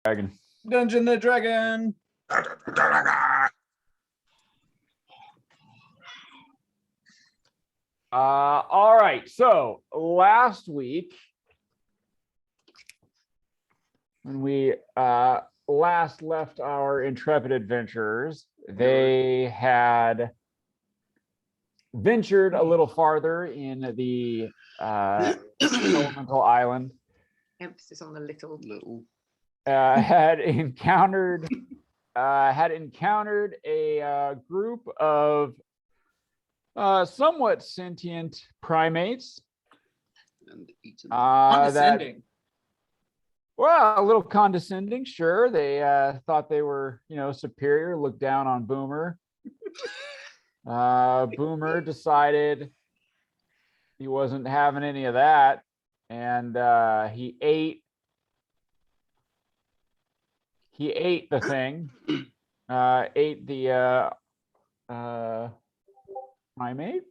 Dragon. Dungeon the Dragon. All right. So last week, when we last left our intrepid adventurers, they had ventured a little farther in the elemental island. Emphasis on the little. Had encountered a group of somewhat sentient primates. And eaten. Condescending. Well, a little condescending, sure. They thought they were, superior, looked down on Boomer. Boomer decided he wasn't having any of that, and he ate the thing, ate the primate,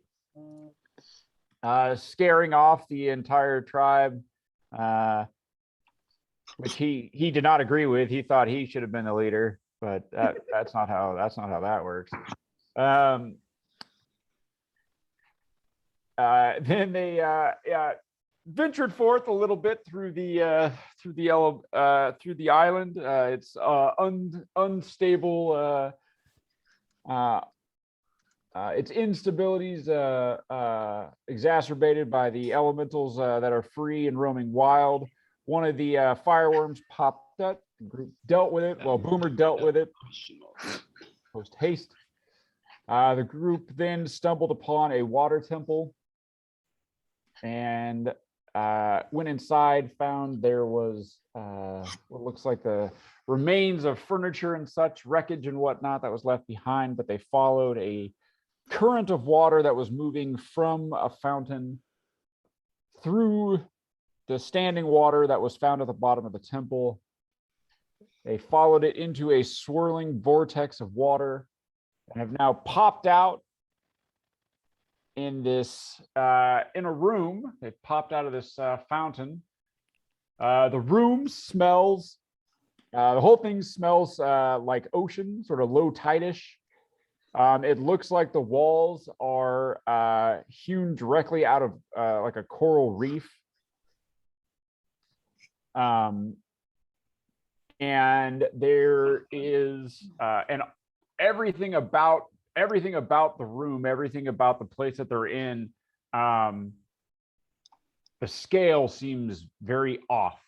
scaring off the entire tribe, which he did not agree with. He thought he should have been the leader, but that's not how that works. Then they ventured forth a little bit through the island. It's unstable. Its instabilities exacerbated by the elementals that are free and roaming wild. One of the fireworms popped up. The group dealt with it. Well, Boomer dealt with it post haste. The group then stumbled upon a water temple and went inside, found there was what looks like the remains of furniture and such, wreckage and whatnot that was left behind, but they followed a current of water that was moving from a fountain through the standing water that was found at the bottom of the temple. They followed it into a swirling vortex of water and have now popped out in this in a room. They popped out of this fountain. The room smells, the whole thing smells like ocean, sort of low tidish. It looks like the walls are hewn directly out of like a coral reef. And there is and everything about the room, everything about the place that they're in, the scale seems very off.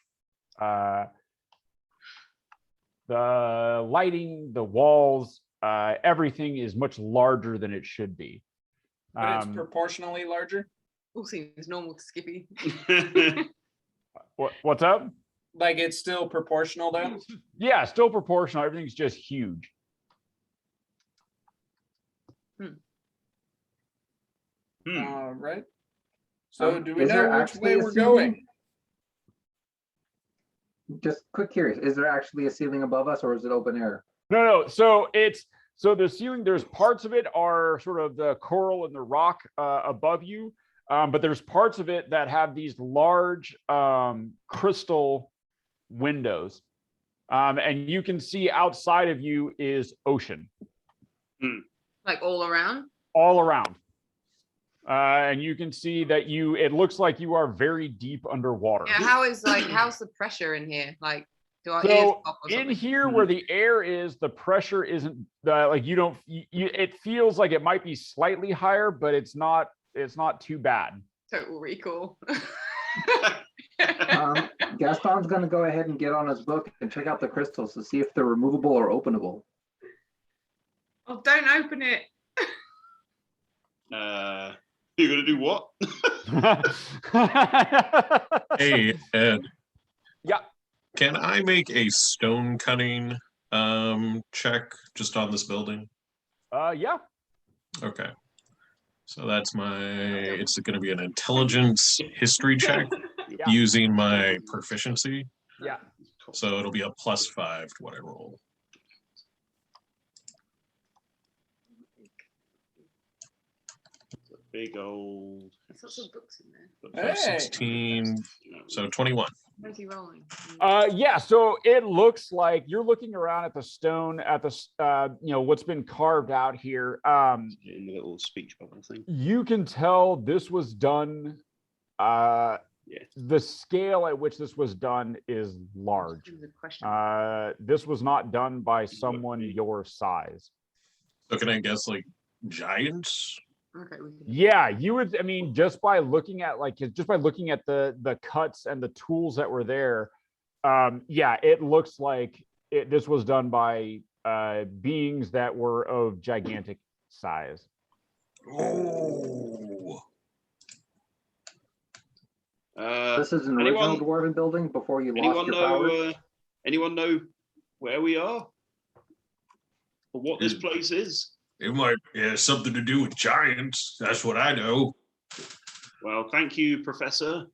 The lighting, the walls, everything is much larger than it should be. But it's proportionally larger. All seems normal to Skippy. What's up? Like it's still proportional though. Yeah, still proportional. Everything's just huge. All right. So do we Is there know which actually way a we're ceiling? going? Just quick curious, is there actually a ceiling above us or is it open air? No. So the ceiling, there's parts of it are sort of the coral and the rock above you. But there's parts of it that have these large crystal windows. And you can see outside of you is ocean. Like all around? All around. And you can see that it looks like you are very deep underwater. Yeah, how's the pressure in here? Like, do our ears So pop or in something? here where the air is, the pressure isn't like it feels like it might be slightly higher, but it's not too bad. Total recall. Gaston's going to go ahead and get on his book and check out the crystals to see if they're removable or openable. Oh, don't open it. You're gonna do what? Hey, Ed. Yeah. Can I make a stone cutting check just on this building? Yeah. Okay. So that's it's going to be an intelligence history check Yeah. using my proficiency. Yeah. So it'll be a +5 to what I roll. Big old. There's lots of books in there. Hey. 16, so 21. Where's he rolling? Yeah, so it looks like you're looking around at the stone at the what's been carved out here. In the little speech bubble thing. You can tell this was done. The scale at which this was done is large. This was not done by someone your size. So can I guess like giants? Okay. Yeah, you would. I mean, just by looking at the cuts and the tools that were there, yeah, it looks like this was done by beings that were of gigantic size. Oh. This is an original dwarven building before you lost your powers. Anyone know where we are? Or what this place is? It might have something to do with giants. That's what I know. Well, thank you, Professor.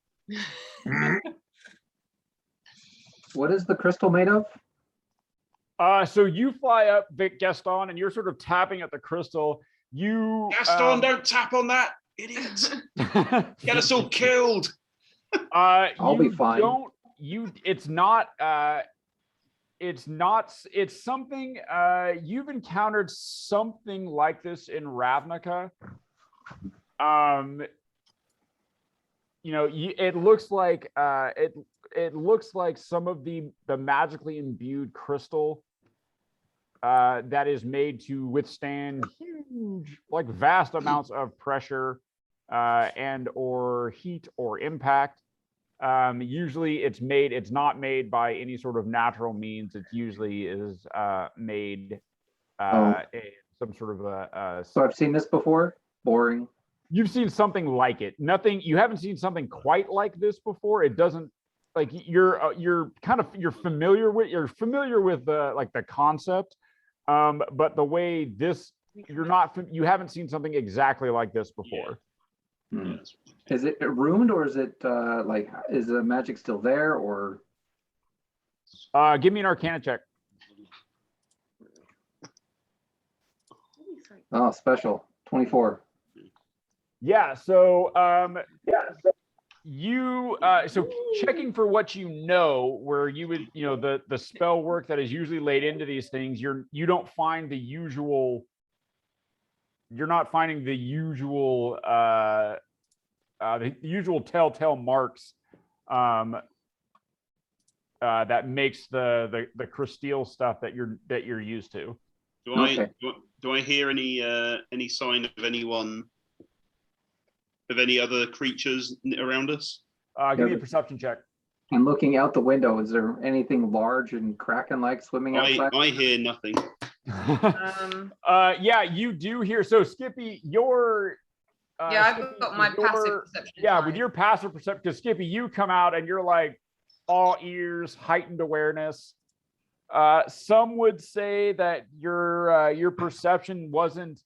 What is the crystal made of? So you fly up, Vic Gaston, and you're sort of tapping at the crystal. Gaston, don't tap on that, idiots! Get us all killed. I'll be fine. It's something you've encountered something like this in Ravnica. It looks like it looks like some of the magically imbued crystal that is made to withstand huge, like vast amounts of pressure and or heat or impact. Usually it's not made by any sort of natural means. It usually is made in some sort of a So I've seen this before. Boring. You've seen something like it. You haven't seen something quite like this before. It doesn't, like, you're familiar with the concept, but the way this, you haven't seen something exactly like this before. Hmm. Is it ruined, or is it is the magic still there, or? Give me an Arcana check. Oh, special 24. Yeah. So so checking for what you know, where you would, the spell work that is usually laid into these things, you're not finding the usual telltale marks that makes the crysteel stuff that you're used to. Do I hear any sign of anyone, of any other creatures around us? Give me a perception check. I'm looking out the window. Is there anything large and kraken-like swimming outside? I hear nothing. Yeah, you do hear. So Skippy, I've got my passive perception. Yeah, with your passive perception, because Skippy, you come out and you're like all ears, heightened awareness. Some would say that your perception wasn't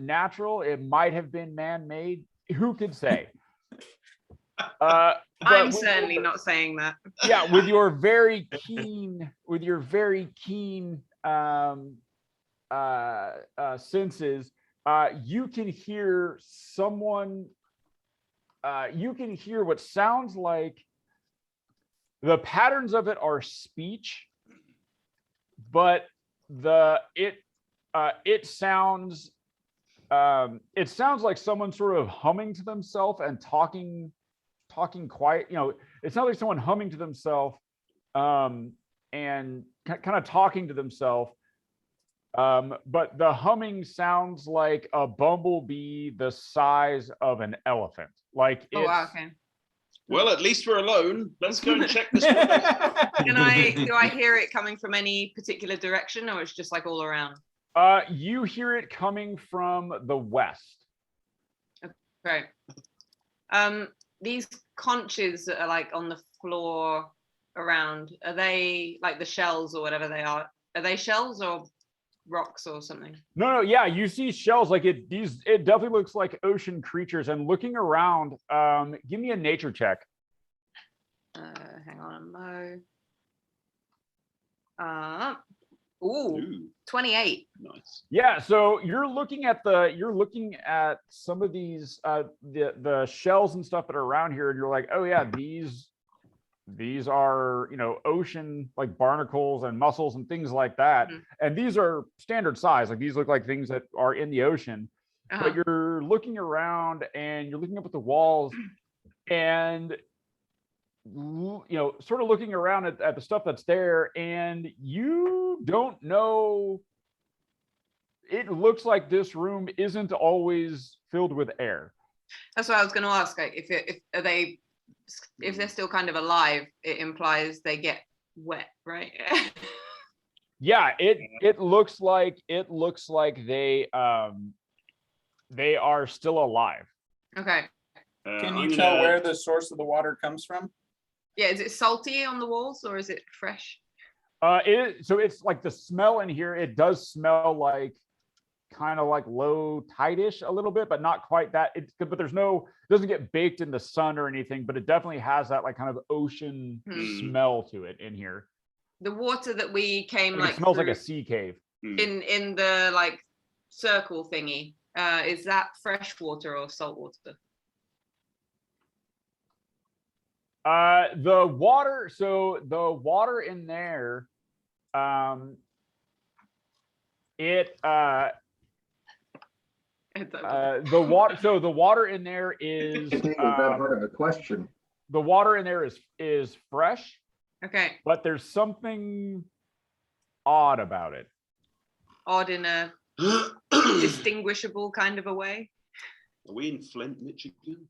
natural. It might have been man-made. Who could say? I'm certainly not saying that. Yeah, with your very keen senses, you can hear someone. You can hear what sounds like. The patterns of it are speech, but it sounds like someone sort of humming to themselves and talking quiet. It sounds like someone humming to themselves and kind of talking to themselves. But the humming sounds like a bumblebee the size of an elephant. Like oh, wow, okay. Well, at least we're alone. Let's go and check this place. Do I hear it coming from any particular direction, or it's just like all around? You hear it coming from the west. Okay. These conches that are like on the floor around, are they like the shells or whatever they are? Are they shells or rocks or something? No, yeah, you see shells. Like it definitely looks like ocean creatures. And looking around, give me a nature check. Hang on a mo. Ooh, 28. Nice. Yeah, so you're looking at some of these the shells and stuff that are around here, and you're like, oh yeah, these are, you know, ocean like barnacles and mussels and things like that. Mhm. And these are standard size. Like these look like things that are in the ocean. Uh-huh. But you're looking around and you're looking up at the walls and you know, sort of looking around at the stuff that's there, and you don't know. It looks like this room isn't always filled with air. That's what I was going to ask. Like, if they're still kind of alive, it implies they get wet, right? Yeah, it looks like they are still alive. Okay. Can I'm you tell gonna- where the source of the water comes from? Yeah, is it salty on the walls or is it fresh? So it's like the smell in here. It does smell like kind of like low tide-ish a little bit, but not quite that. But it doesn't get baked in the sun or anything. But it definitely has that like kind of ocean smell to it in here. The water that we came Like, like it smells like through a sea cave. in the like circle thingy. Is that fresh water or salt water? The water in there, the water in there is I think it was that hard of a question. the water in there is fresh, Okay. but there's something odd about it. Odd in a distinguishable kind of a way. Are we in Flint, Michigan?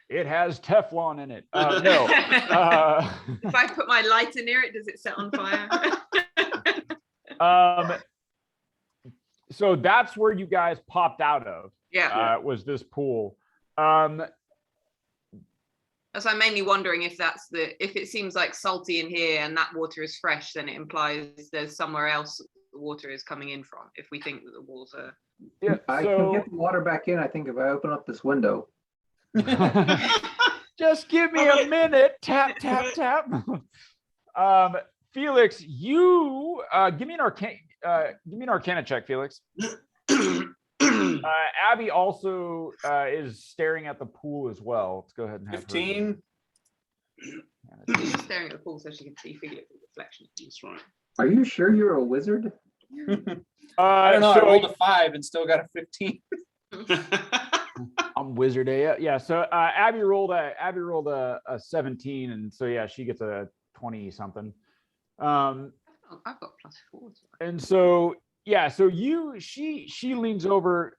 It has Teflon in it. No. If I put my lighter near it, does it set on fire? So that's where you guys popped out of. Yeah. Was this pool. So I'm mainly wondering if if it seems like salty in here and that water is fresh, then it implies there's somewhere else the water is coming in from. If we think that the walls are. Yeah, I can get the water back in, I think, if I open up this window. Just give me a minute. Tap, tap, tap. Felix, you give me an arcana check, Felix. Abby also is staring at the pool as well. Let's go ahead and have 15. She's just staring at the pool so she can see Felix's reflection. That's right. Are you sure you're a wizard? I don't know. So I rolled a 5 and still got a 15. I'm wizard. Yeah. So Abby rolled a 17, and so yeah, she gets a 20 something. I've got +4. And so yeah, so she leans over,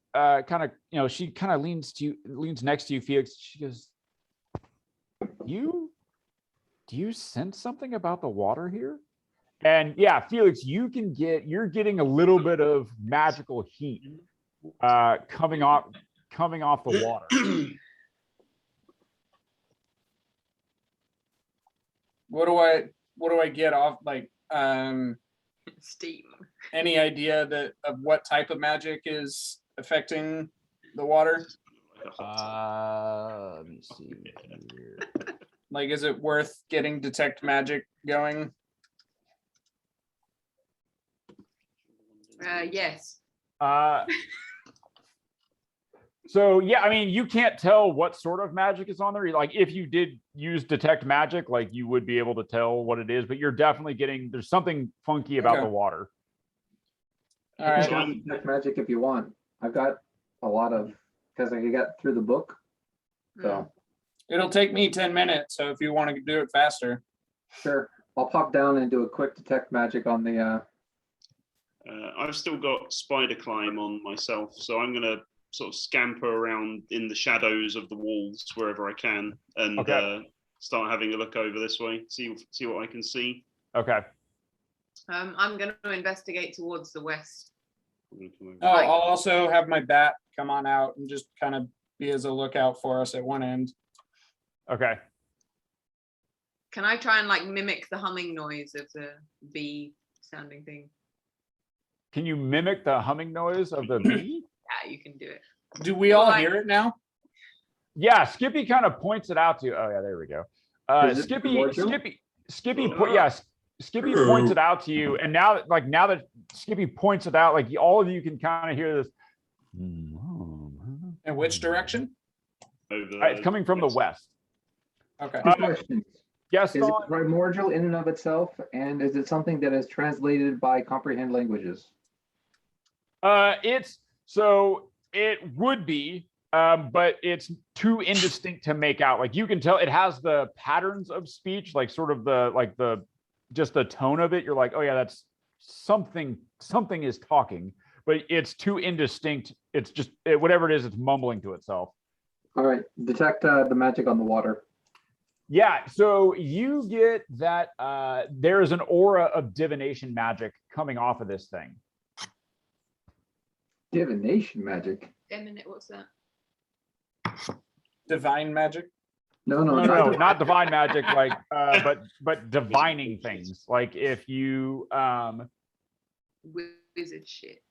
she kind of leans next to you, Felix. She goes, do you sense something about the water here? And yeah, Felix, you're getting a little bit of magical heat coming off the water. What do I get off, like Steam. any idea of what type of magic is affecting the water? Let me see here. Like, is it worth getting detect magic going? Yes. So yeah, I mean, you can't tell what sort of magic is on there. Like, if you did use detect magic, like you would be able to tell what it is, but you're definitely there's something funky about the water. All right. You can detect magic if you want. I've got a lot of, because I got through the book. So It'll take me 10 minutes, so if you want to do it faster. sure, I'll pop down and do a quick detect magic on the. I've still got spider climb on myself, so I'm gonna sort of scamper around in the shadows of the walls wherever I can, and start having a look over this way. See what I can see. Okay. I'm going to investigate towards the west. Oh, I'll also have my bat come on out and just kind of be as a lookout for us at one end. Okay. Can I try and like mimic the humming noise of the bee sounding thing? Can you mimic the humming noise of the bee? Yeah, you can do it. Do we all hear it now? Yeah, Skippy kind of points it out to you. Oh yeah, there we go. Does it record you? Skippy. Skippy points it out to you, and now that Skippy points it out, like all of you can kind of hear this. In which direction? It's coming from the west. Okay. Two questions. Yes, Is it primordial in and of itself, and is it something that is translated by comprehend languages? It would be, but it's too indistinct to make out. Like you can tell it has the patterns of speech, like sort of just the tone of it. You're like, oh yeah, that's something is talking, but it's too indistinct. It's just whatever it is, it's mumbling to itself. All right, detect the magic on the water. Yeah, so you get that there is an aura of divination magic coming off of this thing. Divination magic? What's that? Divine magic? No, not divine magic, like but divining things. Like if you wizard shit.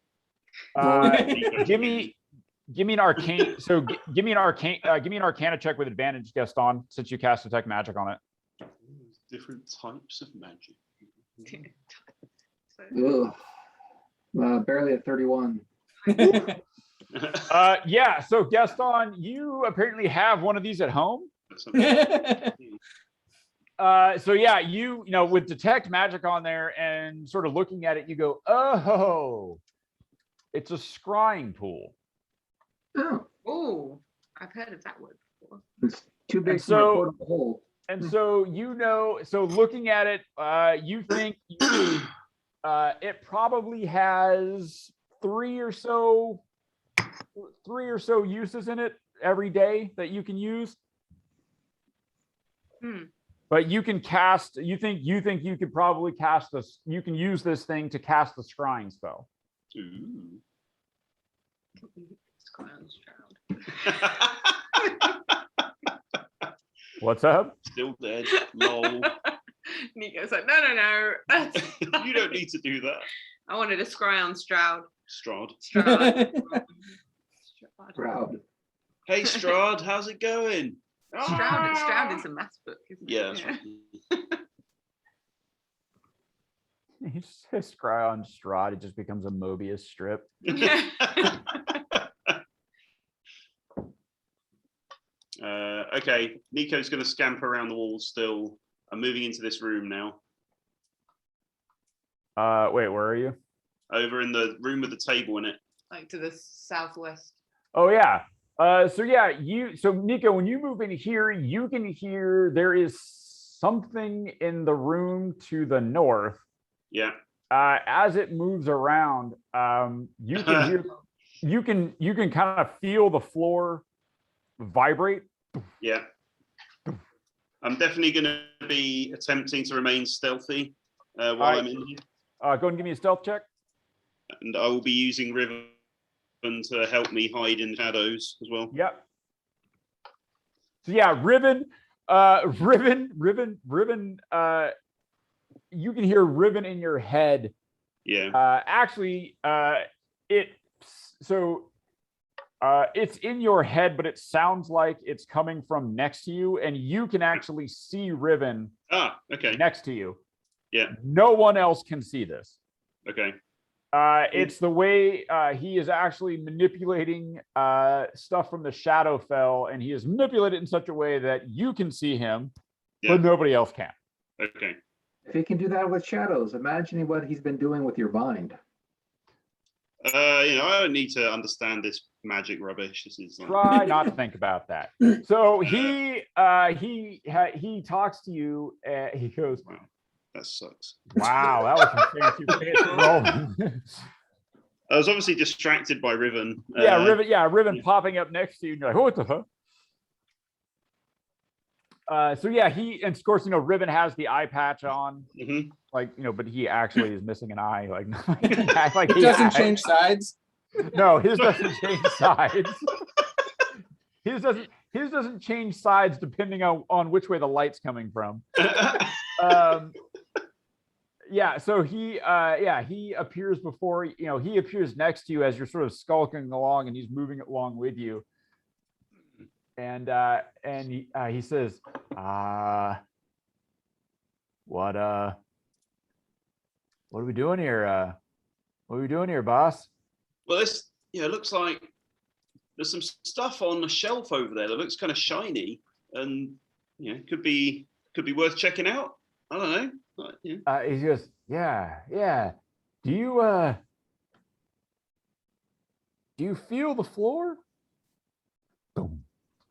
give me an arcane. So give me an arcana check with advantage, Gaston, since you cast detect magic on it. Different types of magic. Barely at 31. Yeah, so Gaston, you apparently have one of these at home. So yeah, you know, with detect magic on there and sort of looking at it, you go, oh, it's a scrying pool. Oh, I've heard of that word before. It's too big for a portable hole. And so looking at it, you think it probably has three or so uses in it every day that you can use. But you can cast. You think you could probably cast this. You can use this thing to cast the scrying spell. Ooh. What's up? Still dead. Lol. Nico's like, no. You don't need to do that. I wanted to scry on Stroud. Strahd. Proud. Hey Strahd, how's it going? Stroud is a maths book, isn't it? Yeah, that's right. He says scry on Strahd, it just becomes a Mobius strip. Okay, Nico's going to scamper around the walls still. I'm moving into this room now. Wait, where are you? Over in the room with the table in it. Like to the southwest. Oh yeah. So Nico, when you move in here, you can hear there is something in the room to the north. Yeah. As it moves around, you can hear, you can kind of feel the floor vibrate. Yeah. I'm definitely going to be attempting to remain stealthy while I'm in here. Go ahead and give me a stealth check. And I will be using Riven to help me hide in the shadows as well. Yep. So yeah, Riven, you can hear Riven in your head. Yeah. It's in your head, but it sounds like it's coming from next to you, and you can actually see Riven next to you. Yeah. No one else can see this. Okay. It's the way he is actually manipulating stuff from the Shadowfell, and he is manipulated in such a way that you can see him, but nobody else can. Okay. If he can do that with shadows, imagine what he's been doing with your bind. I don't need to understand this magic rubbish. This is Try not to think about that. So he talks to you. He goes, "Wow, that sucks." Wow, that was some fancy rolling. I was obviously distracted by Riven. Riven popping up next to you. And you're like, oh, what the fuck? Of course, Riven has the eye patch on, but he actually is missing an eye. Like it doesn't change sides. No, his doesn't change sides. His doesn't change sides depending on which way the light's coming from. So he appears before, he appears next to you as you're sort of skulking along, and he's moving along with you. And he says, what What are we doing here? What are we doing here, boss? Well, this looks like there's some stuff on the shelf over there that looks kind of shiny, and could be worth checking out. I don't know. He goes, yeah. Do you feel the floor? Boom.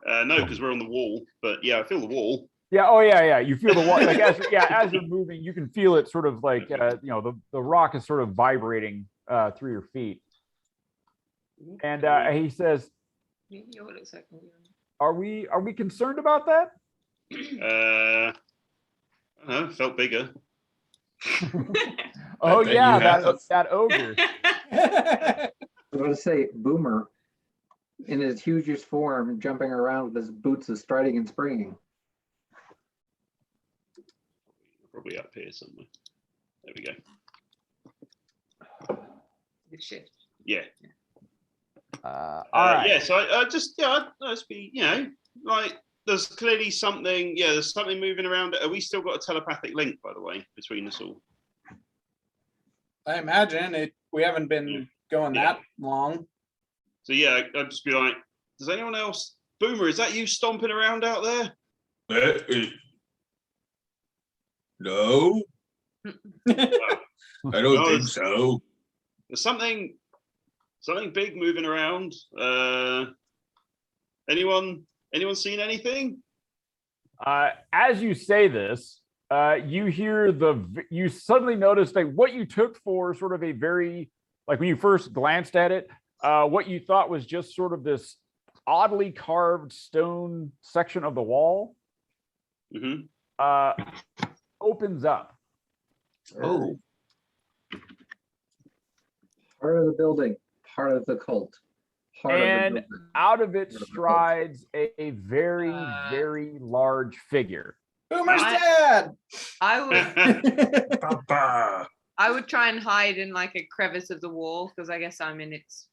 No, because we're on the wall. But yeah, I feel the wall. Yeah. Oh, yeah. You feel the wall. Like as you're moving, you can feel it sort of like the rock is sort of vibrating through your feet. And he says, "Are we concerned about that?" I don't know. Felt bigger. Oh bet yeah, you have. that ogre. I was going to say, Boomer, in his hugest form, jumping around with his boots of striding and springing. Probably up here somewhere. There we go. Good shit. Yeah. All right. Yeah. So I just let's be like there's clearly something. Yeah, there's something moving around. Are we still got a telepathic link, by the way, between us all? I imagine it. We haven't been going that long. So yeah, I'd just be like, does anyone else? Boomer, is that you stomping around out there? No, I don't think so. There's something big moving around. Anyone seen anything? As you say this, you suddenly notice that what you took for sort of a very, like when you first glanced at it, what you thought was just sort of this oddly carved stone section of the wall opens up. Oh, Part of the building, part of the cult. And out of it strides a very, very large figure. Boomer's dad. Papa. I would try and hide in like a crevice of the wall because I guess I'm in its.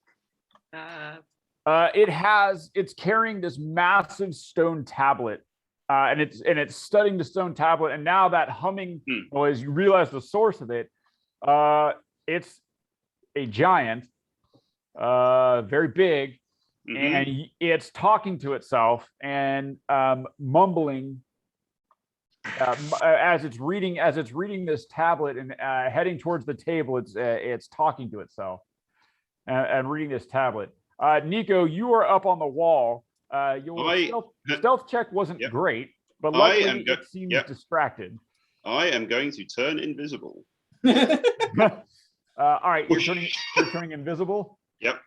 It's carrying this massive stone tablet, and it's studying the stone tablet. And now that humming noise, you realize the source of it. It's a giant, very big, and it's talking to itself and mumbling as it's reading this tablet and heading towards the table. It's talking to itself and reading this tablet. Nico, you are up on the wall. Your stealth check wasn't great, but luckily it seems distracted. I am going to turn invisible. All right, you're turning invisible. Yep.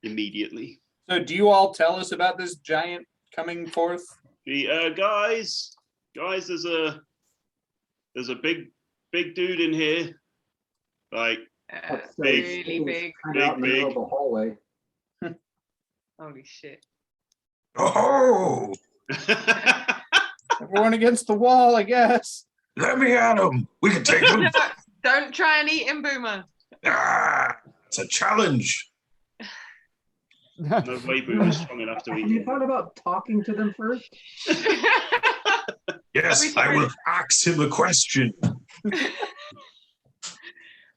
Immediately. So, do you all tell us about this giant coming forth? The guys, there's a big dude in here, like really big. Out in the middle of the hallway. Holy shit! Oh, Everyone against the wall, I guess. let me at him. We can take him. Don't try and eat him, Boomer. It's a challenge. No way Boomer's strong enough to eat Have you him. thought about talking to them first? Yes, I will ask him a question.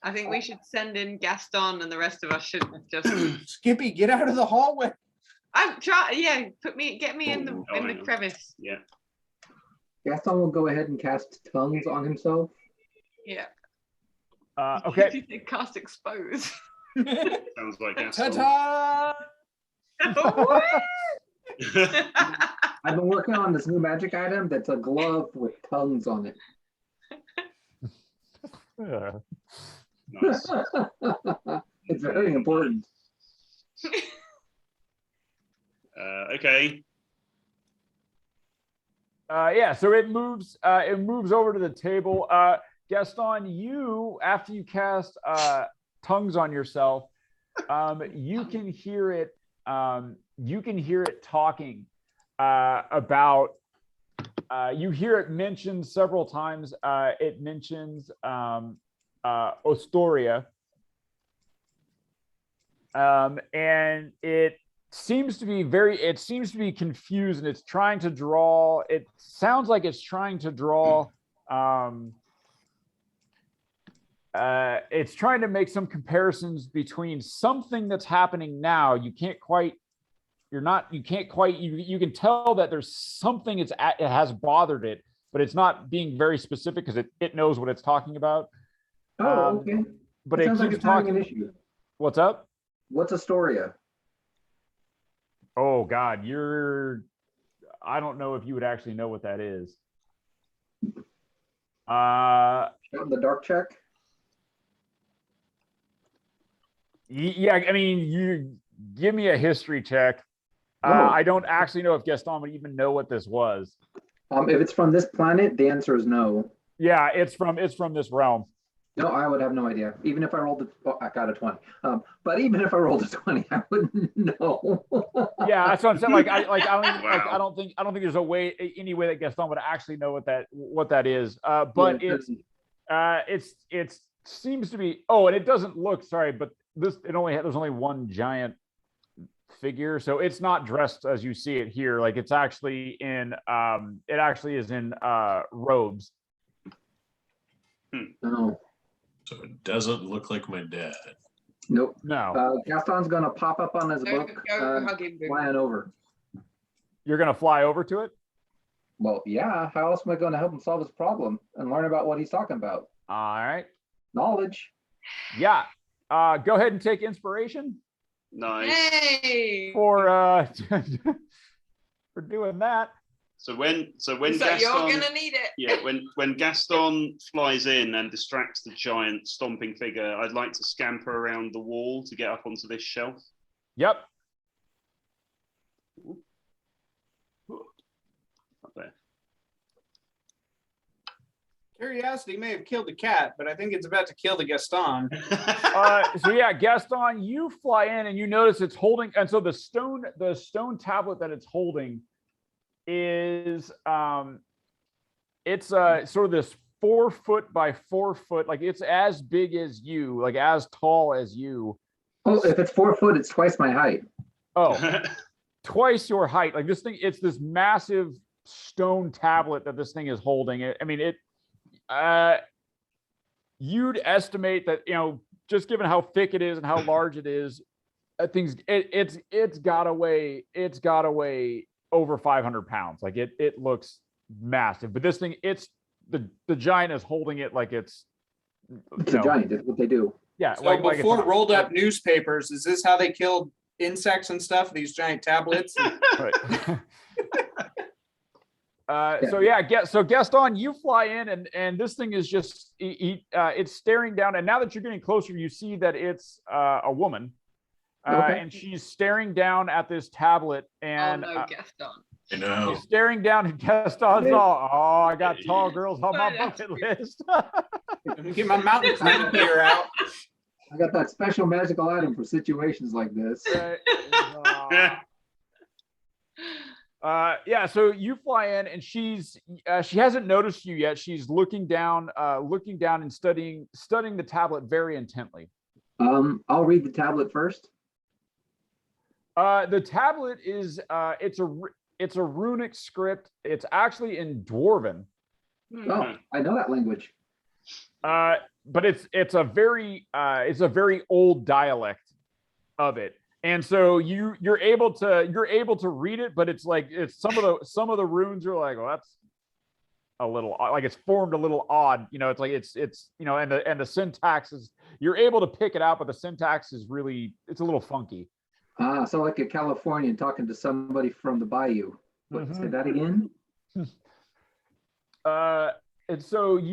I think we should send in Gaston, and the rest of us should just. Skippy, get out of the hallway. I'm trying. Yeah, get me in the crevice. Yeah. Gaston will go ahead and cast tongues on himself. Yeah. Okay. Cast expose. Sounds like Gaston. Ta-ta! I've been working on this new magic item that's a glove with tongues on it. Nice. It's very important. Okay. So it moves over to the table. Gaston, after you cast tongues on yourself, you can hear it talking about you hear it mentioned several times. It mentions Ostoria, and it seems to be confused, and it's trying to draw. It sounds like it's trying to draw it's trying to make some comparisons between something that's happening now. You can't quite you can tell that there's something it has bothered it, but it's not being very specific because it knows what it's talking about. Oh, okay. But It it sounds like keeps it's having talking. an issue. What's up? What's Astoria? Oh God, I don't know if you would actually know what that is. Shot in the dark check? Yeah, I mean, you give me a history check. Oh. I don't actually know if Gaston would even know what this was. If it's from this planet, the answer is no. Yeah, it's from this realm. No, I would have no idea. Even if I rolled I got a 20. But even if I rolled a 20, I wouldn't know. Yeah, that's what I'm saying. I Wow. don't think there's any way that Gaston would actually know what that is. But Yeah, it seems to be. Oh, and it doesn't look. Sorry, but there's only one giant figure, so it's not dressed as you see it here. Like it's actually in. It actually is in robes. No. So it doesn't look like my dad. Nope. No, Gaston's gonna pop up on his Go, book, go hug him, Boomer. flying over. you're gonna fly over to it. Well, yeah. How else am I going to help him solve his problem and learn about what he's talking about? All right. Knowledge. Yeah. Go ahead and take inspiration Nice. Hey! for for doing that. So when So Gaston, you're gonna need it. yeah, when Gaston flies in and distracts the giant stomping figure, I'd like to scamper around the wall to get up onto this shelf. Yep. Up there. Curiosity may have killed the cat, but I think it's about to kill the Gaston. So yeah, Gaston, you fly in and you notice it's holding, and so the stone tablet that it's holding is it's sort of this 4 foot by 4 foot, like it's as big as you, like as tall as you. Oh, if it's 4 foot, it's twice my height. Oh, twice your height. Like this thing, it's this massive stone tablet that this thing is holding. I mean, you'd estimate that, just given how thick it is and how large it is, it's got to weigh over 500 pounds. Like it looks massive, but this thing, it's the giant is holding it like it's It's a giant. That's what they do. yeah. So like it's before not- rolled up newspapers, is this how they killed insects and stuff? These giant tablets? Right. So Gaston, you fly in and this thing is just it's staring down, and now that you're getting closer, you see that it's a woman, Okay. and she's staring down at this tablet, and Oh no, Gaston. I know. she's staring down at Gaston's all. Oh, I got tall girls on my bucket list. Let me get my mountain climbing gear out. I got that special magical item for situations like this. Yeah, so you fly in and she hasn't noticed you yet. She's looking down and studying the tablet very intently. I'll read the tablet first. The tablet is it's a runic script. It's actually in Dwarven. Oh, I know that language. But it's a very old dialect of it. And so you're able to read it, but it's like some of the runes are like, well, that's a little like it's formed a little odd, it's like it's and the syntax is, you're able to pick it out, but the syntax is really, it's a little funky. So like a Californian talking to somebody from the bayou. What, say that again? And so as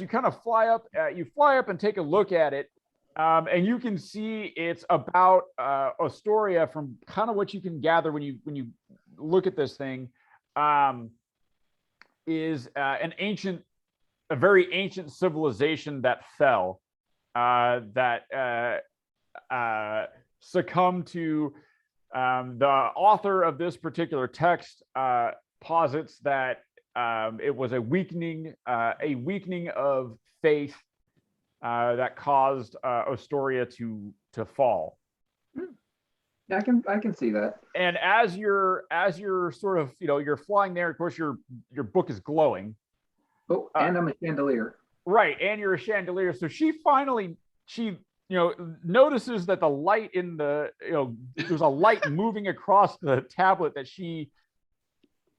you kind of fly up and take a look at it, and you can see it's about Astoria from kind of what you can gather when you look at this thing, is a very ancient civilization that fell, that succumbed to, the author of this particular text posits that it was a weakening of faith that caused Astoria to fall. Yeah, I can see that. And as you're sort of, you're flying there, of course your book is glowing. Oh, and I'm a chandelier. Right, and you're a chandelier. So she notices that the light in the, there's a light moving across the tablet that she,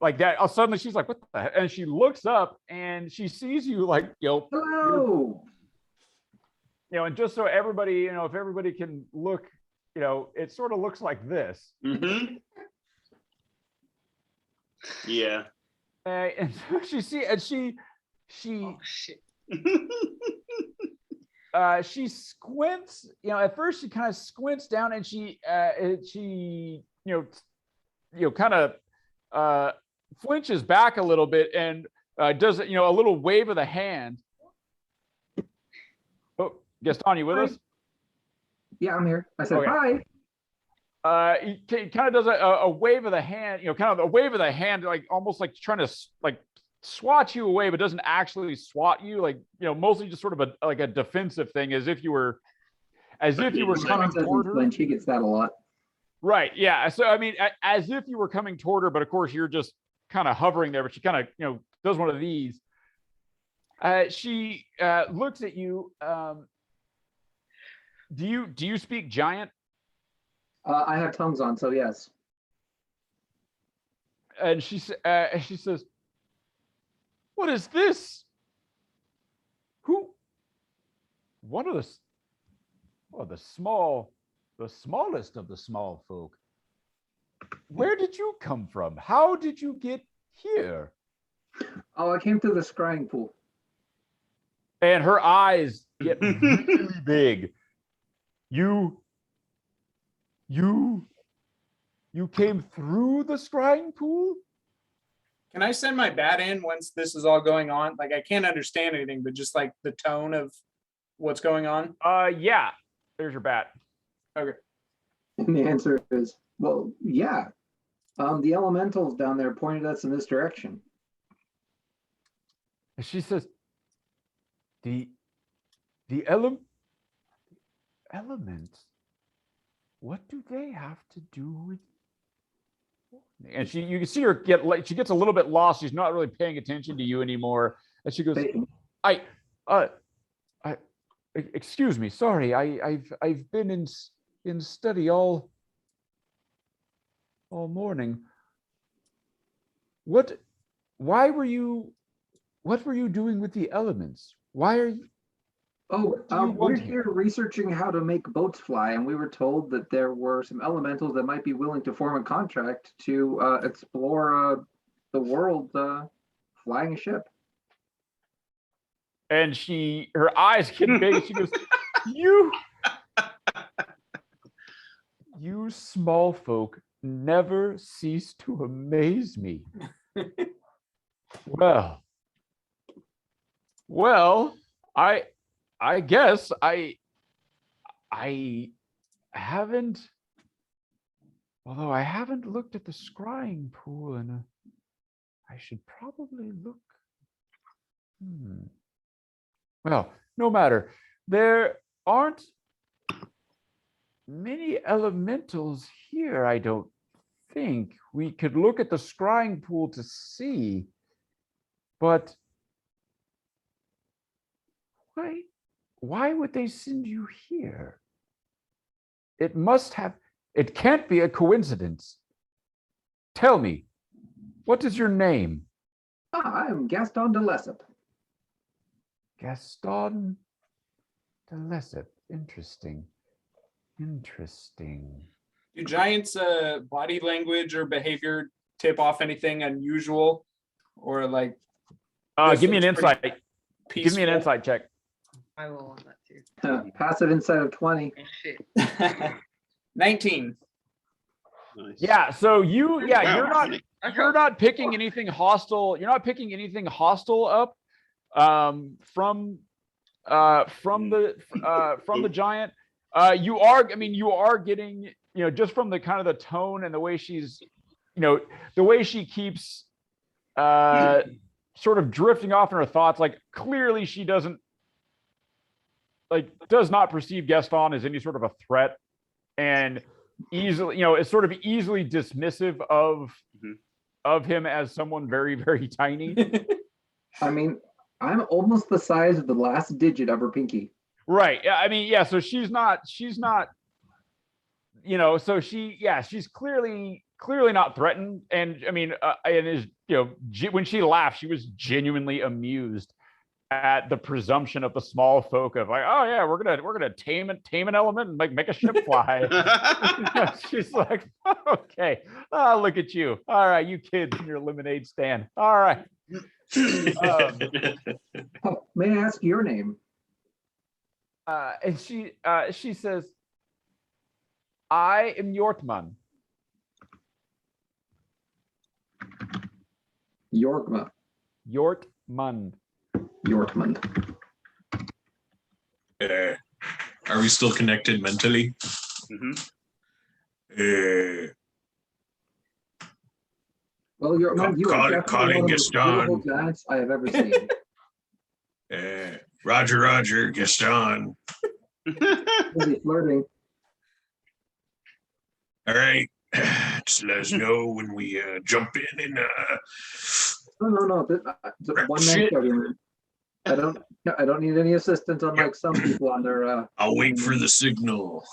like that. Suddenly she's like, what the heck? And she looks up and she sees you like, Hello. and just so everybody, if everybody can look, it sort of looks like this. Mm-hmm. Yeah. And so she Oh, shit. she squints, at first she kind of squints down and she kind of flinches back a little bit and does a little wave of the hand. Oh, Gaston, you with us? Yeah, I'm here. I said Okay. hi. He kind of does a wave of the hand, kind of a wave of the hand, like almost like trying to like swat you away, but doesn't actually swat you, like mostly just sort of a defensive thing, as if you were coming toward her. When she gets that a lot. Right. Yeah. So I mean, as if you were coming toward her, but of course you're just kind of hovering there. But she kind of does one of these. She looks at you. Do you speak giant? I have tongues on, so yes. And she says, "What is this? Who? One of the smallest of the small folk. Where did you come from? How did you get here?" Oh, I came through the scrying pool. And her eyes get really big. You came through the scrying pool? Can I send my bat in once this is all going on? Like, I can't understand anything, but just like the tone of what's going on. Yeah. There's your bat. Okay. And the answer is, well, yeah. The elementals down there pointed us in this direction. And she says, the elements, what do they have to do with? And you can see her she gets a little bit lost. She's not really paying attention to you anymore. And she goes, excuse me, sorry, I've been in study all morning. What were you doing with the elements? Why are you? We're here researching how to make boats fly, and we were told that there were some elementals that might be willing to form a contract to explore the world flying a ship. And her eyes get big. She goes, you small folk never cease to amaze me. Well, I guess I haven't, although I haven't looked at the scrying pool, and I should probably look. Well, no matter. There aren't many elementals here, I don't think. We could look at the scrying pool to see, but why would they send you here? It can't be a coincidence. Tell me, what is your name? I'm Gaston de Lesseps. Gaston de Lesseps. Interesting. Do giants' body language or behavior tip off anything unusual, or like? Give me an insight. Peaceful? Give me an insight check. I will want that too. Passive insight of 20. Oh, shit. 19. Nice. Yeah. So Wow, you're not picking anything hostile. You're not picking anything hostile up from the giant. You are getting, just from the kind of the tone and the way she's, the way she keeps sort of drifting off in her thoughts, like clearly she does not perceive Gaston as any sort of a threat, and easily, is sort of easily dismissive of him as someone very, very tiny. I mean, I'm almost the size of the last digit of her pinky. Right. Yeah. I mean, yeah. So she's not. So she's clearly not threatened. And I mean, and is when she laughed, she was genuinely amused at the presumption of the small folk of like, oh yeah, we're gonna tame an element and make a ship fly. She's like, okay, look at you. All right, you kids in your lemonade stand. All right. Oh, may I ask your name? And she says, I am Yortman. Yorkma. Yortman. Yorkman. Are we still connected mentally? Well, Yorkman, you are definitely one of the most beautiful giants I have ever seen. Roger, Gaston. Really flirting. All right. Just let us know when we jump in and No. One man show, man. I don't need any assistance unlike some people on their I'll wait for the signal.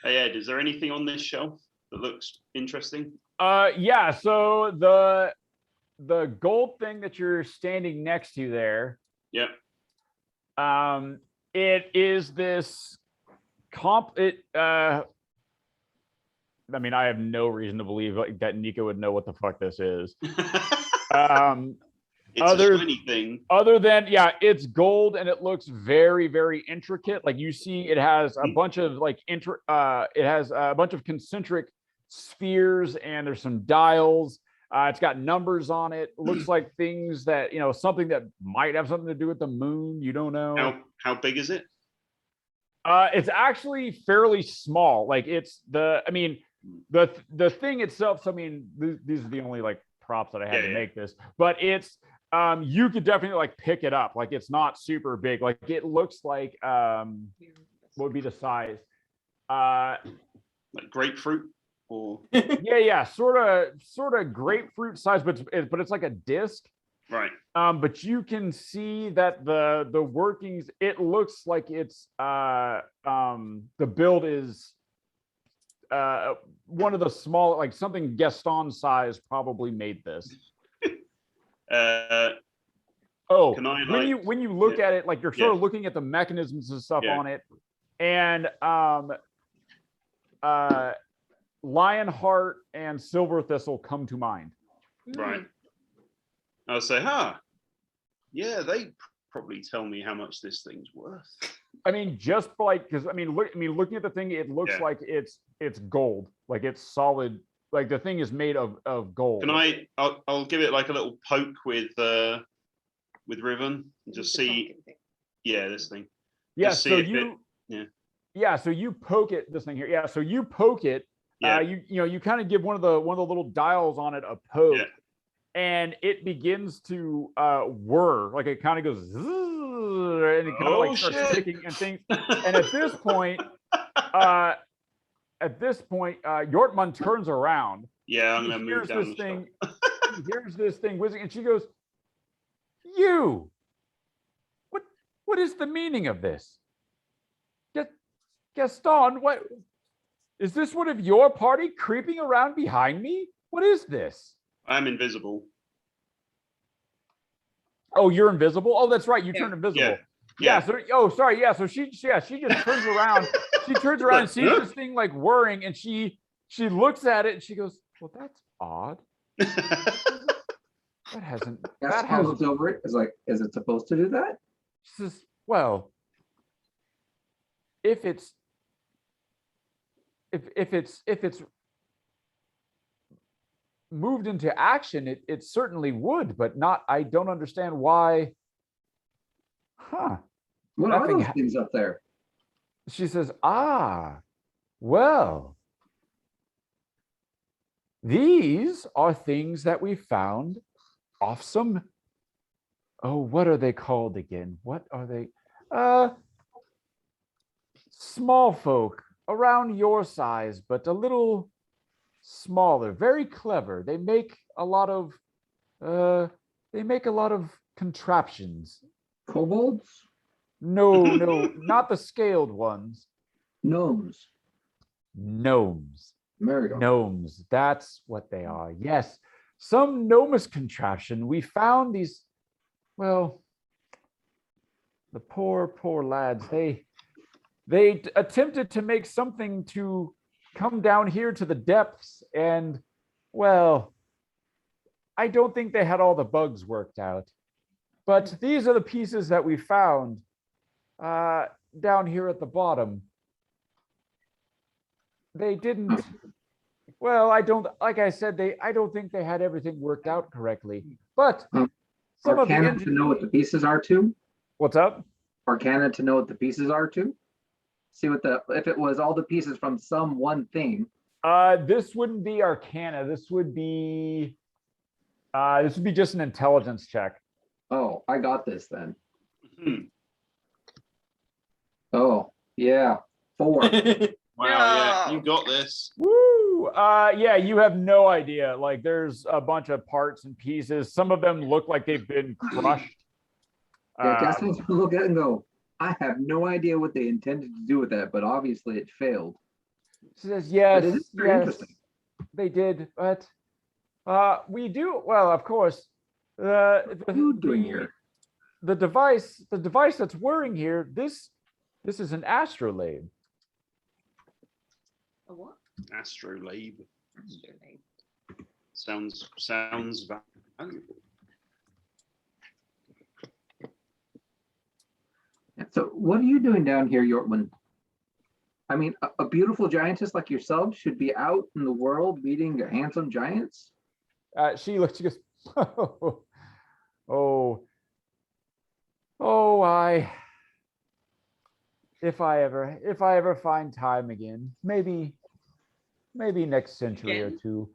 Hey Ed, is there anything on this shelf that looks interesting? Yeah, so the gold thing that you're standing next to there, Yep. it is this I mean, I have no reason to believe that Nika would know what the fuck this is. It's a shiny thing. Other than, yeah, it's gold and it looks very, very intricate. Like you see, it has a bunch of it has a bunch of concentric spheres and there's some dials. It's got numbers on it. Looks like things that, something that might have something to do with the moon. You don't know. How big is it? It's actually fairly small. Like the thing itself. So I mean, these are the only like props that I had to make this, but it's you could definitely like pick it up. Like it's not super big. Like it looks like what would be the size? Like grapefruit or yeah, sort of grapefruit size, but it's like a disc. Right. But you can see that the workings, it looks like it's the build is one of the small, like something Gaston size probably made this. Can I, when you look at it, like you're sort of looking at the mechanisms and stuff on it, and Lionheart and Silver Thistle come to mind. Right. I'll say, yeah, they probably tell me how much this thing's worth. I mean, just like, because looking at the thing, it looks like it's gold, like it's solid, like the thing is made of gold. Can I'll give it like a little poke with ribbon and just see. Yeah, this thing. Yeah, so you poke it. This thing here. Yeah, so you poke it. Yeah. You kind of give one of the little dials on it a poke. Yeah. And it begins to whir, like it kind of goes, and it kind of like starts ticking and things. And at this point, Yortman turns around. Yeah, I'm gonna move down. He hears this thing whizzing, and she goes, "You, what is the meaning of this? Gaston, what is this? One of your party creeping around behind me? What is this?" I'm invisible. Oh, you're invisible? Oh, that's right. You turned invisible. Yeah. Sorry. Yeah. So she just turns around. She turns around and sees this thing like whirring, and she looks at it and she goes, "Well, that's odd. That hasn't." Over it. Is like, is it supposed to do that? She says, "Well, if it's moved into action, it certainly would, but not. I don't understand why." What are those things up there? She says, well, these are things that we found off some. Oh, what are they called again? What are they? Small folk around your size, but a little smaller, very clever. They make a lot of contraptions. Kobolds? No, not the scaled ones. Gnomes. Gnomes. There we go. Gnomes. That's what they are. Yes. Some gnomus contraption. We found these, well, the poor lads. They attempted to make something to come down here to the depths, and well, I don't think they had all the bugs worked out. But these are the pieces that we found down here at the bottom. They didn't, well, I don't, like I said, I don't think they had everything worked out correctly. But some of the Arcana to know what the pieces are too. What's up? Arcana to know what the pieces are too. See what if it was all the pieces from some one thing. This wouldn't be Arcana. This would be just an intelligence check. Oh, I got this then. Oh, yeah. 4. Wow, yeah, you got this. Woo! Yeah, you have no idea. Like, there's a bunch of parts and pieces. Some of them look like they've been crushed. Yeah, Gaston's gonna look at it and go, I have no idea what they intended to do with that, but obviously it failed. Says yes, But it is very yes, interesting. they did, but we do well. Of course, What are you doing here? the device that's whirring here. This is an astrolabe. A what? Astrolabe. Astrolabe. Sounds valuable. So what are you doing down here, Yorkman? I mean, a beautiful giantess like yourself should be out in the world meeting handsome giants. She looks. She goes. Oh. If I ever find time again, maybe next century or two.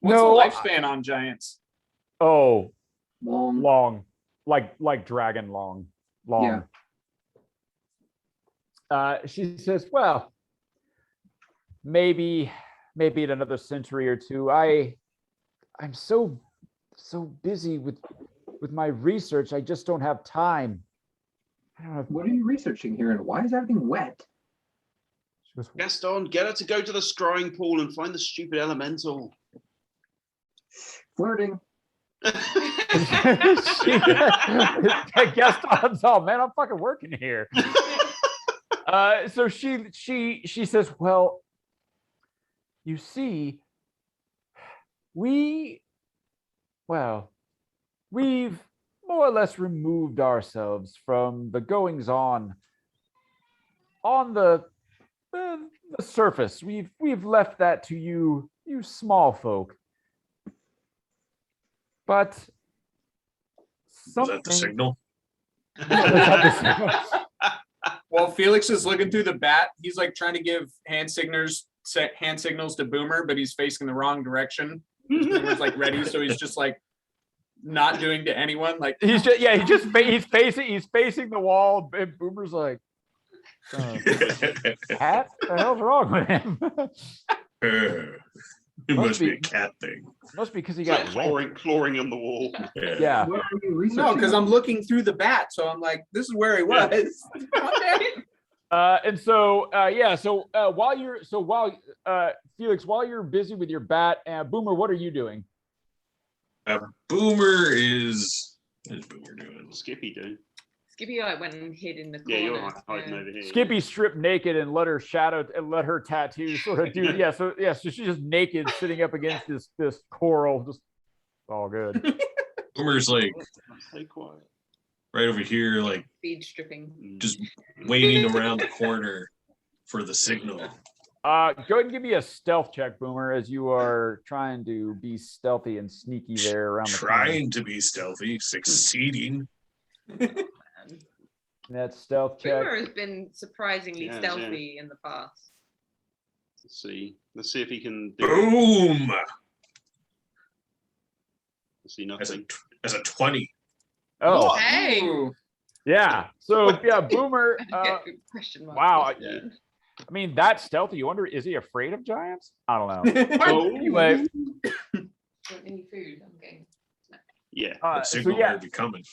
What's No, the lifespan on giants? Oh, Long. long, like dragon long. Yeah. She says, well, maybe in another century or two. I'm so busy with my research. I just don't have time. I don't know. What are you researching here, and why is everything wet? She goes, Gaston, get her to go to the scrying pool and find the stupid elemental. Flirting. Gaston's all, man, I'm fucking working here. So she says, well, you see, we've more or less removed ourselves from the goings on the surface. We've left that to you small folk. But Is that the signal? Well, Felix is looking through the bat. He's like trying to give hand signals to Boomer, but he's facing the wrong direction. Boomer's like ready, so he's just like not doing to anyone. Like he's facing the wall. And Boomer's like, cat? What the hell's wrong with him? It must be a cat thing. Must be because he Like got wet. clawing on the wall. Yeah. What are you researching? no, because I'm looking through the bat, so I'm like, this is where he was. And so while Felix, while you're busy with your bat, Boomer, what are you doing? Boomer is. What is Boomer doing? Skippy do. Skippy like went and hid in the corner. Yeah, you're hiding over here. Skippy stripped naked and let her tattoo sort of do. So she's just naked sitting up against this coral, just all good. Boomer's like Stay quiet. right over here, like Speed stripping. just waiting around the corner for the signal. Go ahead and give me a stealth check, Boomer, as you are trying to be stealthy and sneaky there around the corner. Trying to be stealthy, succeeding. That stealth check. Boomer has been surprisingly Yeah, stealthy in the past. Let's see if he can do it. Boom! See As nothing. a 20. Oh, Hey! Ooh. yeah. So yeah, Boomer. Question mark. Wow. Yeah. I mean, that's stealthy. You wonder, is he afraid of giants? I don't know. Oh, Anyway, Want any food? I'm getting Yeah. That So signal yeah, better be coming.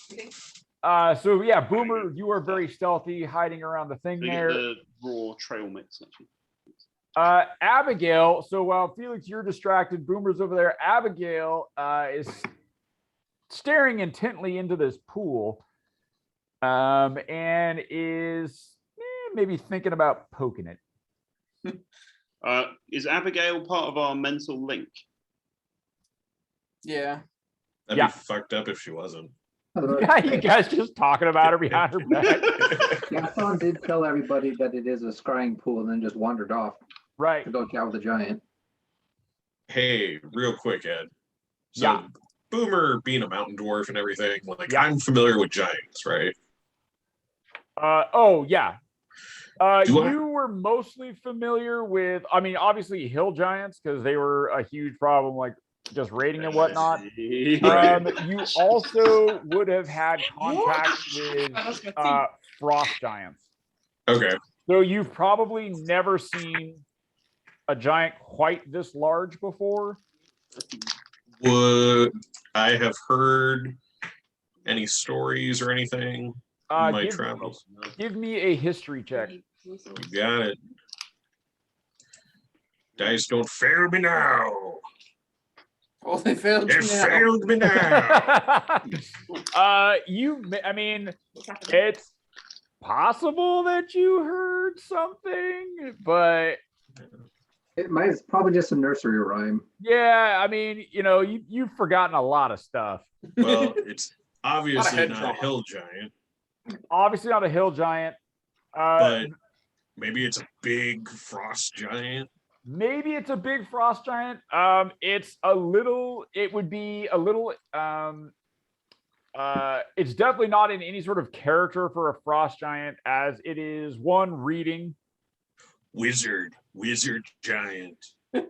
so yeah, Boomer, you are very stealthy, hiding around the thing They get there. the raw trail mix actually. Abigail, so while Felix, you're distracted, Boomer's over there. Abigail is staring intently into this pool, and is maybe thinking about poking it. Is Abigail part of our mental link? Yeah. That'd Yeah. be fucked up if she wasn't. Yeah, you guys just talking about her behind her back. Gaston did tell everybody that it is a scrying pool and then just wandered off Right. to go chat with the giant. Hey, real quick, Ed. So Yeah. Boomer being a mountain dwarf and everything, like Yeah. I'm familiar with giants, right? Oh yeah. Do I- You were mostly familiar with, I mean, obviously hill giants because they were a huge problem, like just raiding and whatnot. Right. You also would have had contact with frost giants. Okay. So you've probably never seen a giant quite this large before. Would I have heard any stories or anything in my Give, travels? give me a history check. You got it. Dice don't fail me now. Oh, they failed They you now. failed me now. I mean, it's possible that you heard something, but It's probably just a nursery rhyme. yeah, I mean, you've forgotten a lot of stuff. Well, it's obviously head not trauma. a hill giant, Obviously not a hill giant. but maybe it's a big frost giant. Maybe it's a big frost giant. It's definitely not in any sort of character for a frost giant, as it is one reading. Wizard giant. The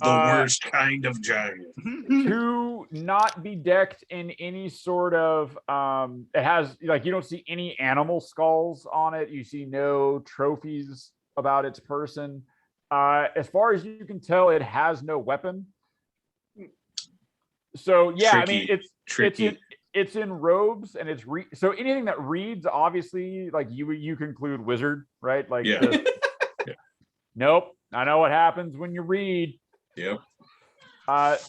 worst kind of giant. To not be decked in any sort of it has, like, you don't see any animal skulls on it. You see no trophies about its person. As far as you can tell, it has no weapon. So yeah, Tricky, I mean, it's in robes, and it's so anything that reads, obviously, like you conclude wizard, right? Like, Yeah. yeah. Nope, I know what happens when you read. Yep.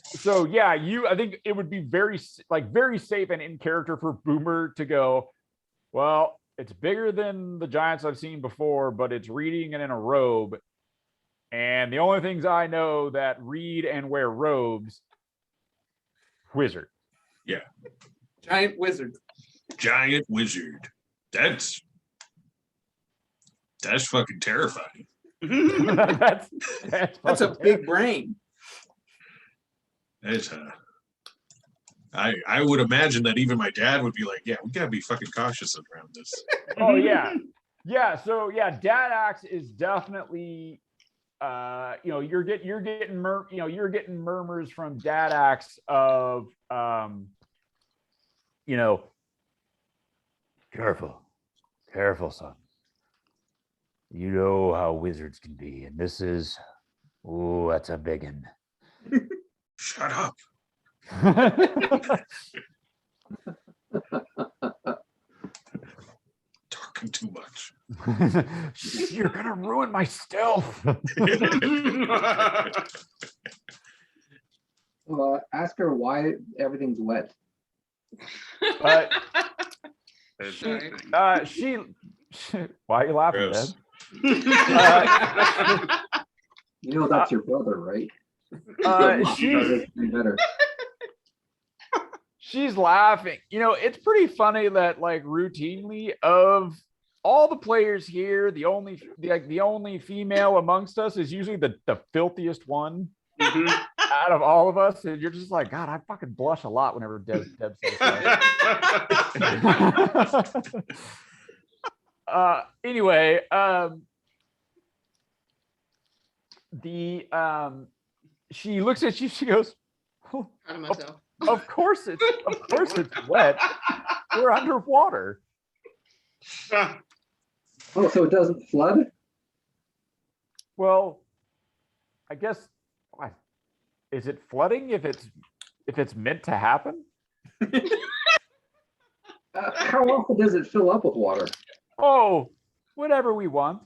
So yeah, I think it would be very safe and in character for Boomer to go, well, it's bigger than the giants I've seen before, but it's reading and in a robe. And the only things I know that read and wear robes, wizard. Yeah. Giant wizard. Giant wizard. That's fucking terrifying. that's That's a big brain. That's I would imagine that even my dad would be like, yeah, we gotta be fucking cautious around this. Oh yeah. Yeah. So yeah, Dad Axe is definitely you're getting murmurs from Dad Axe of careful, son. You know how wizards can be, and this is, that's a big one. Shut up. Talking too much. You're gonna ruin my stealth. Ask her why everything's wet. She why are you laughing, Gross. Dad? You know that's your brother, right? Better. She's laughing. It's pretty funny that, like, routinely, of all the players here, the only female amongst us is usually the filthiest one out of all of us. And you're just like, God, I fucking blush a lot whenever Deb says that. Anyway, she looks at you, she goes, Proud of myself. of course it's wet. We're underwater. Oh, so it doesn't flood? Well, I guess, is it flooding if it's meant to happen? How often does it fill up with water? Oh, whatever we want.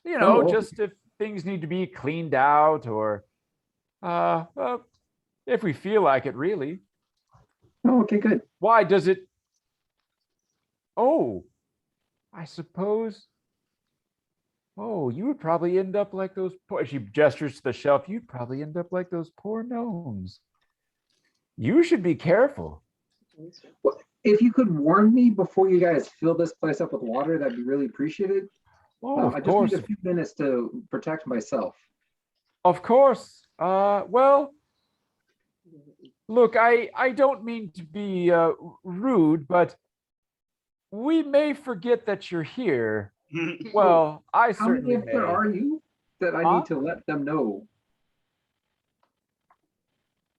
You know, Oh. just if things need to be cleaned out or if we feel like it, really. Oh, okay, good. Why does it? Oh, I suppose. Oh, you would probably end up like those poor, she gestures to the shelf. You'd probably end up like those poor gnomes. You should be careful. Well, if you could warn me before you guys fill this place up with water, that'd be really appreciated. Oh, I of just course. need a few minutes to protect myself. Of course. Well, look, I don't mean to be rude, but we may forget that you're here. Well, I How many certainly of there may. are you that I Huh? need to let them know?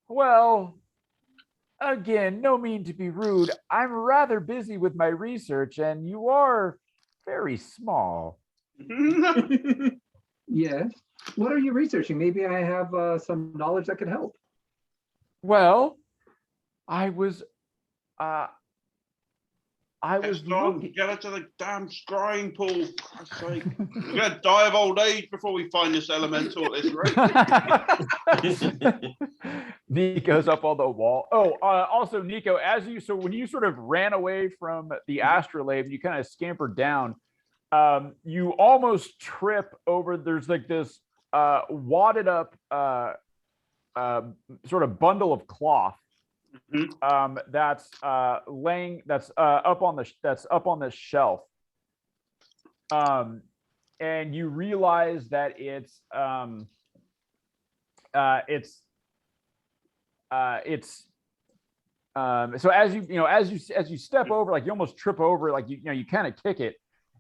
Well, again, no mean to be rude. I'm rather busy with my research, and you are very small. Yes. What are you researching? Maybe I have some knowledge that could help. Well, I was looking. Get her to the damn scrying pool. For Christ's sake. We're gonna die of old age before we find this elemental at this rate. Nico's up on the wall. Oh, also Nico, when you sort of ran away from the astrolabe, you kind of scampered down. You almost trip over. There's like this wadded up sort of bundle of cloth that's laying that's up on the shelf. And you realize that it's so as you step over, like you almost trip over, like you kind of kick it,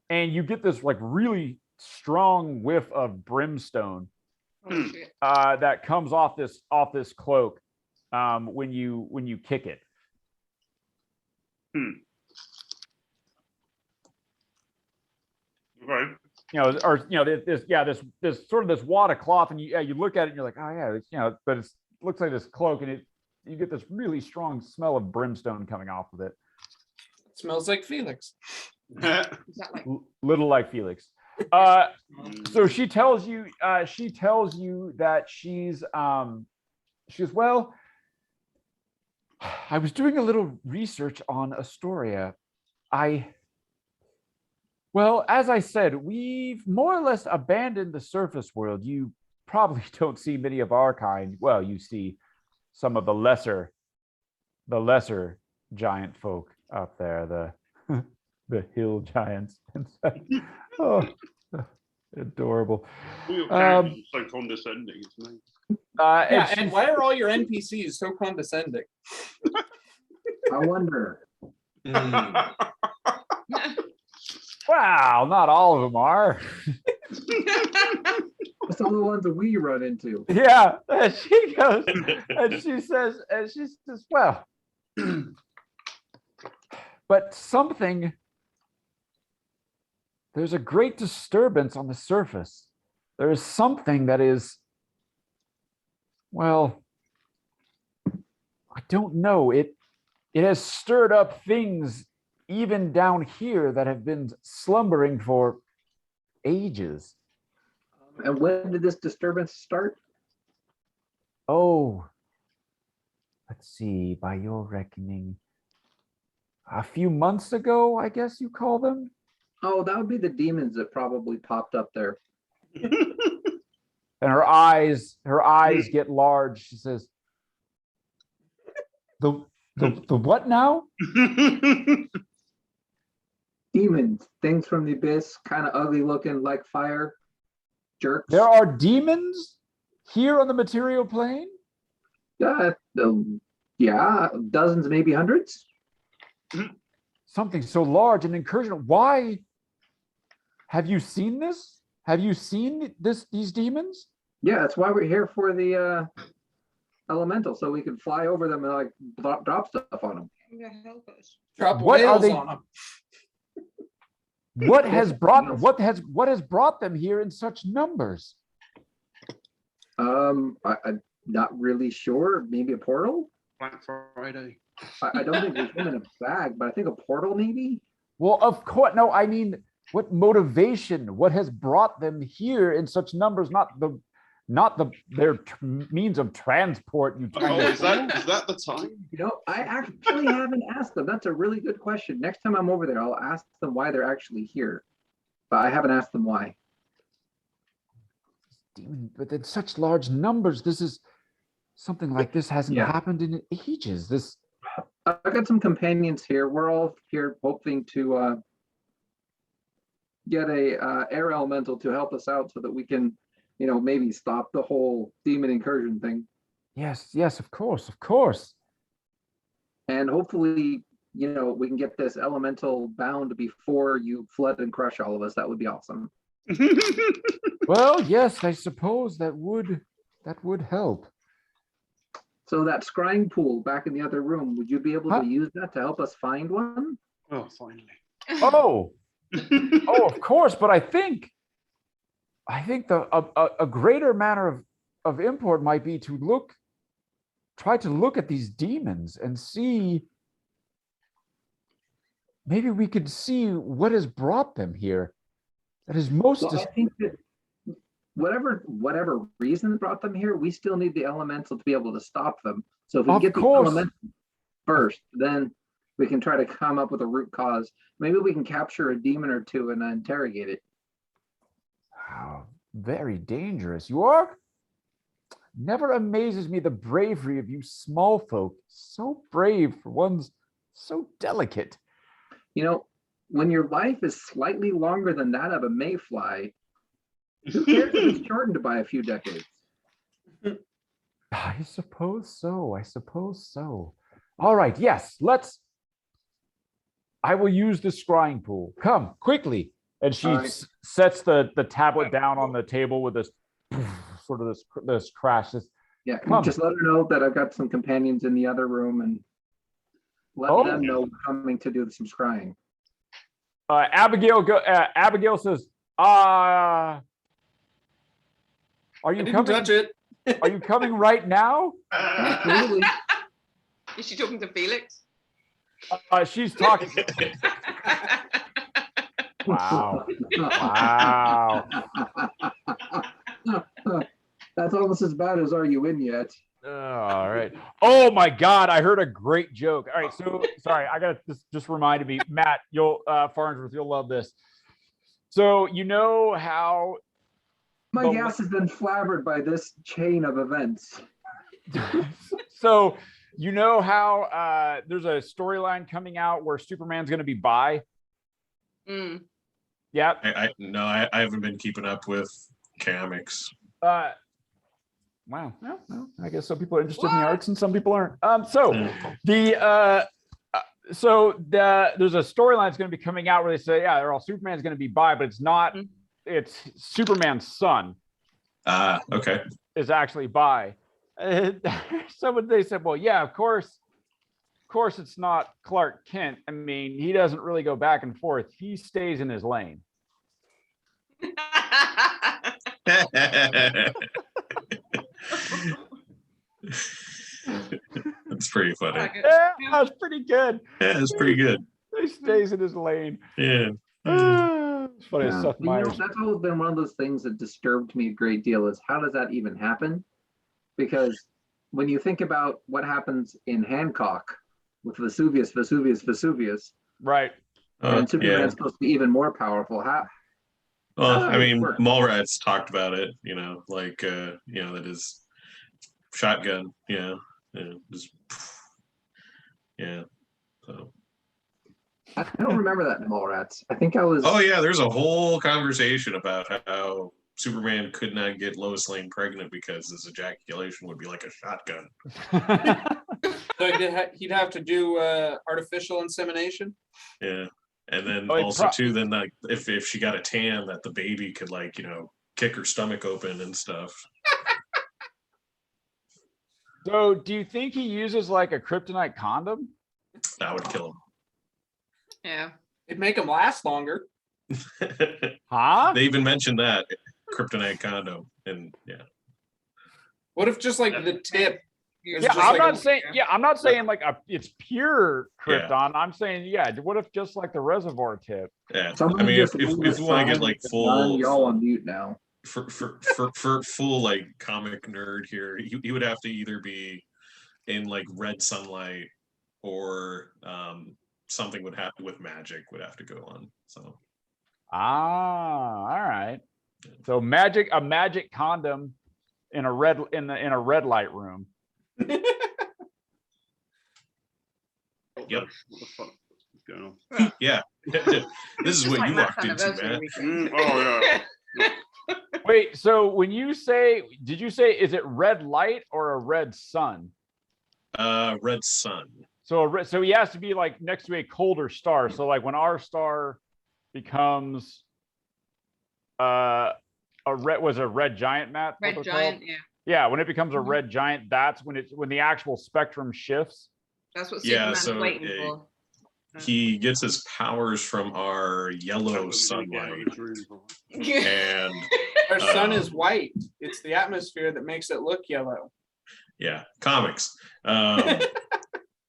and you get this like really strong whiff of brimstone that comes off this cloak when you kick it. Right. This sort of this wad of cloth, and you look at it and you're like, oh yeah, but it looks like this cloak, and you get this really strong smell of brimstone coming off of it. It smells like Felix. Is that like Little like Felix. So she tells you that she's well, I was doing a little research on Astoria. Well, as I said, we've more or less abandoned the surface world. You probably don't see many of our kind. Well, you see some of the lesser giant folk up there, the hill giants. Oh, adorable. Your characters are so condescending. It's amazing. Yeah, and why are all your NPCs so condescending? I wonder. Wow, not all of them are. Some of the ones that we run into. Yeah, and she goes, and she says, well, but there's a great disturbance on the surface. There is something that is, well, I don't know. It has stirred up things even down here that have been slumbering for ages. And when did this disturbance start? Oh, let's see, by your reckoning, a few months ago, I guess you call them. Oh, that would be the demons that probably popped up there. And her eyes get large. She says, the what now? Demons, things from the abyss, kind of ugly looking, like fire, jerks. There are demons here on the material plane? Yeah, dozens, maybe hundreds. Something so large, an incursion. Why? Have you seen this? Have you seen these demons? Yeah, that's why we're here for the elemental, so we can fly over them and like drop stuff on them. Drop What are whales they- on them. What has brought them here in such numbers? I'm not really sure. Maybe a portal. Black Friday. I don't think there's him in a bag, but I think a portal maybe. Well, of course. No, I mean, what motivation? What has brought them here in such numbers? Not their means of transport. You Oh, is that the time? You know, I actually haven't asked them. That's a really good question. Next time I'm over there, I'll ask them why they're actually here. But I haven't asked them why. demon, but in such large numbers, this is something like this hasn't Yeah. happened in ages. This I've got some companions here. We're all here hoping to get a air elemental to help us out so that we can, you know, maybe stop the whole demon incursion thing. yes, of course. And hopefully, you know, we can get this elemental bound before you flood and crush all of us. That would be awesome. Well, yes, I suppose that would help. So that scrying pool back in the other room, would you be able Huh? to use that to help us find one? Oh, finally. Oh, of course, but I think a greater matter of import might be to try to look at these demons and see, maybe we could see what has brought them here. That is most. Well, I think that whatever reason brought them here, we still need the elemental to be able to stop them. So if we Of get the course. elemental first, then we can try to come up with a root cause. Maybe we can capture a demon or two and interrogate it. Wow, very dangerous. You are. Never amazes me the bravery of you small folk. So brave for one's so delicate. You know, when your life is slightly longer than that of a mayfly, who cares if it's shortened by a few decades? I suppose so. All right, yes, I will use the scrying pool. Come, quickly. And she All right. sets the tablet down on the table with this sort of this crash. Yeah, Come. just let her know that I've got some companions in the other room and let Oh. them know we're coming to do some scrying. Abigail says, are I you didn't coming? touch it. Are you coming right now? Absolutely. Is she talking to Felix? She's talking. Wow. Wow. That's almost as bad as Are You In Yet? All right. Oh my God, I heard a great joke. All right, so sorry, I got this just reminded me. Matt, Farnsworth, you'll love this. So you know how My But gas has been flabbered by this chain of events. so you know how there's a storyline coming out where Superman's going to be bi? Mm. Yeah. I haven't been keeping up with comics. Wow. Well, I guess some people are interested in the What? arts and some people aren't. There's a storyline that's going to be coming out where they say, yeah, they're all Superman's going to be bi, but it's not. Mhm. It's Superman's son Okay. is actually bi. They said, well, yeah, of course it's not Clark Kent. I mean, he doesn't really go back and forth. He stays in his lane. That's pretty funny. Yeah, that's pretty good. Yeah, that's pretty good. He stays in his lane. Yeah. It's funny. Yeah. Seth You know, Meyers. that's always been one of those things that disturbed me a great deal is how does that even happen? Because when you think about what happens in Hancock with Vesuvius, Right. and Superman's Yeah. supposed to be even more powerful. Well, How I does it mean, work? Mallrats talked about it, like, that is shotgun, just, yeah. So. I don't remember that in Mallrats. I think I was. Oh yeah, there's a whole conversation about how Superman could not get Lois Lane pregnant because his ejaculation would be like a shotgun. So he'd have to do artificial insemination. Yeah, and then Oh, also too, then like if she got a tan, that the baby could kick her stomach open and stuff. So, do you think he uses like a kryptonite condom? That would kill Yeah. It'd make him last longer. him. Huh? They even mentioned that kryptonite condom, and yeah. What if just like the tip You're Yeah, just I'm like not a- saying. Yeah, I'm not saying like it's pure Yeah. Krypton. I'm saying, yeah. What if just like the reservoir tip? Yeah. Someone I mean, just if waved we a want to get sign like and full none y'all on mute now. for full like comic nerd here, he would have to either be in like red sunlight or something would happen with magic would have to go on. So Ah, all right. So a magic condom in a red light room. Yep. What the fuck is going on? yeah, this is Just what like you Matt's walked into, anniversary man. weekend. Oh yeah. Wait, so when you say, did you say is it red light or a red sun? Red sun. So he has to be like next to a colder star. So like when our star becomes a red giant, Matt? What Red they're giant, called? yeah. Yeah, when it becomes a Mhm. red giant, that's when the actual spectrum shifts. That's what Yeah, Superman's so waiting it- for. He gets his powers from our yellow sunlight, and Our sun Um, is white. It's the atmosphere that makes it look yellow. yeah, comics.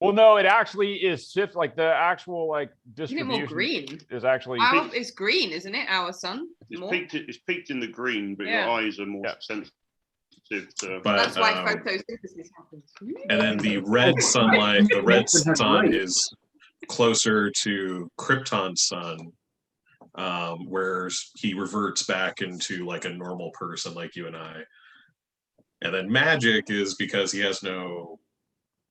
Well, no, it actually is shift. Like the actual like Isn't it more distribution green? is actually. It's green, isn't it? Our sun. It's More? peaked in the green, but Yeah. your eyes are more Yeah. sensitive to. But That's why photosynthesis happens. and then the red sunlight, the red Nathan had sun right. is closer to Krypton's sun, where he reverts back into like a normal person like you and I. And then magic is because he has no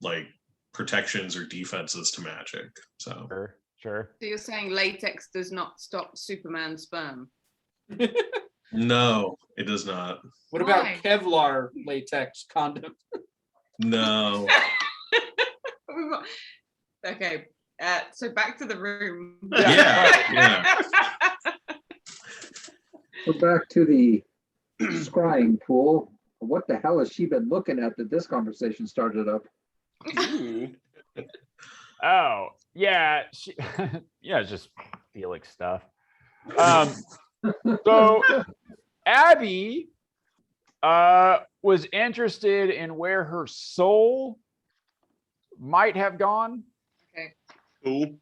like protections or defenses to magic. So Sure. So you're saying latex does not stop Superman's sperm? no, it does not. What about Why? Kevlar latex condom? No. Okay. So back to the room. Yeah. We're back to the scrying pool. What the hell has she been looking at that this conversation started up? Oh, yeah. Yeah, it's just Felix stuff. So Abby was interested in where her soul might have gone. Okay. Cool.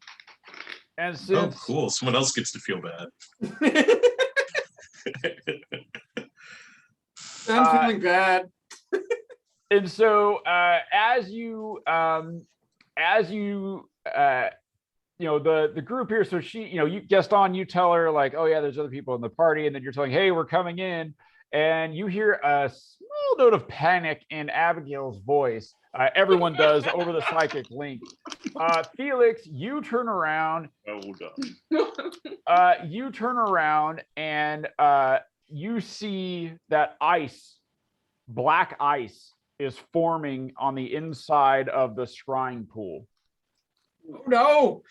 And Oh, since cool. Someone else gets to feel bad. I'm feeling bad. and so as you the group here, so she, you Gaston, you tell her like, oh yeah, there's other people in the party, and then you're telling, hey, we're coming in, and you hear a small note of panic in Abigail's voice. Everyone does over the psychic link. Felix, you turn around. Well done. You turn around and you see that black ice is forming on the inside of the scrying pool. Oh no!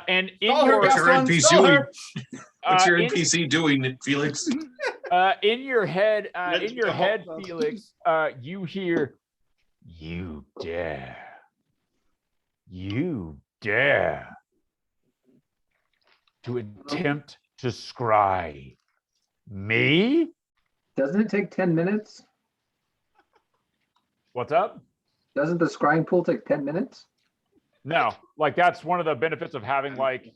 And in Stall her, your What's your Gaston, NPC stall her. What's your NPC doing, Felix? in your head, Let's go. Felix, you hear, you dare to attempt to scry me? Doesn't it take 10 minutes? What's up? Doesn't the scrying pool take 10 minutes? No, like that's one of the benefits of having like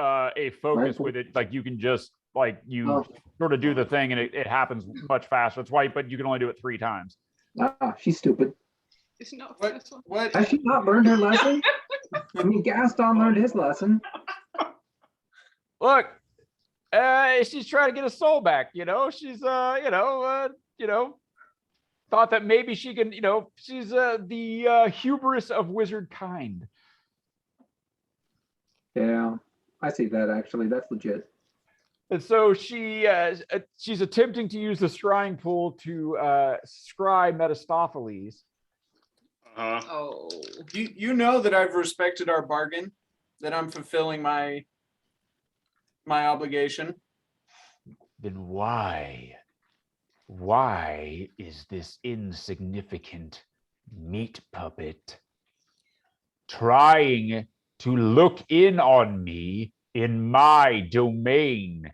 a focus with it. Like you can just like sort of do the thing and it happens much faster. That's why, but you can only do it 3 times. Ah, she's stupid. It's not What? first one. What? Has she not learned her lesson? I mean, Gaston learned his lesson. Look, she's trying to get a soul back. She's thought that maybe she can. She's the hubris of wizard kind. Yeah, I see that actually. That's legit. And so she's attempting to use the scrying pool to scry Mephistopheles. Oh. You know that I've respected our bargain, that I'm fulfilling my obligation. Then why is this insignificant meat puppet trying to look in on me in my domain?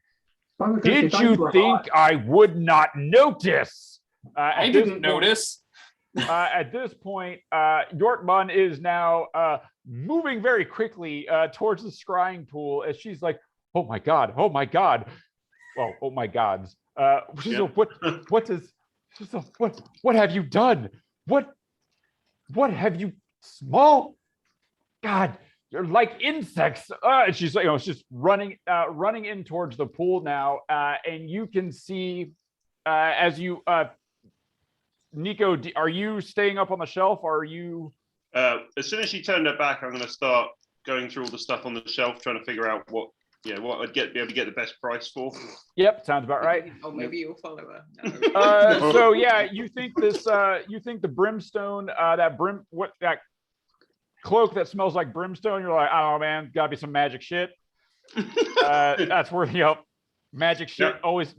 Probably because she Did thought you were think hot. I would not notice? I At this didn't point- notice. At this point, Yorkman is now moving very quickly towards the scrying pool as she's like, "Oh my god! Oh my god! Well, oh my gods! What have you done? What have you small? God, you're like insects!" And she's like, it's just running in towards the pool now, and you can see as you. Nico, are you staying up on the shelf or are you? As soon as she turned her back, I'm going to start going through all the stuff on the shelf, trying to figure out what I'd be able to get the best price for. Yep, sounds about right. Oh, maybe you'll follow her. No. So yeah, you think the brimstone, that cloak that smells like brimstone. You're like, oh man, gotta be some magic shit. That's where magic shit always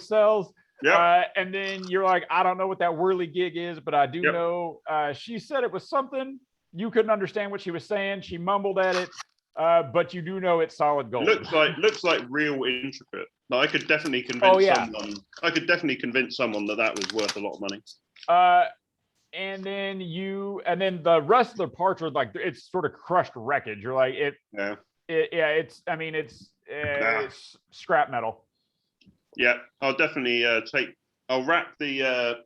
sells. Yeah. And then you're like, I don't know what that whirly-gig is, but I do know she said it was something. You couldn't understand what she was saying. She mumbled at it, but you do know it's solid gold. Looks like real intricate. No, I could definitely convince someone. I could definitely convince someone that was worth a lot of money. And then the rest of the parts are like it's sort of crushed wreckage. You're like it's scrap metal. Yeah, I'll definitely I'll wrap the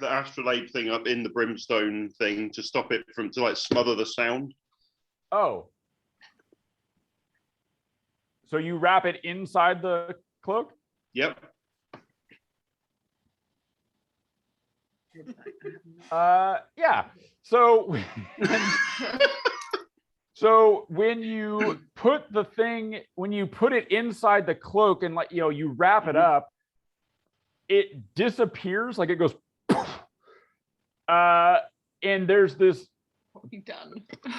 astrolabe thing up in the brimstone thing to stop it to like smother the sound. Oh. So you wrap it inside the cloak? Yep. Yeah. So So when you put it inside the cloak and you wrap it up, it disappears, like it goes, and there's this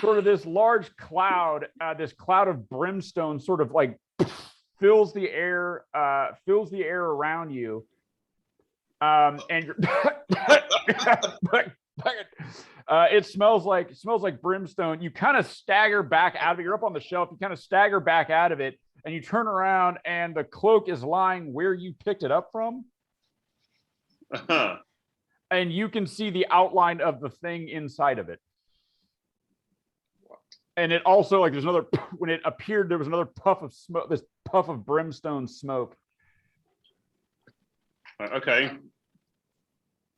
sort of this large cloud, this cloud of brimstone sort of like fills the air around you. And you're it smells like brimstone. You kind of stagger back out of it. You're up on the shelf. You kind of stagger back out of it, and you turn around, and the cloak is lying where you picked it up from. Uh-huh. And you can see the outline of the thing inside of it. And it also, like, there's another. When it appeared, there was another puff of smoke. This puff of brimstone smoke. Okay.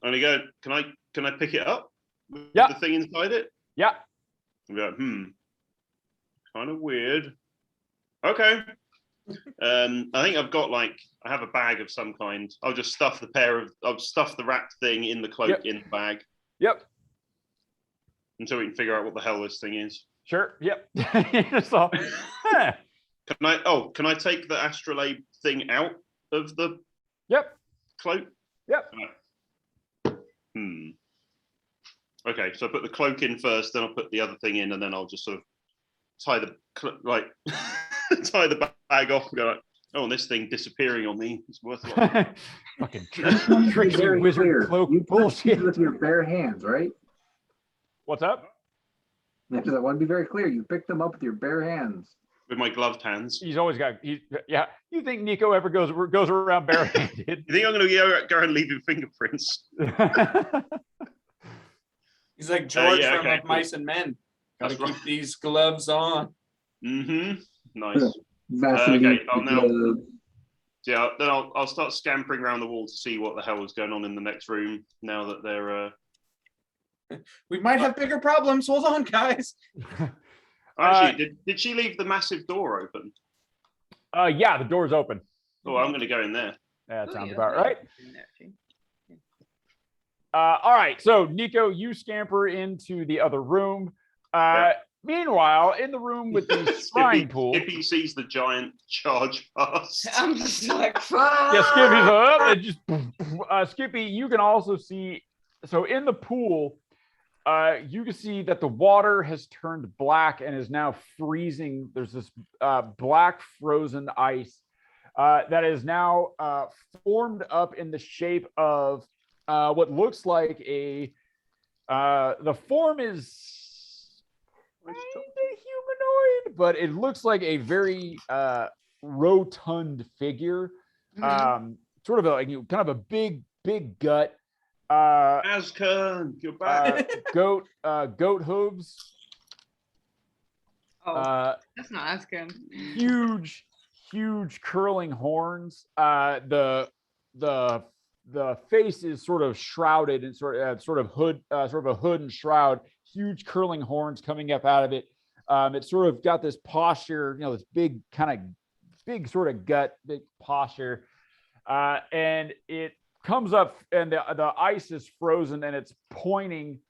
Only go. Can I pick it up? Yeah. The thing inside it? Yeah. I'll be like, kind of weird. Okay. I think I've got I have a bag of some kind. I'll just stuff the wrapped thing in the cloak in the bag. Yep. Until we can figure out what the hell this thing is. Sure. Yep. So, Can I take the astrolabe thing out of the cloak? Yep. Okay, so I put the cloak in first, then I'll put the other thing in, and then I'll just sort of tie the bag off and go like, oh, and this thing disappearing on me is worth a lot. Fucking tricky wizard cloak bullshit. With your bare hands, right? What's up? I want to be very clear. You picked them up with your bare hands. With my gloved hands. He's always got. Yeah. You think Nico ever goes around barehanded? You think I'm going to go and leave him fingerprints? He's like George from okay, cool. Mice and Men. Gotta That's keep these gloves on. Mm-hmm. Nice. Okay. Then I'll start scampering around the wall to see what the hell is going on in the next room now that they're. We might have bigger problems. Hold on, guys. Actually, did she leave the massive door open? Yeah, the door's open. Oh, I'm going to go in there. That sounds about right. All right, so Nico, you scamper into the other room. Meanwhile, in the room with the shrine pool, Skippy sees the giant charge past. I'm just like, yeah, Skippy's up. And just Skippy, you can also see. So in the pool, you can see that the water has turned black and is now freezing. There's this black frozen ice that is now formed up in the shape of what looks like the form is kind of humanoid, but it looks like a very rotund figure. Sort of kind of a big gut. Azkern, you're back. goat hooves. Oh, that's not as good. Huge curling horns. The face is sort of shrouded in sort of a hood and shroud. Huge curling horns coming up out of it. It's sort of got this posture, this big sort of gut, big posture, and it comes up, and the ice is frozen, and it's pointing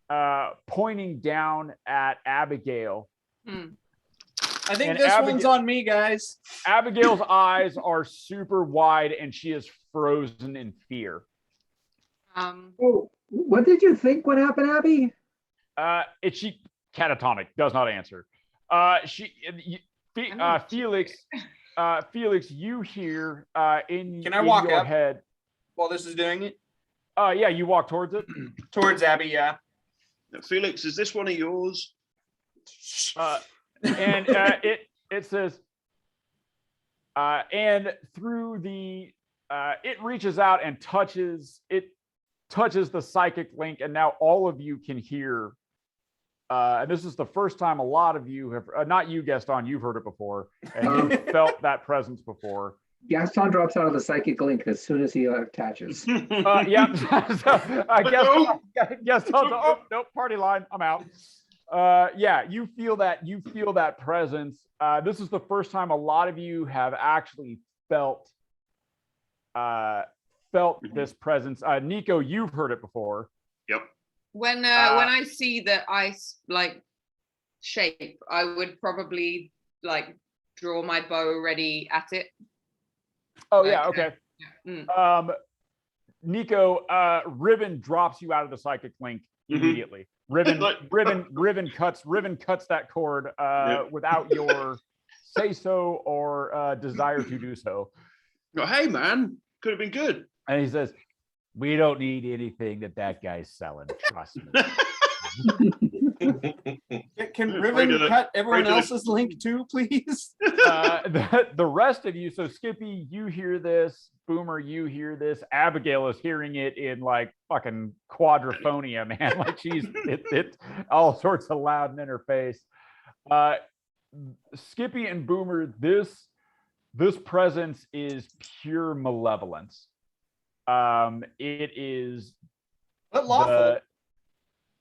down at Abigail. I think And this one's on me, guys. Abigail's eyes are super wide, and she is frozen in fear. Oh, what did you think? What happened, Abby? She catatonic, does not answer. Felix, you hear in Can I walk your up? head While this is doing it, yeah, you walk towards it. towards Abby. Yeah. Felix, is this one of yours? And it says, and through the it reaches out and touches the psychic link, and now all of you can hear. And this is the first time a lot of you have, not you, Gaston, you've heard it before, and you've felt that presence before. Gaston drops out of the psychic link as soon as he attaches. Yeah. So I guess oh nope, party line, I'm out. Yeah, you feel that presence. This is the first time a lot of you have actually felt this presence. Nico, you've heard it before. Yep. When I see the ice like shape, I would probably like draw my bow ready at it. Oh yeah, okay. Yeah. Nico, Ribbon drops you out of the psychic link immediately. Ribbon cuts that cord without your say so or desire to do so. Oh, hey man, could have been good. And he says, "We don't need anything that guy's selling. Trust me." Can Riven cut everyone else's link too, please? The rest of you, so Skippy, you hear this. Boomer, you hear this. Abigail is hearing it in like fucking quadrophonia, man. Like it's all sorts of loud in her face. Skippy and Boomer, this presence is pure malevolence. It is. But lawful.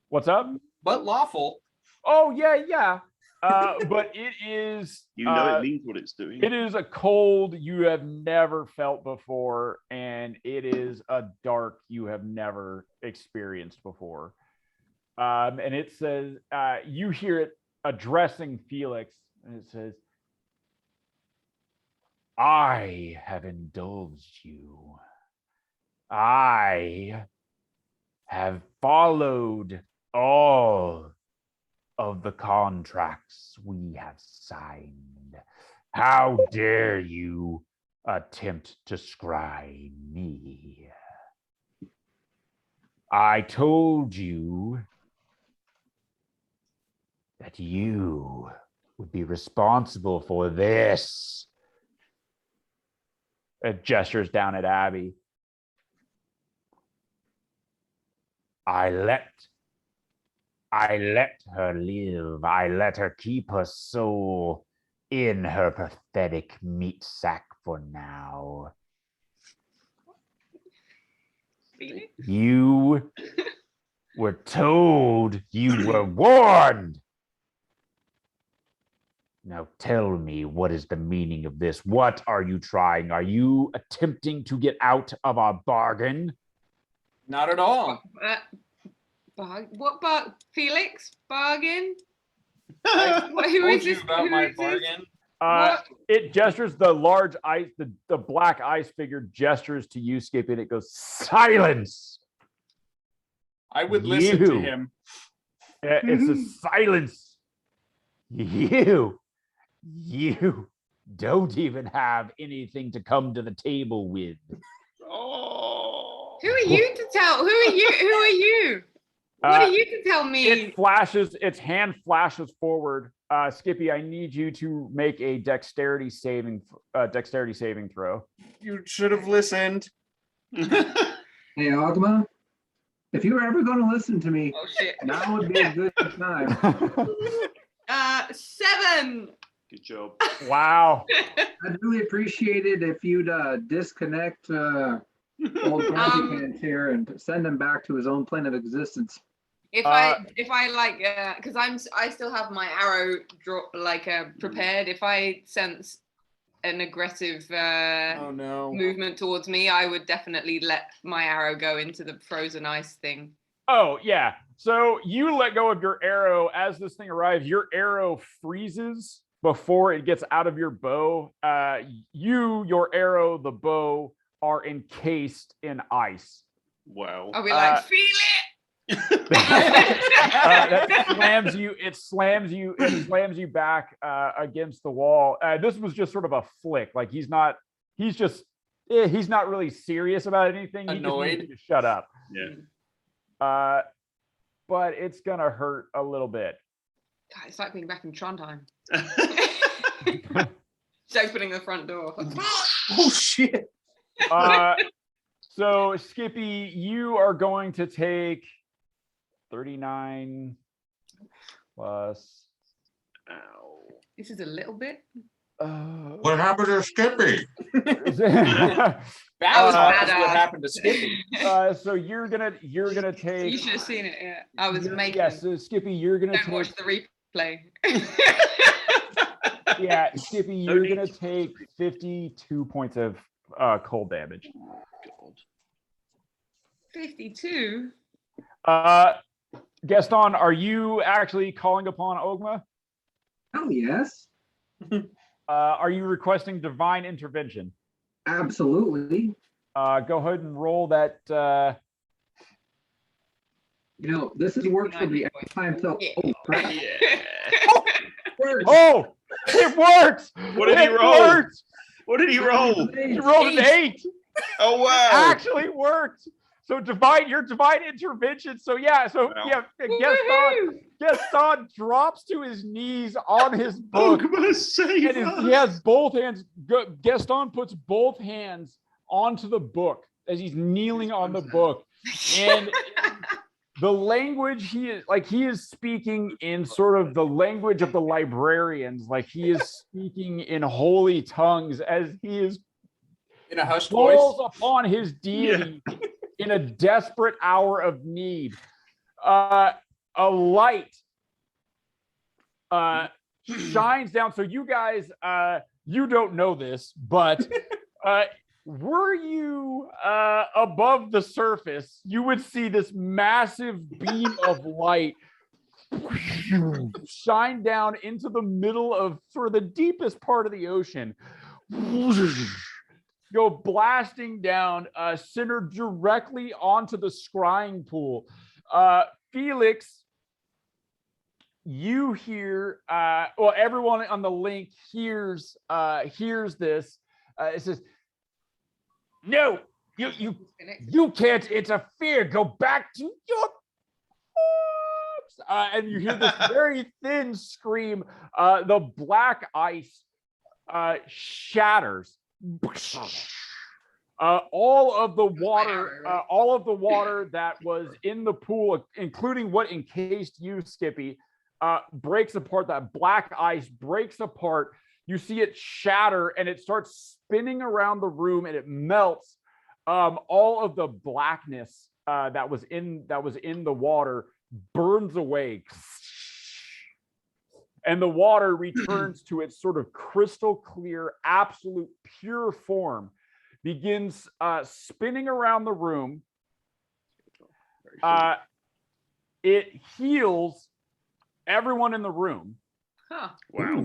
What's up? But lawful. Oh yeah. But it is. It means what it's doing. It is a cold you have never felt before, and it is a dark you have never experienced before. And it says, you hear it addressing Felix, and it says, "I have indulged you. I have followed all of the contracts we have signed. How dare you attempt to scry me? I told you that you would be responsible for this." It gestures down at Abby. I let her live. I let her keep her soul in her pathetic meat sack for now. You were told, you were warned. Now tell me, what is the meaning of this? What are you trying? Are you attempting to get out of our bargain? Not at all. What Felix? Bargain? I Who told is you this? about Who my is this? bargain. What? It gestures, the large ice, the black ice figure gestures to you, Skippy, and it goes, "Silence!" I would listen to him. It's a silence. You don't even have anything to come to the table with. Oh. Who are you to tell? Who are you? What are you to tell me? It flashes, its hand flashes forward. Skippy, I need you to make a dexterity saving throw. You should have listened. Hey, Ogma, If you were ever going to listen to me, Oh shit. now would be a good time. 7. Good job. Wow. I'd really appreciate it if you'd disconnect old Grumpy Pants here and send him back to his own plane of existence. If I like, because I still have my arrow prepared. If I sense an aggressive Oh no. movement towards me, I would definitely let my arrow go into the frozen ice thing. Oh, yeah. So you let go of your arrow as this thing arrives. Your arrow freezes before it gets out of your bow. Your arrow, the bow, are encased in ice. Wow. I'll be like, feel it. That slams you. It slams you back against the wall. This was just sort of a flick. Like he's not really serious about anything. He Annoyed. just needs you to shut up. Yeah. But it's gonna hurt a little bit. God, it's like being back in Trondheim. Just opening the front door. Oh shit. So Skippy, you are going to take 39 plus. Ow. This is a little bit. What happened to Skippy? That was badass. what happened to Skippy. So you're gonna take. You should have seen it. Yeah, I was making. Yes, so Skippy, you're gonna Don't take. watch the replay. Yeah, Skippy, you're gonna take 52 points of cold damage. God. 52. Gaston, are you actually calling upon Ogma? Oh, yes. Are you requesting divine intervention? Absolutely. Go ahead and roll that. This has worked for me every time. So, oh, crap. Yeah. Works. Oh, it works! What did he It roll? worked! What did he roll? He rolled an 8. Oh wow. Actually worked. So your divine intervention. So Wow. Gaston drops to his knees on his book. Ogma, save us. He has both hands. Gaston puts both hands onto the book as he's kneeling on the book, and the language he is speaking in sort of the language of the librarians, like he is speaking in holy tongues as he is In a hushed voice. calls upon his deity in a desperate hour of need. A light shines down. So you guys, you don't know this, but were you above the surface, you would see this massive beam of light shine down into the middle of sort of the deepest part of the ocean. Go blasting down, centered directly onto the scrying pool. Felix, you hear, everyone on the link hears this. It says, "No, you can't interfere. Go back to your homes." And you hear this very thin scream. The black ice shatters. All of the water that was in the pool, including what encased you, Skippy, breaks apart. That black ice breaks apart. You see it shatter, and it starts spinning around the room, and it melts. All of the blackness that was in the water burns away, and the water returns to its sort of crystal clear, absolute pure form, begins spinning around the room. It heals everyone in the room. Huh. Wow.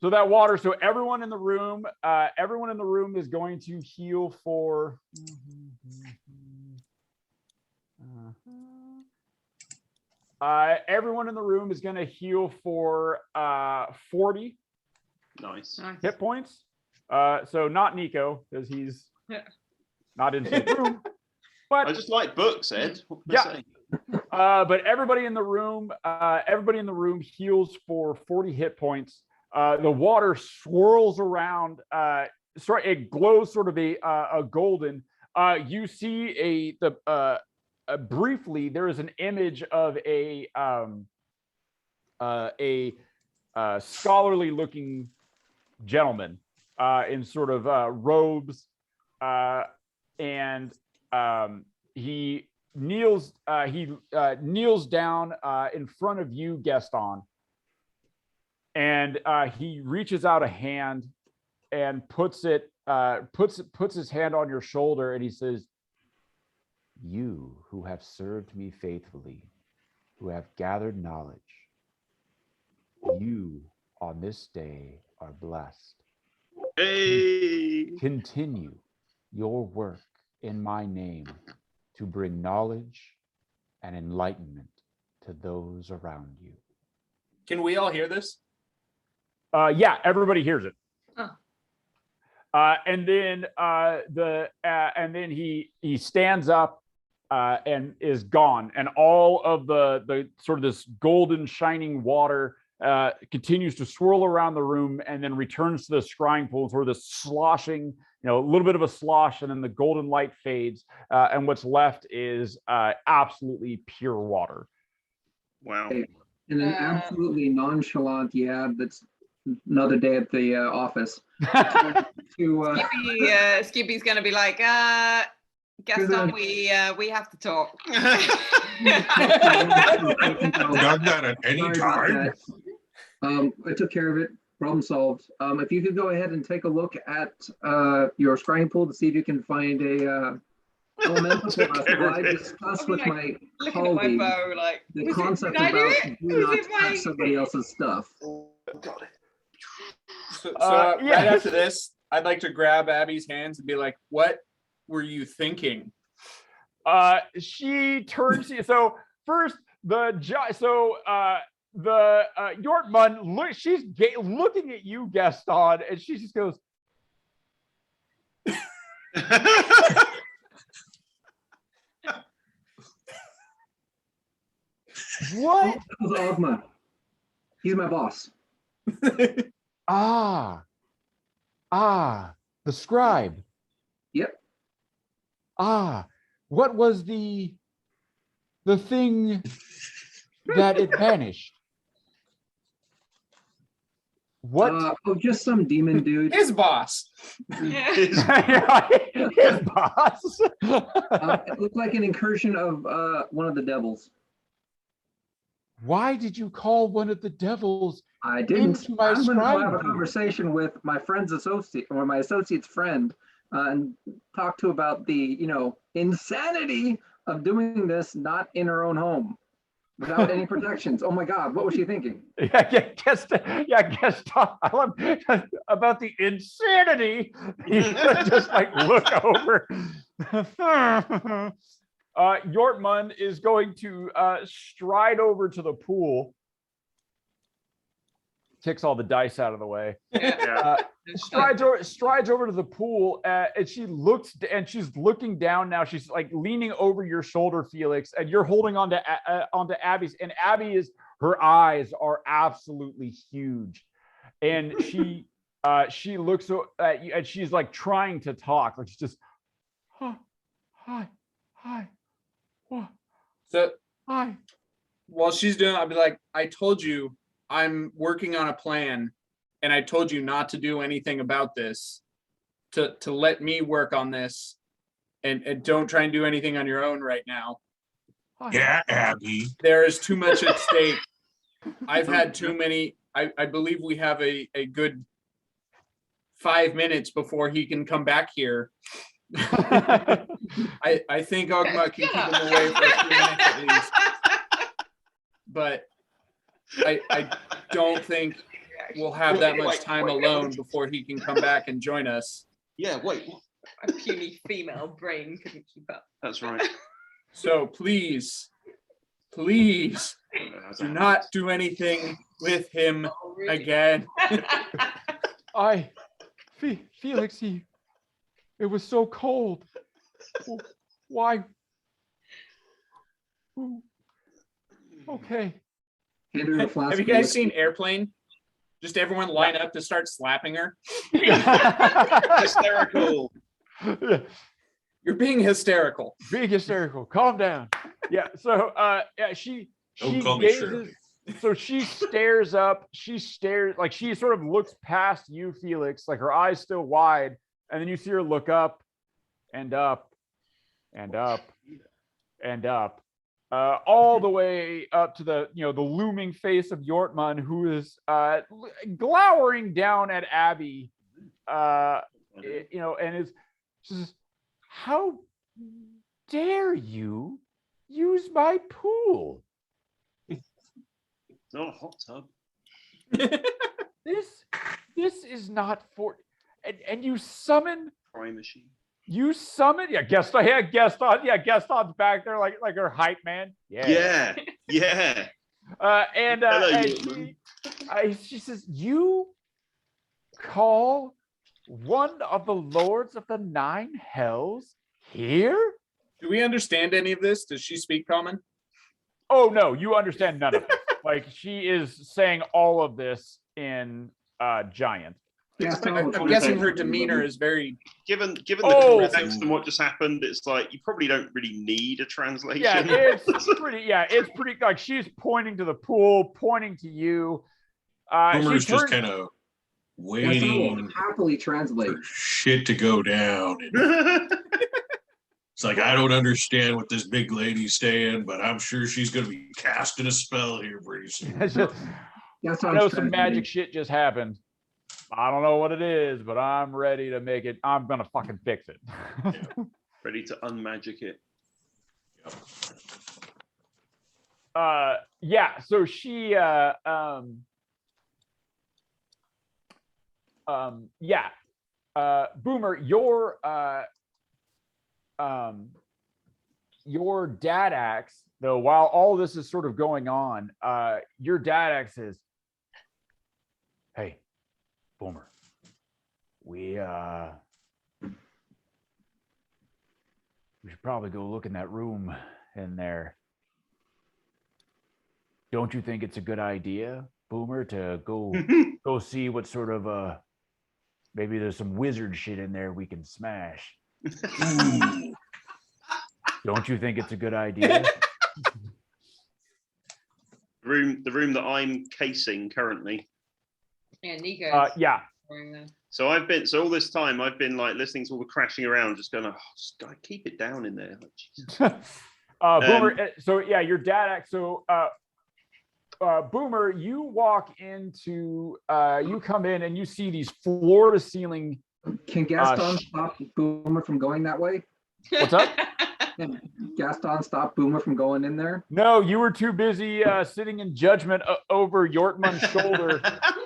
So that water, so everyone in the room is going to heal for. Everyone in the room is going to heal for 40 Nice. hit points. So not Nico, because he's not in the room. But I just like books, Ed. What can I say? but everybody in the room heals for 40 hit points. The water swirls around. It glows sort of a golden. You see briefly, there is an image of a scholarly looking gentleman in sort of robes, and he kneels down in front of you, Gaston, and he reaches out a hand and puts his hand on your shoulder, and he says, "You who have served me faithfully, who have gathered knowledge, you on this day are blessed. Hey. Continue your work in my name to bring knowledge and enlightenment to those around you." Can we all hear this? Yeah, everybody hears it. Oh. And then he stands up and is gone, and all of the sort of this golden shining water continues to swirl around the room, and then returns to the scrying pool, sort of this sloshing, a little bit of a slosh, and then the golden light fades, and what's left is absolutely pure water. Wow. And an absolutely nonchalant that's another day at the office. Skippy's gonna be like, Gaston, we have to talk. Done that at any time. I took care of it. Problem solved. If you could go ahead and take a look at your scrying pool to see if you can find a elemental. I discussed with my colleague the concept about do not touch somebody else's stuff. Got it. So right after this, I'd like to grab Abby's hands and be like, "What were you thinking?" She turns. So first, the Yortmun she's looking at you, Gaston, and she just goes, "What?" That was Ogma. He's my boss. The scribe. Yep. What was the thing that it vanished? What? Just some demon dude. His boss. His boss. It looked like an incursion of one of the devils. Why did you call one of the devils? I didn't. Into my I'm going to have a scribe? conversation with my friend's associate, or my associate's friend, and talk to about the insanity of doing this not in her own home without any protections. Oh my God, what was she thinking? Guess about the insanity. You just like look over. Yortmun is going to stride over to the pool, kicks all the dice out of the way. Strides over to the pool, and she's looking down now. She's like leaning over your shoulder, Felix, and you're holding onto Abby's. And her eyes are absolutely huge, and she looks at you, and she's like trying to talk, like she's just, hi. So Hi. while she's doing it, I'll be like, "I told you I'm working on a plan, and I told you not to do anything about this, to let me work on this, and don't try and do anything on your own right now. Yeah, Abby. There is too much at stake. I've had too many. I believe we have a good 5 minutes before he can come back here. I think Ogma can keep him away for a few minutes at least. But I don't think we'll have that much time alone before he can come back and join us." Yeah, wait. A puny female brain couldn't keep up. That's right. So please do not do anything with him again. Felix, it was so cold. Why? Okay. Have you guys seen Airplane? Just everyone line up to start slapping her. Hysterical. You're being hysterical. Being hysterical. Calm down. Yeah. So yeah, she Don't call me Shirley. gazes. So she stares up. She stares like she sort of looks past you, Felix, like her eyes still wide, and then you see her look up and up and up and up, all the way up to the the looming face of Yortman, who is glowering down at Abby, and is says, "How dare you use my pool? It's not a hot tub. This is not for." And you summon. Cry machine. You summon, Gaston's back there like her hype man. Yeah. And she says, "You call one of the lords of the 9 hells here?" Do we understand any of this? Does she speak common? Oh no, you understand none of this. Like she is saying all of this in giant. Yeah, I'm guessing her demeanor is very. Given the context and what just happened, it's like you probably don't really need a translation. Yeah, it's pretty. Like she's pointing to the pool, pointing to you. Boomer's just kind of waiting. Happily translate. For shit to go down. It's like, I don't understand what this big lady's saying, but I'm sure she's going to be casting a spell here pretty soon. I know some magic shit just happened. I don't know what it is, but I'm ready to make it. I'm going to fucking fix it. Ready to unmagic it. Yeah, so she Boomer, your dad axe, though, while all this is sort of going on, your dad axe says, "Hey, Boomer, we should probably go look in that room in there. Don't you think it's a good idea, Boomer, to go see what sort of maybe there's some wizard shit in there we can smash? Don't you think it's a good idea?" The room that I'm casing currently. Yeah, Nico. Yeah. So all this time I've been like listening to all the crashing around, just going, keep it down in there. Boomer. So yeah, your dad. So Boomer, you walk into, you come in and you see these floor to ceiling. Can Gaston stop Boomer from going that way? What's up? Can Gaston stop Boomer from going in there? No, you were too busy sitting in judgment over Yortman's shoulder,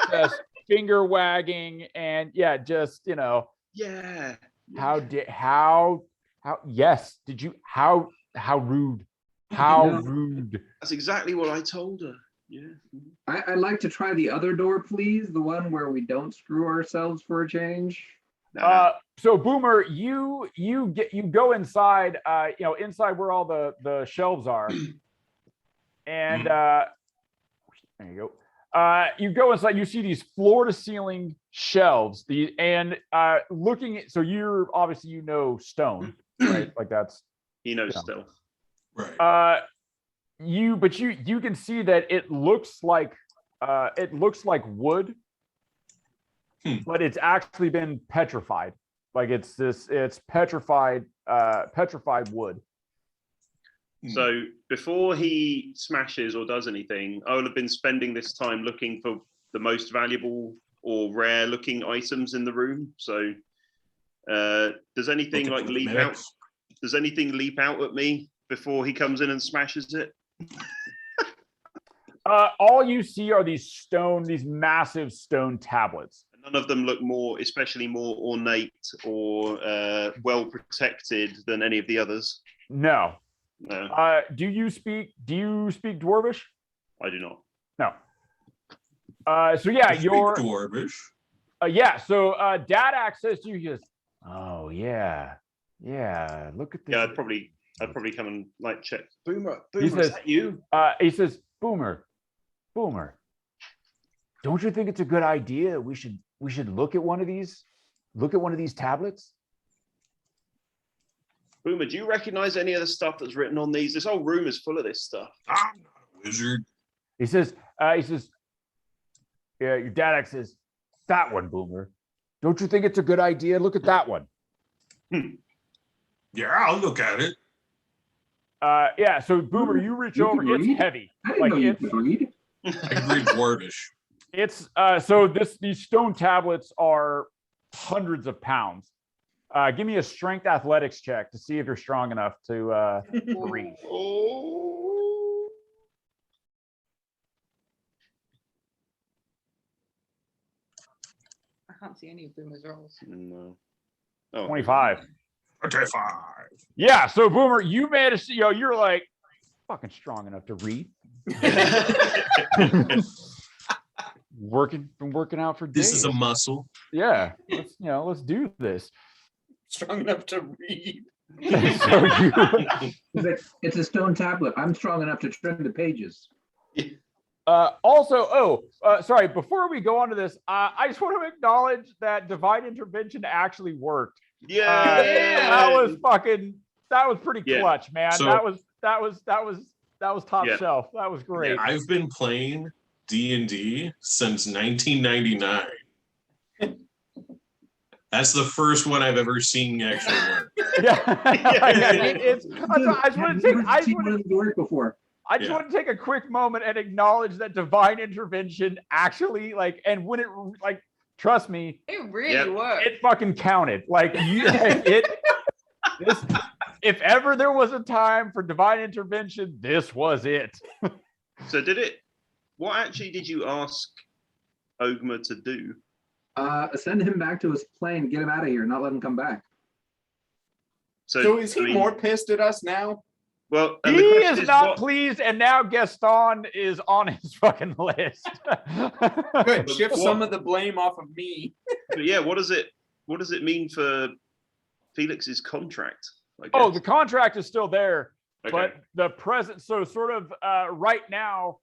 just finger wagging and just Yeah. How rude. How rude. That's exactly what I told her. Yeah. I'd like to try the other door, please. The one where we don't screw ourselves for a change. So Boomer, you go inside, inside where all the shelves are, and there you go. You go inside, you see these floor to ceiling shelves. Looking at, so you're obviously stone, right? Like that's he knows still. Right. You can see that it looks like wood. But it's actually been petrified. Like it's petrified wood. So before he smashes or does anything, I would have been spending this time looking for the most valuable or rare looking items in the room. So does anything like leap out? Does anything leap out at me before he comes in and smashes it? All you see are these massive stone tablets. None of them look especially more ornate or well protected than any of the others. No. No. Do you speak Dwarvish? I do not. No. So yeah, you're Dwarvish. Yeah. So Dad access you. He goes, "Oh yeah. Look at this." Yeah, I'd probably come and like check. Boomer, says, is that you? He says, Boomer. Don't you think it's a good idea? We should look at one of these tablets. Boomer, do you recognize any of the stuff that's written on these? This whole room is full of this stuff. I'm not a wizard. He says, yeah, your dad says, that one, Boomer. Don't you think it's a good idea? Look at that one. Yeah, I'll look at it. Yeah, so Boomer, you reach You over, can it's read? heavy. I didn't Like know you it's, could read. I can read Dwarvish. it's these stone tablets are hundreds of pounds. Give me a strength athletics check to see if you're strong enough to read. Oh. I can't see any of Boomer's rolls. No. Oh. 25. 25. Yeah, so Boomer, you managed to, you're like fucking strong enough to read. Been working out for days. This is a muscle. Yeah, let's do this. Strong enough to read. So It's a stone tablet. I'm strong enough to trim the pages. sorry, before we go on to this, I just want to acknowledge that divine intervention actually worked. Yeah. That was pretty Yeah. clutch, man. So- that was top Yeah. shelf. That was great. I've been playing D&D since 1999. That's the first one I've ever seen actually work. Yeah. I just want to take. Work before. I just want to take a quick moment and acknowledge that divine intervention actually, and when it, trust me, It really Yep. worked. it fucking counted. If ever there was a time for divine intervention, this was it. So what actually did you ask Ogma to do? Send him back to his plane. Get him out of here. Not let him come back. So is he more pissed at us now? Well, He and the question is not what- pleased, and now Gaston is on his fucking list. Good. Shift What? some of the blame off of me. But yeah, what does it mean for Felix's contract? I Oh, guess? the contract is still there, Okay. but the present. So sort of right now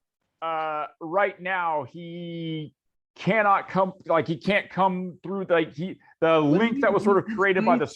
he cannot come. He can't come through. The link that was sort of created by the.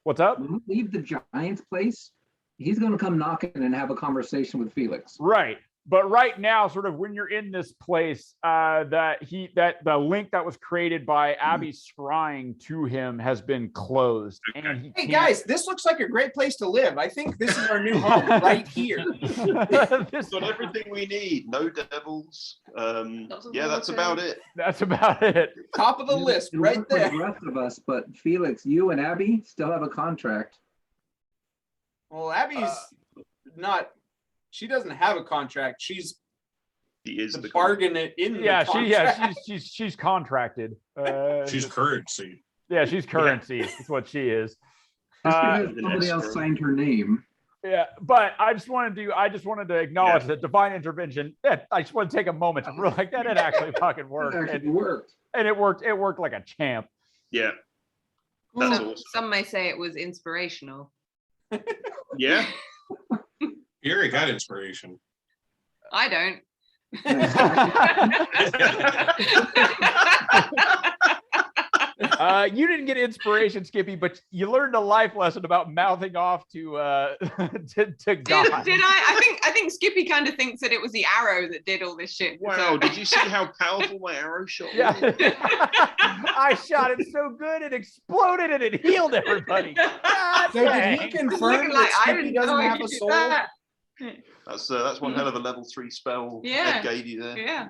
What's up? When we leave the Giants' place, he's going to come knocking and have a conversation with Felix. Right. But right now, sort of when you're in this place, that the link that was created by Abby scrying to him has been closed. Okay. And he Hey can't- guys, this looks like a great place to live. I think this is our new home right here. This- Got everything we need. No devils. Lots of Yeah, that's water. about it. that's about it. Top of the list, It'll right work for there. the rest of us, but Felix, you and Abby still have a contract. Well, Abby's not. She doesn't have a contract. She's He is the the bargain in Yeah, the contract. she's contracted. She's currency. Yeah, she's currency. That's what she is. Just Uh, because somebody else escrow. signed her name. Yeah, but I just wanted to acknowledge that divine intervention. I just want to take a moment to realize that it actually fucking It worked, actually worked. and it worked like a champ. Yeah. That's Some, awesome. some may say it was inspirational. Yeah. Here, I got inspiration. I don't. You didn't get inspiration, Skippy, but you learned a life lesson about mouthing off to to God. Did I? I think Skippy kind of thinks that it was the arrow that did all this shit. Wow. So- Did you see how powerful my arrow shot was? Yeah, I shot it so good it exploded and it healed everybody. God So did dang. he It's confirm looking that like I Skippy didn't doesn't know have you a did soul? that. That's one hell of a level 3 spell Yeah. Ed gave you there. Yeah.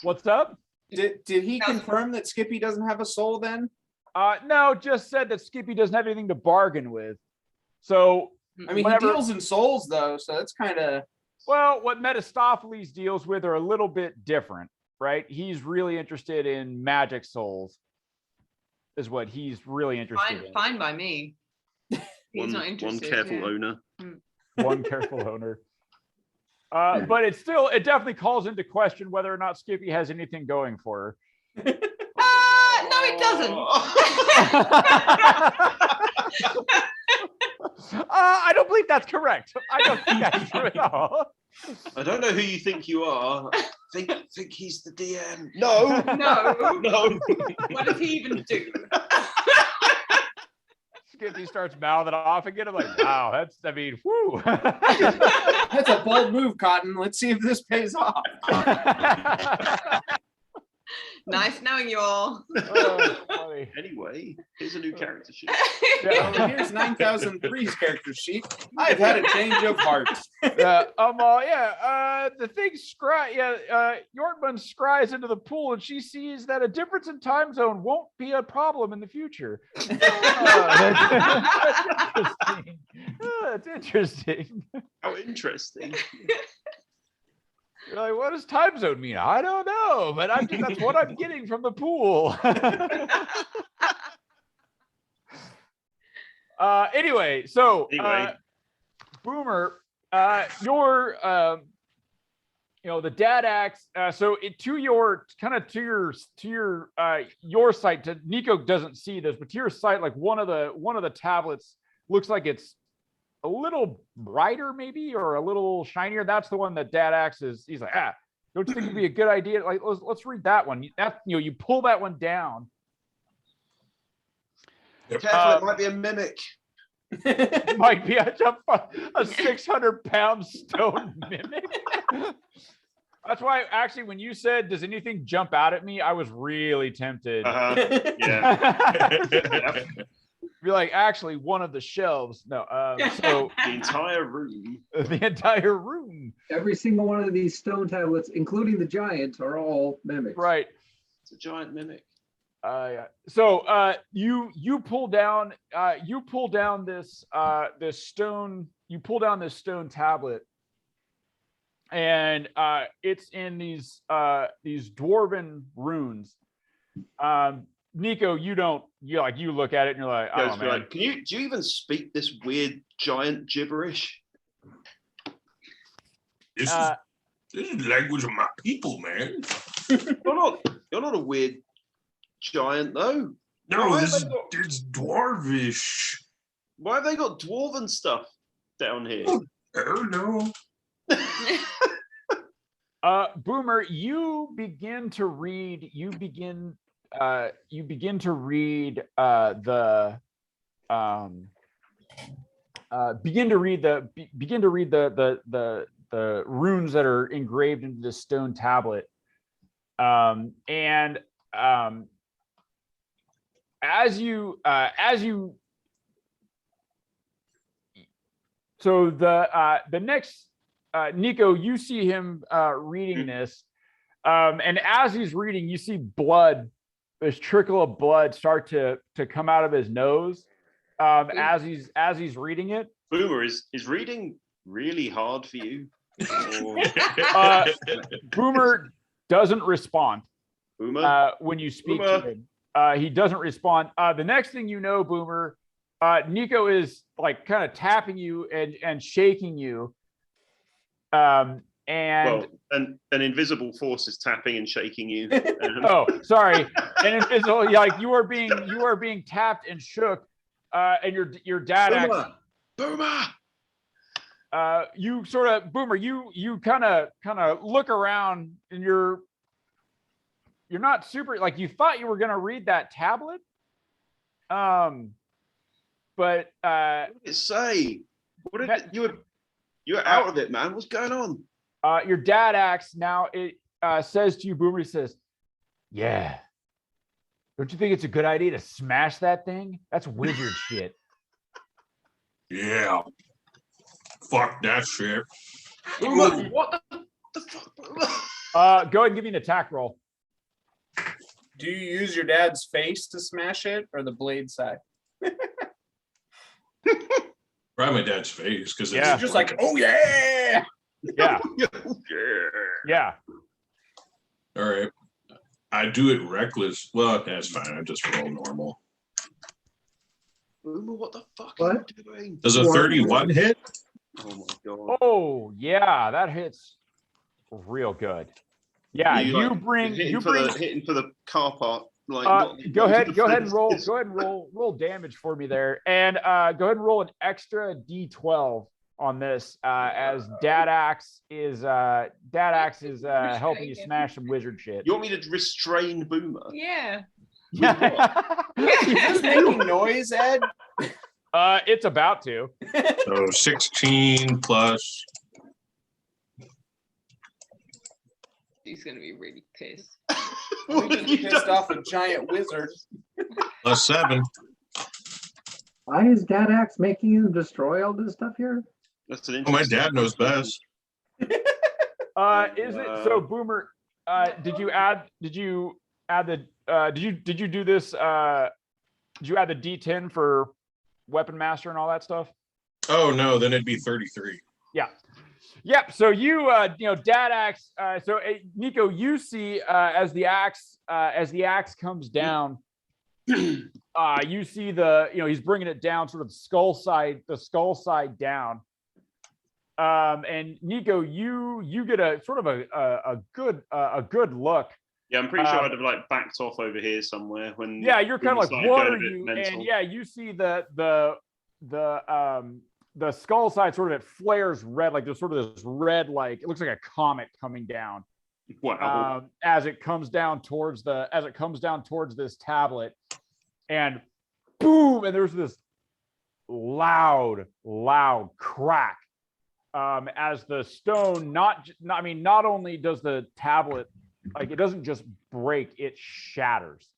What's up? Did he That was- confirm that Skippy doesn't have a soul then? No, just said that Skippy doesn't have anything to bargain with. So, I mean, Whatever. he deals in souls though, so that's kind of. well, what Mephistopheles deals with are a little bit different, right? He's really interested in magic souls, is what he's really interested Fine, in. fine by me. He's One, not one interested. careful yeah. owner. One careful owner. But it definitely calls into question whether or not Skippy has anything going for No, it doesn't. her. I don't believe that's correct. I don't think that's true at all. I don't know who you think you are. Think he's the DM. No. No. No. What does he even do? Skippy starts mouthing off again. I'm like, wow, I mean, whoo. That's a bold move, Cotton. Let's see if this pays off. Nice knowing you all. Oh, funny. Anyway, here's a new character sheet. Yeah. Well, here's 9003's character sheet. I've had a change of heart. The thing Yorkman scries into the pool and she sees that a difference in time zone won't be a problem in the future. That's interesting. How interesting. You're like, what does time zone mean? I don't know, but that's what I'm getting from the pool. Anyway, Boomer, your the dad axe. So to your sight, to Nico doesn't see this, but to your sight, like one of the tablets looks like it's a little brighter, maybe, or a little shinier. That's the one that dad axe is. He's like, don't you think it'd be a good idea? Like, let's read that one. You pull that one down. Careful, it might be a mimic. Might be a 600-pound stone mimic. That's why, actually, when you said, "Does anything jump out at me?" I was really tempted. Yeah. Be like, actually, one of the shelves. No, so The entire room. the entire room. Every single one of these stone tablets, including the giant, are all mimics. Right. It's a giant mimic. So you pull down this stone tablet, and it's in these dwarven runes. Nico, you look at it and you're like, oh man. Like, do you even speak this weird giant gibberish? This is the language of my people, man. You're not a weird giant though. No, Why this have they is dwarvish. Why have they got dwarven stuff down here? I don't know. Boomer, you begin to read the runes that are engraved into this stone tablet, and as you so the next Nico, you see him reading this, and as he's reading, you see blood, this trickle of blood start to come out of his nose as he's reading it. Boomer, is reading really hard for you? Boomer doesn't respond. Boomer? When you speak Boomer. to him. He doesn't respond. The next thing you know, Boomer, Nico is like kind of tapping you and shaking you. And an invisible force is tapping and shaking you. Oh, sorry. And invisible, like you are being tapped and shook, and your dad Boomer! you sort of, Boomer, you kind of look around, and you're not super, like, you thought you were going to read that tablet, but What did it say? What did it, you were out of it, man. What's going on? Your dad acts now. It says to you, Boomer, he says, "Yeah, don't you think it's a good idea to smash that thing? That's wizard shit." Yeah. Fuck that shit. Boomer, what the fuck? Go ahead and give me an attack roll. Do you use your dad's face to smash it, or the blade side? Probably my dad's face, because it's Yeah. Just like, oh yeah! Yeah, yeah. all right. I do it reckless. Well, that's fine. I just roll normal. Boomer, what the fuck What? are you doing? Does a 31 hit? Oh my god. Oh yeah, that hits real good. Yeah, You, like, hitting for the car park. Like, go ahead and roll damage for me there, and go ahead and roll an extra d12 on this, as dad axe is helping you smash some wizard shit. You want me to restrain Boomer? Yeah. Is this making noise, Ed? It's about to. So 16 plus. He's gonna be really pissed. What have you Pissed done? off a giant wizard. Plus 7. Why is Dad Axe making you destroy all this stuff here? That's an Oh, my interesting dad knows question. best. Is it so, Boomer? Did you add the? Did you do this? Did you add the D10 for Weapon Master and all that stuff? Oh no, then it'd be 33. Yeah. Yep. So you Dad Axe. So Nico, you see as the axe comes down, you see he's bringing it down, sort of the skull side down. And Nico, you get a sort of a good look. Yeah, I'm pretty sure I'd have like backed off over here somewhere when. Yeah, you're kind of like, started what going are a bit you? mental. And yeah, you see the skull side sort of it flares red, like there's sort of this red, like it looks like a comet coming down. Wow. As it comes down towards this tablet, and boom, and there's this loud crack as the stone not only does the tablet, like it doesn't just break, it shatters,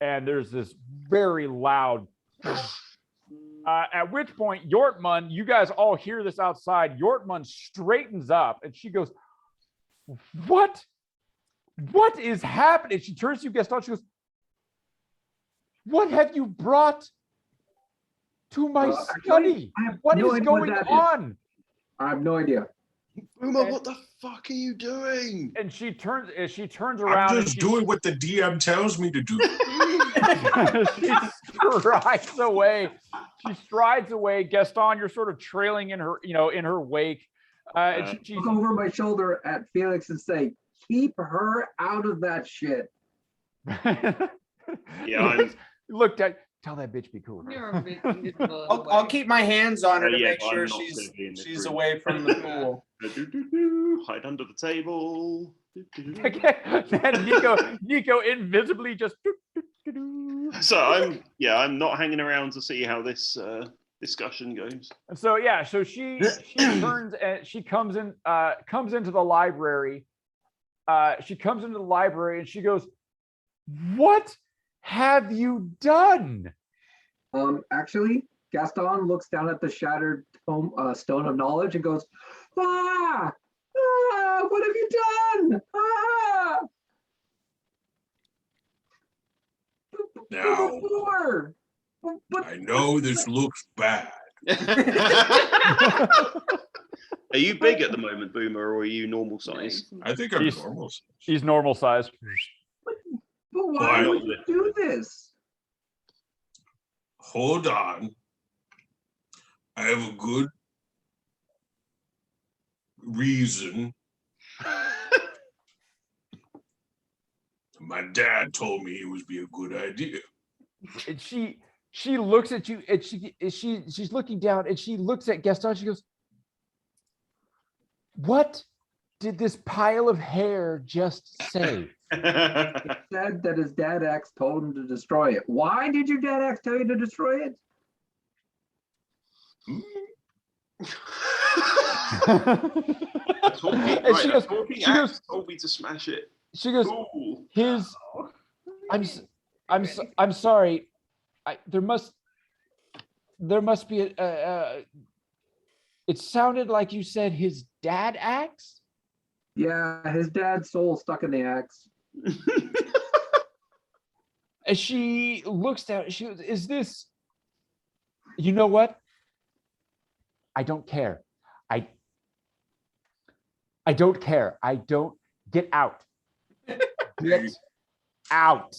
and there's this very loud at which point Yortmun, you guys all hear this outside. Yortmun straightens up and she goes, what is happening? She turns to you, Gaston. She goes, what have you brought to my study? What is going on? I have no idea. Boomer, what the fuck are you doing? And she turns around. I'm just doing what the DM tells me to do. She strides away. Gaston, you're sort of trailing in her wake. And she Look over my shoulder at Felix and say, keep her out of that shit. Yeah, looked at. Tell that bitch be cool. You're a bit invisible. I'll keep my hands on her to yeah, make but I'm sure not gonna be in this she's room. away from the pool. Hide under the table. Then Nico invisibly just. So I'm not hanging around to see how this discussion goes. And so yeah, so she turns and she comes into the library. She comes into the library and she goes, "What have you done?" Actually, Gaston looks down at the shattered stone of knowledge and goes, what have you done? Now, I know this looks bad. Are you big at the moment, Boomer, or are you normal size? I think I'm He's- normal. She's normal size. But why Why? would you do this? Hold on. I have a good reason. My dad told me it would be a good idea. And she looks at you and she's looking down and she looks at Gaston. She goes, "What did this pile of hair just say?" Said that his dad axe told him to destroy it. Why did your dad axe tell you to destroy it? And she goes, told me to smash it. she goes, Cool. I'm sorry. There must be it sounded like you said his dad axe? Yeah, his dad's soul stuck in the axe. And she looks down, she goes, "Is this, you know what? I don't care. I don't care. I don't, get out. Get out."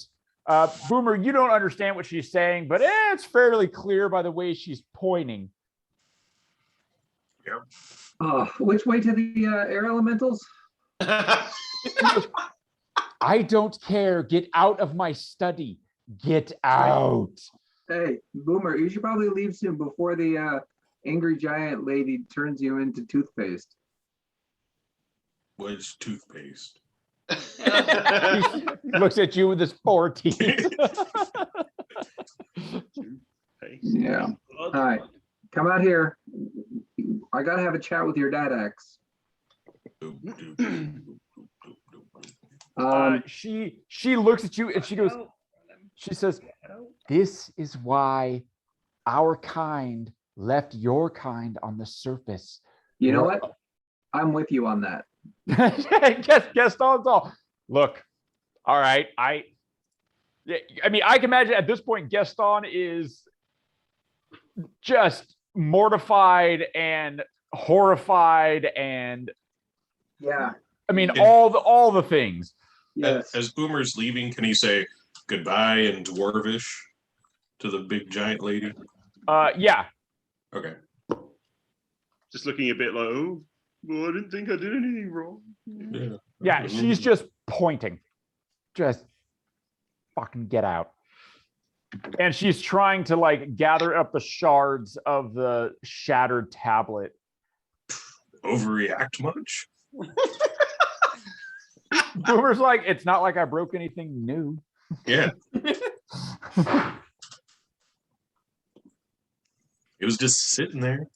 Boomer, you don't understand what she's saying, but it's fairly clear by the way she's pointing. Which way to the air elementals? I don't care. Get out of my study. Get out. Hey, Boomer, you should probably leave soon before the angry giant lady turns you into toothpaste. What's toothpaste? He looks at you with his 4 teeth. Yeah. out here. I gotta have a chat with your dad, X. She looks at you and she goes, she says, this is why our kind left your kind on the surface. You know what? I'm with you on that. Gaston's all, look, all right, I mean, I can imagine at this point, Gaston is just mortified and horrified and yeah, I mean, all the things. Yes. As Boomer's leaving, can he say goodbye in Dwarvish to the big giant lady? Yeah. Okay. Just looking a bit like, oh, well, I didn't think I did anything wrong. Yeah, she's just pointing. Just fucking get out. And she's trying to like gather up the shards of the shattered tablet. Overreact much? Boomer's like, it's not like I broke anything new. Yeah. It was just sitting there.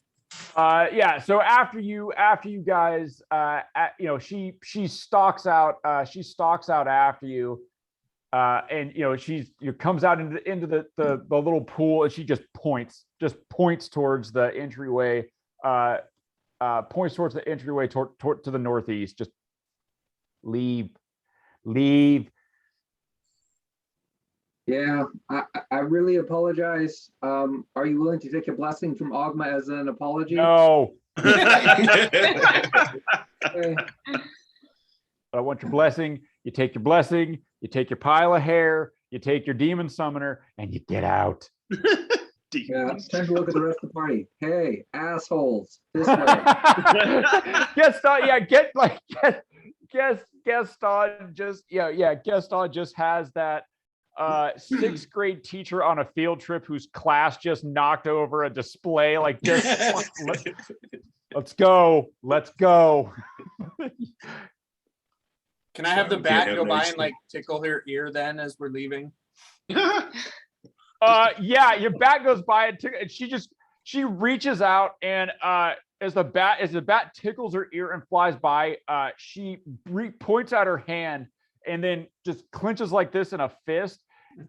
Yeah, so after you guys you know, she stalks out after you, and you know, comes out into the little pool, and she just points towards the entryway, to the northeast. Just leave. Yeah, I really apologize. Are you willing to take a blessing from Ogma as an apology? No. Okay. I want your blessing. You take your blessing, you take your pile of hair, you take your demon summoner, and you get out. Yeah, it's time to look at the rest of the party. Hey, assholes, this way. Gaston just has that sixth grade teacher on a field trip whose class just knocked over a display, like just let's go. Can I have the bat go by and like tickle her ear then as we're leaving? Yeah, your bat goes by and she reaches out and as the bat tickles her ear and flies by, she points out her hand and then just clenches like this in a fist,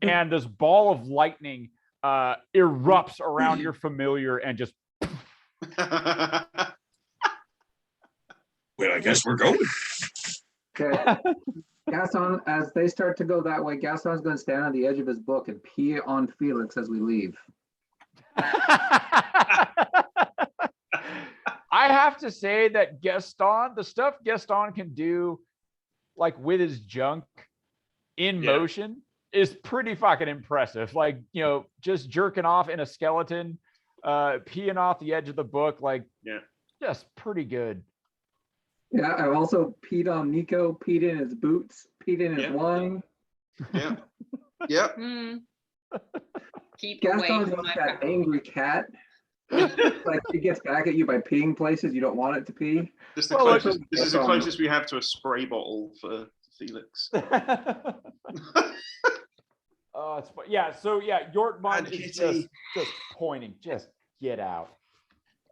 and this ball of lightning erupts around your familiar and just. Well, I guess we're going. Okay. Gaston, as they start to go that way, Gaston's going to stand on the edge of his book and pee on Felix as we leave. I have to say that the stuff Gaston can do, like with his junk in motion, is pretty fucking impressive. Like, you know, just jerking off in a skeleton, peeing off the edge of the book, like, just pretty good. Yeah, I've also peed on Nico, peed in his boots, peed in his wine. Yeah. Yep. Keep Gaston's away from like my that family. angry cat. Like he gets back at you by peeing places you don't want it to pee. This is the closest we have to a spray bottle for Felix. Yorkmon is just pointing, just get out.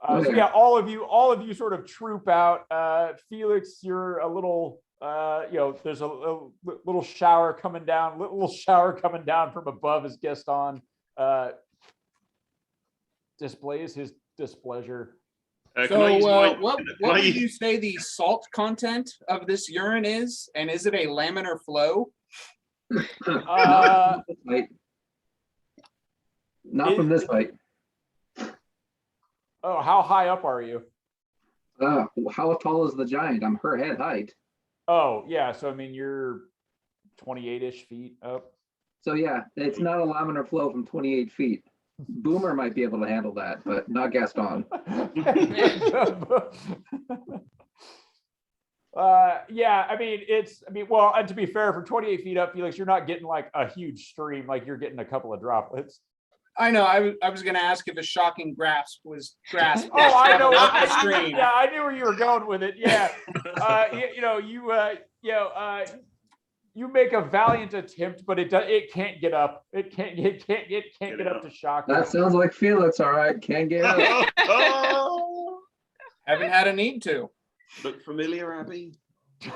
Okay. So yeah, all of you sort of troop out. Felix, you're a little, there's a little shower coming down, from above as Gaston displays his displeasure. What would you say the salt content of this urine is, and is it a laminar flow? Not from this fight. Oh, how high up are you? How tall is the giant? I'm her head height. Oh, yeah. So, I mean, you're 28-ish feet up. So, yeah, it's not a laminar flow from 28 feet. Boomer might be able to handle that, but not Gaston. Yeah, I mean, well, and to be fair, for 28 feet up, Felix, you're not getting like a huge stream, like you're getting a couple of droplets. I know. I was going to ask if a shocking grasp was grasped. Oh, I know. Not the stream. I knew where you were going with it. Yeah. You make a valiant attempt, but it can't get up. It can't get up to shock. That sounds like Felix. All right, can't get up. Oh, Haven't had a need to. look familiar, Abby?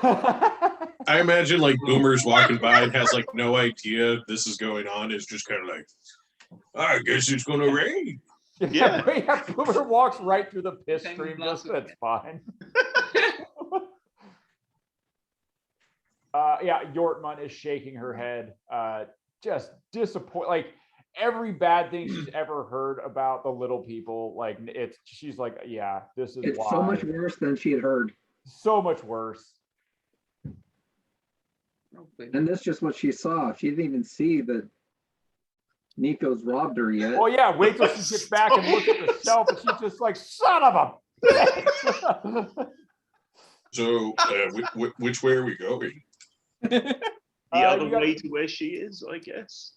I imagine like Boomer's walking by and has like no idea this is going on. Is just kind of like, I guess it's gonna rain. Yeah. Boomer walks right through the piss Same stream. glass Just of that's fine. Yeah, Yortman is shaking her head, just disappointed. Like every bad thing she's ever heard about the little people, like she's like, yeah, this is It's why. so much worse than she had heard. So much worse. And that's just what she saw. She didn't even see that Nico's robbed her yet. Well, yeah, wait till she gets back and looks at the shelf, and she's just like, son of a bitch. So, which way are we going? The other you got- way to where she is, I guess.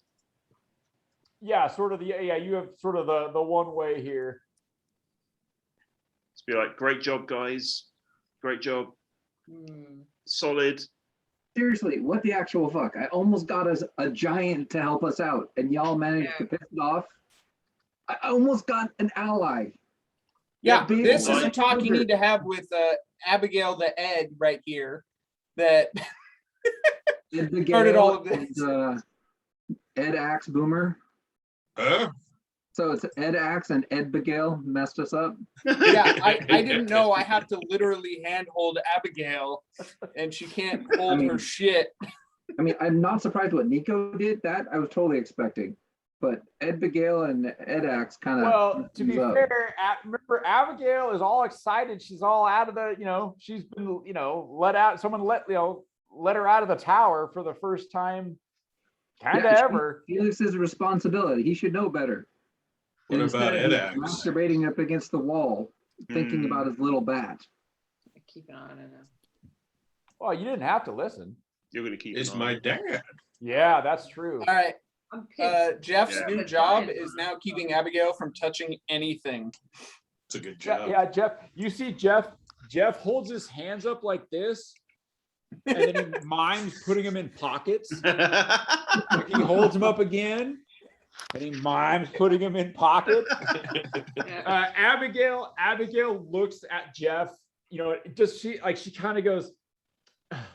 Yeah, sort of you have sort of the one way here. Let's be like, great job, guys. Great job. Solid. Seriously, what the actual fuck? I almost got us a giant to help us out, and y'all managed to piss it off. I almost got an ally. Yeah, big this is a white talk you sugar. need to have with Abigail the Ed right here. That started all of this. And, Ed Axe Boomer. Huh? So it's Ed Axe and Ed Begail messed us up. Yeah, I didn't know I have to literally handhold Abigail, and she can't hold her shit. I mean, I'm not surprised what Nico did. That I was totally expecting. But Ed Begail and Ed Axe kind of. Well, to be fair, remember Abigail is all excited. She's all out of the, she's been, let out. Someone let her out of the tower for the first time, kind of ever. Felix's responsibility. He should know better. What about Ed Axe? Masturbating up against the wall, thinking about his little bat. Keep an eye on it now. Well, you didn't have to listen. You're gonna keep. It's my dad. Yeah, that's true. All right. I'm pissed. Jeff's Yeah. new job is now keeping Abigail from touching anything. It's a good job. Yeah, Jeff. You see, Jeff holds his hands up like this, and then he mimes putting them in pockets. Like he holds them up again, and he mimes putting them in pockets. Abigail looks at Jeff. She kind of goes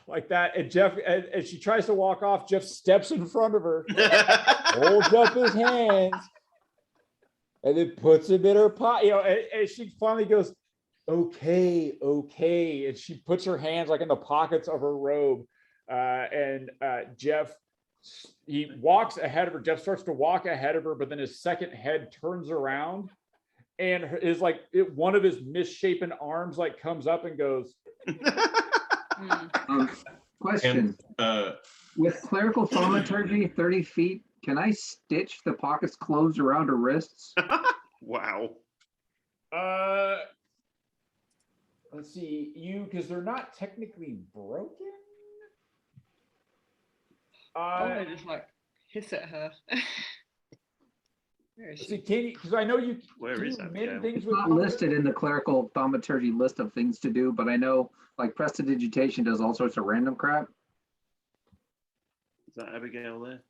like that, and Jeff, as she tries to walk off, Jeff steps in front of her, holds up his hands, and then puts him in her pocket. And she finally goes, okay, and she puts her hands like in the pockets of her robe, and Jeff, he walks ahead of her. Jeff starts to walk ahead of her, but then his second head turns around, and is like one of his misshapen arms like comes up and goes. Question. With clerical thaumaturgy 30 feet, can I stitch the pockets closed around her wrists? Wow. Let's see, because they're not technically broken. I just like hiss at her. Where is See, she? can you? Because I know you. Where can is you that? mend Yeah. things It's with not listed in the clerical thaumaturgy list of things to do, but I know like prestidigitation does all sorts of random crap. Is that Abigail there?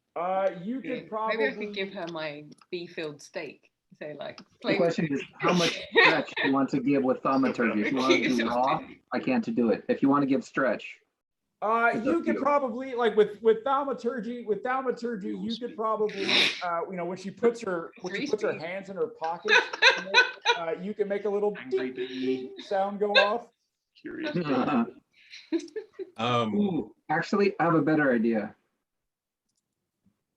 You Okay, could probably. Maybe I could give her my bee-filled steak. Say like. The play with question it. is how much stretch you want to give with thaumaturgy. If you want to do raw, I can't do it. If you want to give stretch, You could probably like with thaumaturgy. With thaumaturgy, you could probably when she puts her hands in her pockets, you can make a little ding, ding sound go off. Curious. Ooh, actually, I have a better idea.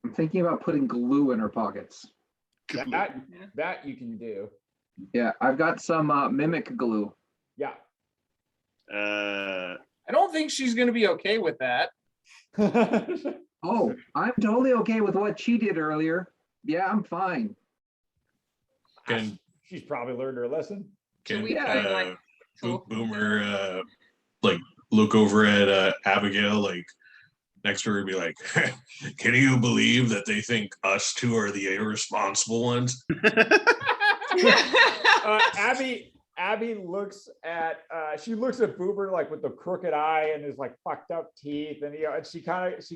I'm thinking about putting glue in her pockets. That you can do. Yeah, I've got some mimic glue. Yeah. I don't think she's gonna be okay with that. Oh, I'm totally okay with what she did earlier. Yeah, I'm fine. Can She's probably learned her lesson. can we go, like, talk? Boomer like look over at Abigail like next to her and be like, can you believe that they think us two are the irresponsible ones? Abby looks at she looks at Boober like with the crooked eye and his like fucked up teeth, and and she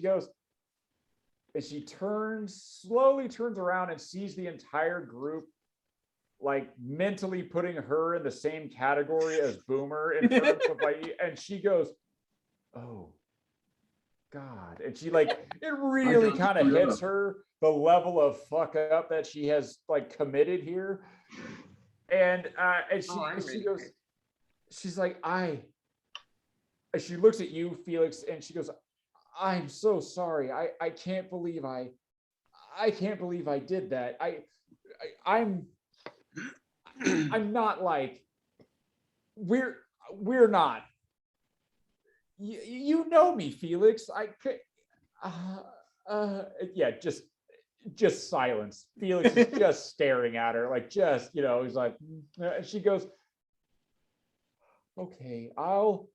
goes, and she slowly turns around and sees the entire group like mentally putting her in the same category as Boomer in terms of like, and she goes, oh God. And she like, it really kind of hits her the level of fuck up that she has like committed here. And she goes, she's like, she looks at you, Felix, and she goes, I'm so sorry. I can't believe I did that. I'm not like, we're not. You know me, Felix. I could, yeah, just silence. Felix is just staring at her, like just, he's like, and she goes, okay, I'll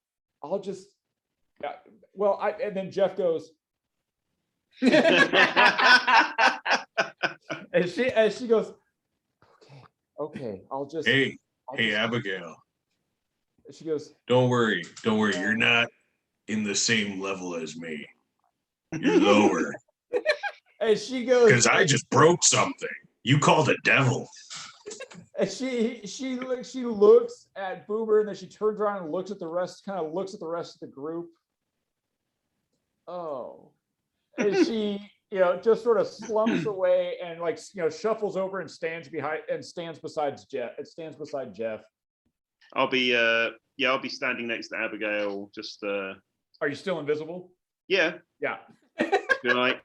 just, well, and then Jeff goes, and she goes, okay, I'll just. Hey, Abigail. She goes, don't worry. You're not in the same level as me. You're lower. And she goes, because I just broke something. You called a devil. And she looks at Boomer, and then she turns around and looks at the rest of the group. Oh, and she, just sort of slumps away and like, shuffles over and stands beside Jeff. I'll be standing next to Abigail. Just Are you still invisible? Yeah. Be like,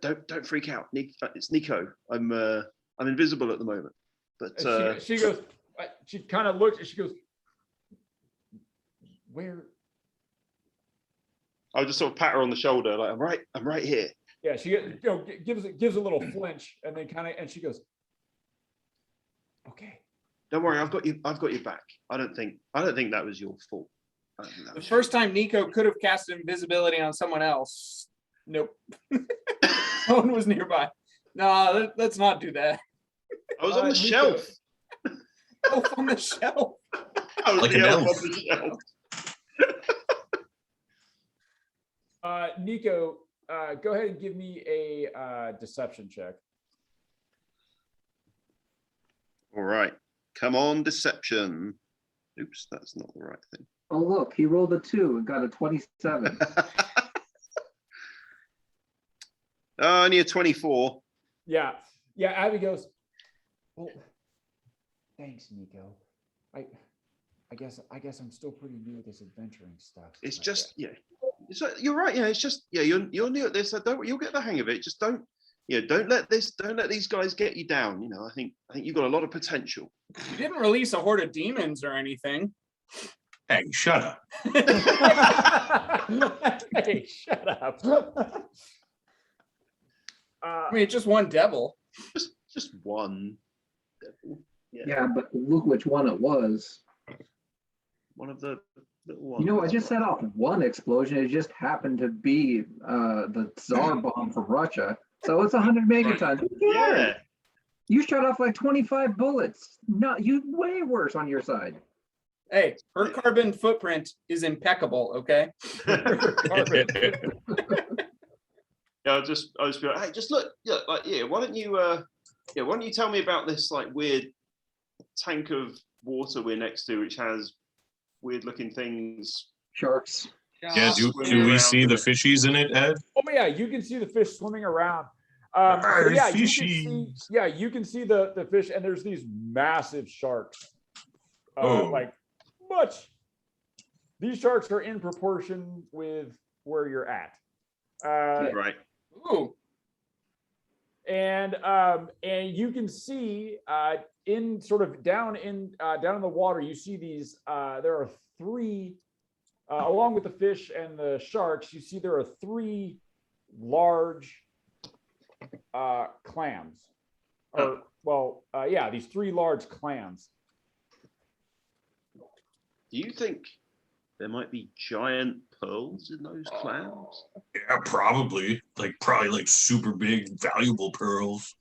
don't freak out. It's Nico. I'm invisible at the moment. But she goes. She kind of looks. And she goes, "Where?" I'll just sort of pat her on the shoulder, like I'm right here. Yeah, she gives a little flinch, and then and she goes, "Okay. Don't worry, I've got your back. I don't think that was your fault." The first time Nico could have casted invisibility on someone else. Nope. No one was nearby. No, let's not do that. I was on the shelf. Elf on the shelf. I was like the an elf elf. on the shelf. Nico, go ahead and give me a deception check. All right. Come on, deception. Oops, that's not the right thing. Oh, look, he rolled a 2 and got a 27. Only a 24. Yeah. Abby goes, well, thanks, Nico. I guess I'm still pretty new at this adventuring stuff. It's just, you're right. Yeah, it's just, you're new at this. You'll get the hang of it. Just don't let these guys get you down. I think you've got a lot of potential. You didn't release a horde of demons or anything. Hey, shut up. Hey, shut up. I mean, it's just one devil. Just one devil. Yeah, but look which one it was. One of the little ones. I just set off one explosion. It just happened to be the Tsar bomb from Russia. So it's 100 megatons. Yeah. You shot off like 25 bullets. No, you way worse on your side. Hey, her carbon footprint is impeccable. Okay. I'll just be like, hey, just look, like, why don't you tell me about this like weird tank of water we're next to, which has weird looking things. Sharks. Yeah, do we see the fishies in it, Ed? Oh yeah, you can see the fish swimming around. Fishies. You can see the fish, and there's these massive sharks. These sharks are in proportion with where you're at. Right. Ooh. And you can see in sort of down in the water, you see these. There are 3, along with the fish and the sharks. You see there are 3 large clams. These 3 large clams. Do you think there might be giant pearls in those clams? Yeah, probably like super big, valuable pearls.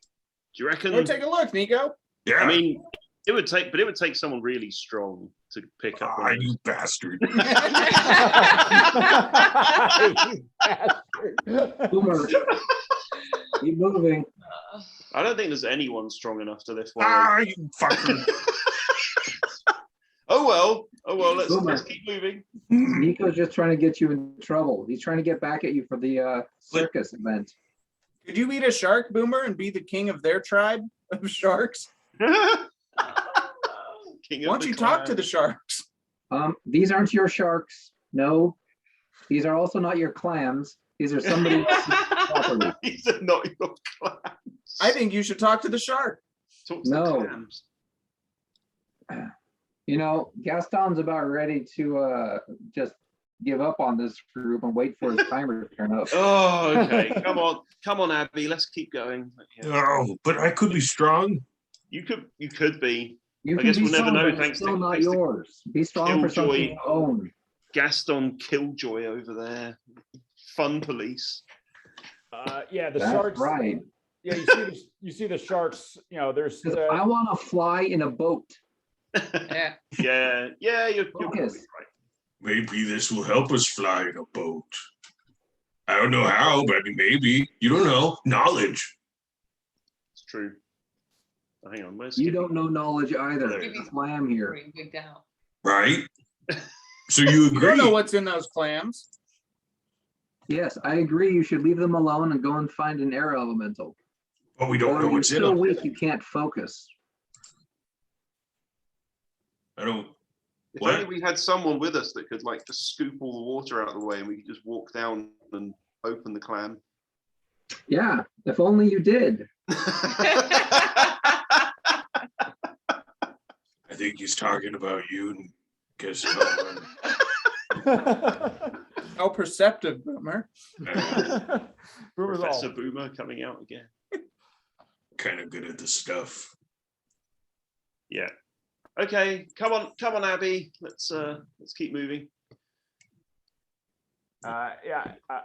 Do you reckon? Go take a look, Nico. Yeah. I mean, It would take someone really strong to pick up. Ah, you bastard. You bastard. Boomer. Keep moving. I don't think there's anyone strong enough to lift one. Ah, you fucker. Oh well. Let's Boomer. keep moving. Nico's just trying to get you in trouble. He's trying to get back at you for the circus event. Could you eat a shark, Boomer, and be the king of their tribe of sharks? King Why of don't you the talk to clan. the sharks? These aren't your sharks. No. These are also not your clams. These are somebody else's property. These are not your clams. I think you should talk to the shark. Talk to No. the clams. You know, Gaston's about ready to just give up on this group and wait for his timer to turn up. Oh, okay. Come on, Abby. Let's keep going. Yeah. Oh, but I could be strong. You could be. You I can guess be we'll never strong, know but it's thanks still to- not thanks to yours. Be strong for something Killjoy. you own. Gaston Killjoy over there. Fun police. Yeah, the That's sharks. right. Yeah, you see the sharks. You know, there's. 'Cause I want to fly in a boat. Yeah. Yeah, you're probably Focus. right. Maybe this will help us fly in a boat. I don't know how, but maybe. You don't know. Knowledge. It's true. Oh, hang on, where's You Skippy? don't know knowledge either. There it That's why I'm here. Pretty wigged out. Right? So you You agree? don't know what's in those clams. Yes, I agree. You should leave them alone and go and find an air elemental. But we don't Or know you're what's in so them. weak you can't focus. I don't. If What? only we had someone with us that could like just scoop all the water out of the way and we could just walk down and open the clam. Yeah, if only you did. I think he's talking about you. And guess How perceptive, Boomer. Boomer's all. Professor Boomer coming out again. kind of good at this stuff. Yeah. Okay, come on, Abby. Let's keep moving. Yeah. Of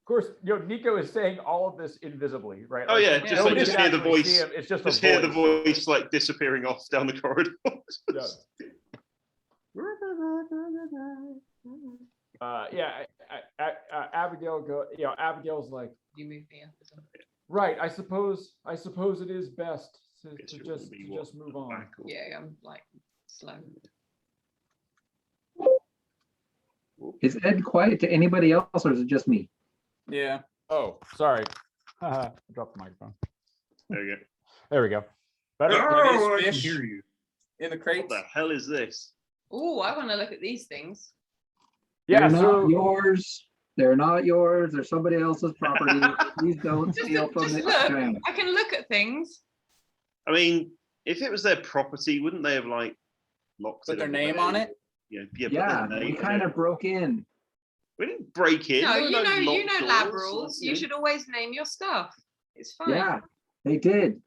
course, Nico is saying all of this invisibly, right? Oh, yeah, just nobody just can hear the actually voice. see him. It's just Just a hear the voice. voice like disappearing off down the corridor. Yeah. Abigail Abigail's like, You move me up. As well. right. I suppose it is best to Guess you'll just be to what, just move on. back or- Yeah, I'm like slow. Is Ed quiet to anybody else or is it just me? Yeah. Oh, sorry. I dropped the microphone. There we go. There we go. Better. Oh, I can fish. hear you. In the What crates. the hell is this? Oh, I want to look at these things. Yeah. They're not So yours. They're not yours. They're somebody else's property. Please don't Just, steal from just the look. giant. I can look at things. I mean, if it was their property, wouldn't they have like locked Put it their away? name on it. Yeah, put Yeah, their we name on kind it. of broke in. We didn't break in. No, There were you know locked lab doors, rules. you You know. should always name your stuff. It's fine. Yeah, they did.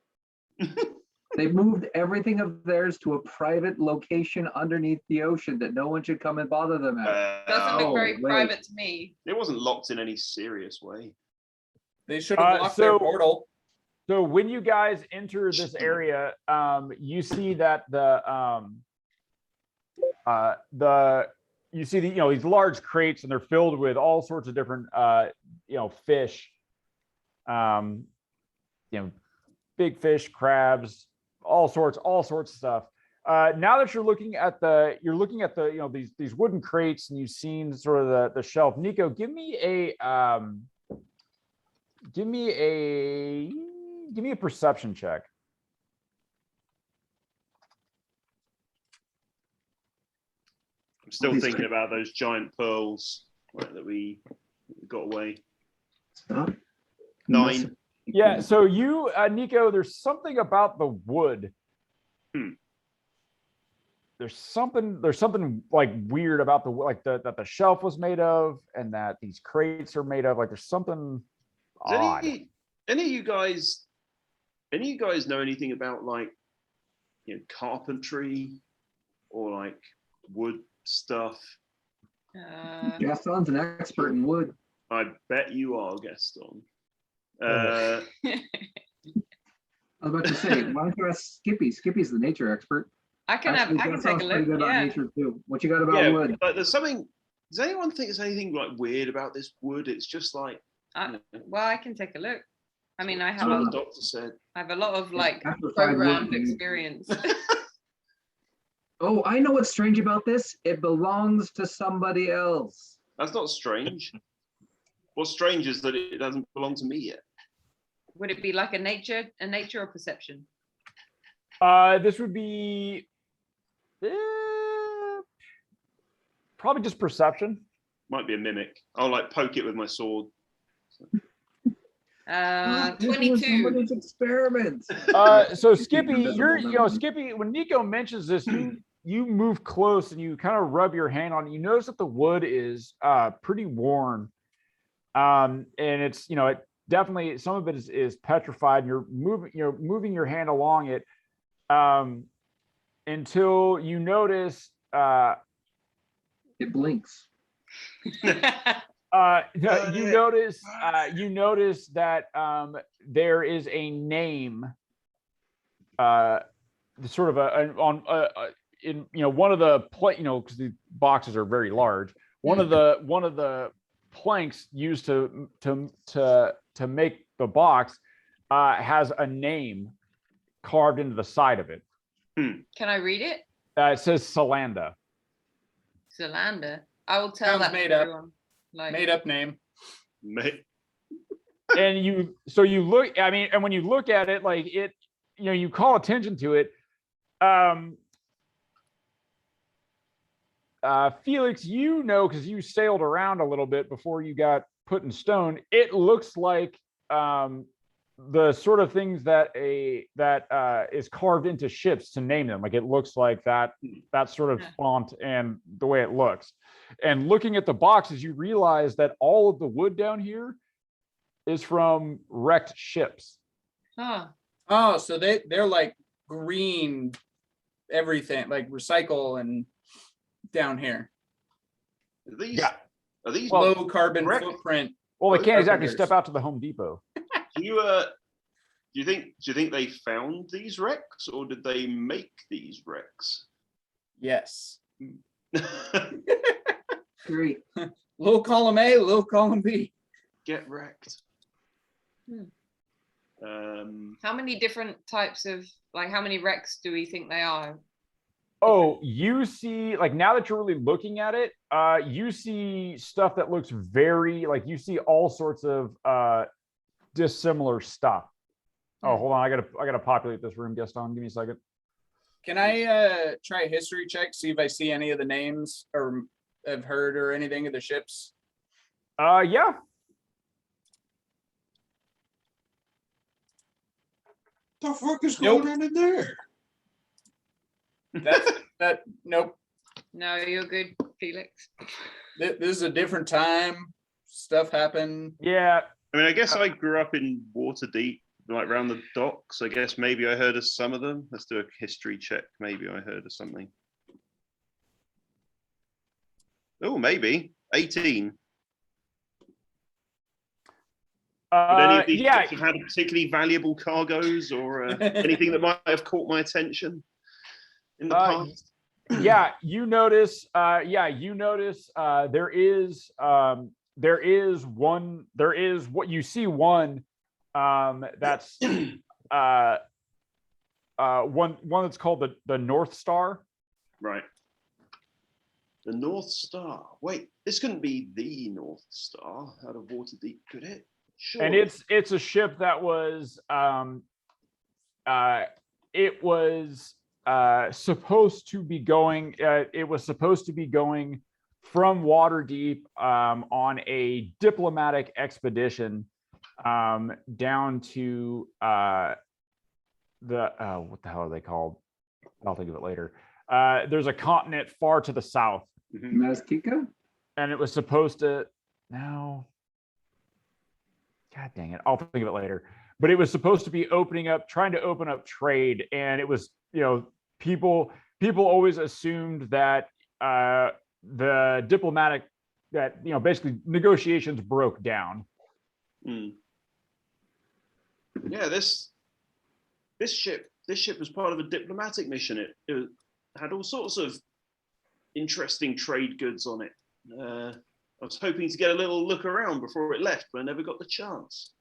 They moved everything of theirs to a private location underneath the ocean that no one should come and bother them at. Doesn't Oh, look very wait. private to me. It wasn't locked in any serious way. They should have locked their so- portal. So when you guys enter this area, you see that you see these large crates and they're filled with all sorts of different fish, big fish, crabs, all sorts of stuff. Now that you're looking at these wooden crates and you've seen sort of the shelf. Nico, give me a perception check. I'm still These thinking cra- about those giant pearls that we got away. Stop. 9. Yeah, so you, Nico, there's something about the wood. There's something like weird about that the shelf was made of, and that these crates are made of. Like there's something Does odd. any of you guys know anything about like carpentry or like wood stuff? Gaston's an expert in wood. I bet you are, Gaston. I was about what to say. Why don't you ask Skippy? Skippy's the nature expert. I can Actually, take a sounds pretty look. good about Yeah. nature too. What you got about Yeah, wood? but there's something. Does anyone think there's anything like weird about this wood? It's just like. Well, I can take a look. I mean, I That's have what a, the doctor said. I have a lot of like Petrified programmed wood, dude. experience. Oh, I know what's strange about this. It belongs to somebody else. That's not strange. What's strange is that it doesn't belong to me yet. Would it be like a nature or perception? This would be probably just perception. Might be a mimic. I'll like poke it with my sword. This was 22. somebody's experiment. So Skippy, Invisible, Skippy, when Nico mentions this, you move close and you kind of rub your hand on it. You notice that the wood is pretty worn. And it's, it definitely, some of it is petrified. You're moving your hand along it until you notice It blinks. you notice that there is a name sort of in one of the because the boxes are very large, one of the planks used to make the box has a name carved into the side of it. Can I read it? It says Solanda. Zalanda. I will tell Sounds that made to up. everyone. Like, Made up name. Mate. And you look, I mean, and when you look at it, like it, you call attention to it. Felix, because you sailed around a little bit before you got put in stone, it looks like the sort of things that is carved into ships to name them. Like it looks like that sort of font and the way it looks. And looking at the boxes, you realize that all of the wood down here is from wrecked ships. huh. Oh, so they're like green everything, like recycle and down here. Are these, Yeah. Are these Well, Low carbon correct. footprint. Well, they can't exactly carpenters. step out to the Home Depot. do you think they found these wrecks or did they make these wrecks? Yes. Great. Low column A, low column B. Get wrecked. How many different types of, like, how many wrecks do we think they are? Oh, you see, like now that you're really looking at it, you see stuff that looks very like you see all sorts of dissimilar stuff. Oh, hold on, I gotta populate this room, Gaston. Give me a second. Can I try a history check, see if I see any of the names or have heard or anything of the ships? Yeah. The fuck is Nope. going on in there? Nope. No, you're good, Felix. This is a different time. Stuff happened. Yeah. I mean, I guess I grew up in Waterdeep, like around the docks. I guess maybe I heard of some of them. Let's do a history check. Maybe I heard of something. Oh, maybe 18. Would any of these Yeah. ships have had particularly valuable cargoes or anything that might have caught my attention in the past? Yeah, you notice there is one that's one that's called the North Star. Right. The North Star. Wait, this couldn't be the North Star out of Waterdeep, could it? Sure. And it's a ship that was it was supposed to be going from Waterdeep on a diplomatic expedition down to what the hell are they called? I'll think of it later. There's a continent far to the south. Maztica? And it was supposed to God dang it, I'll think of it later. But it was supposed to be trying to open up trade, and it was, people always assumed that the diplomatic basically negotiations broke down. Yeah, this This ship was part of a diplomatic mission. It had all sorts of interesting trade goods on it. I was hoping to get a little look around before it left, but I never got the chance.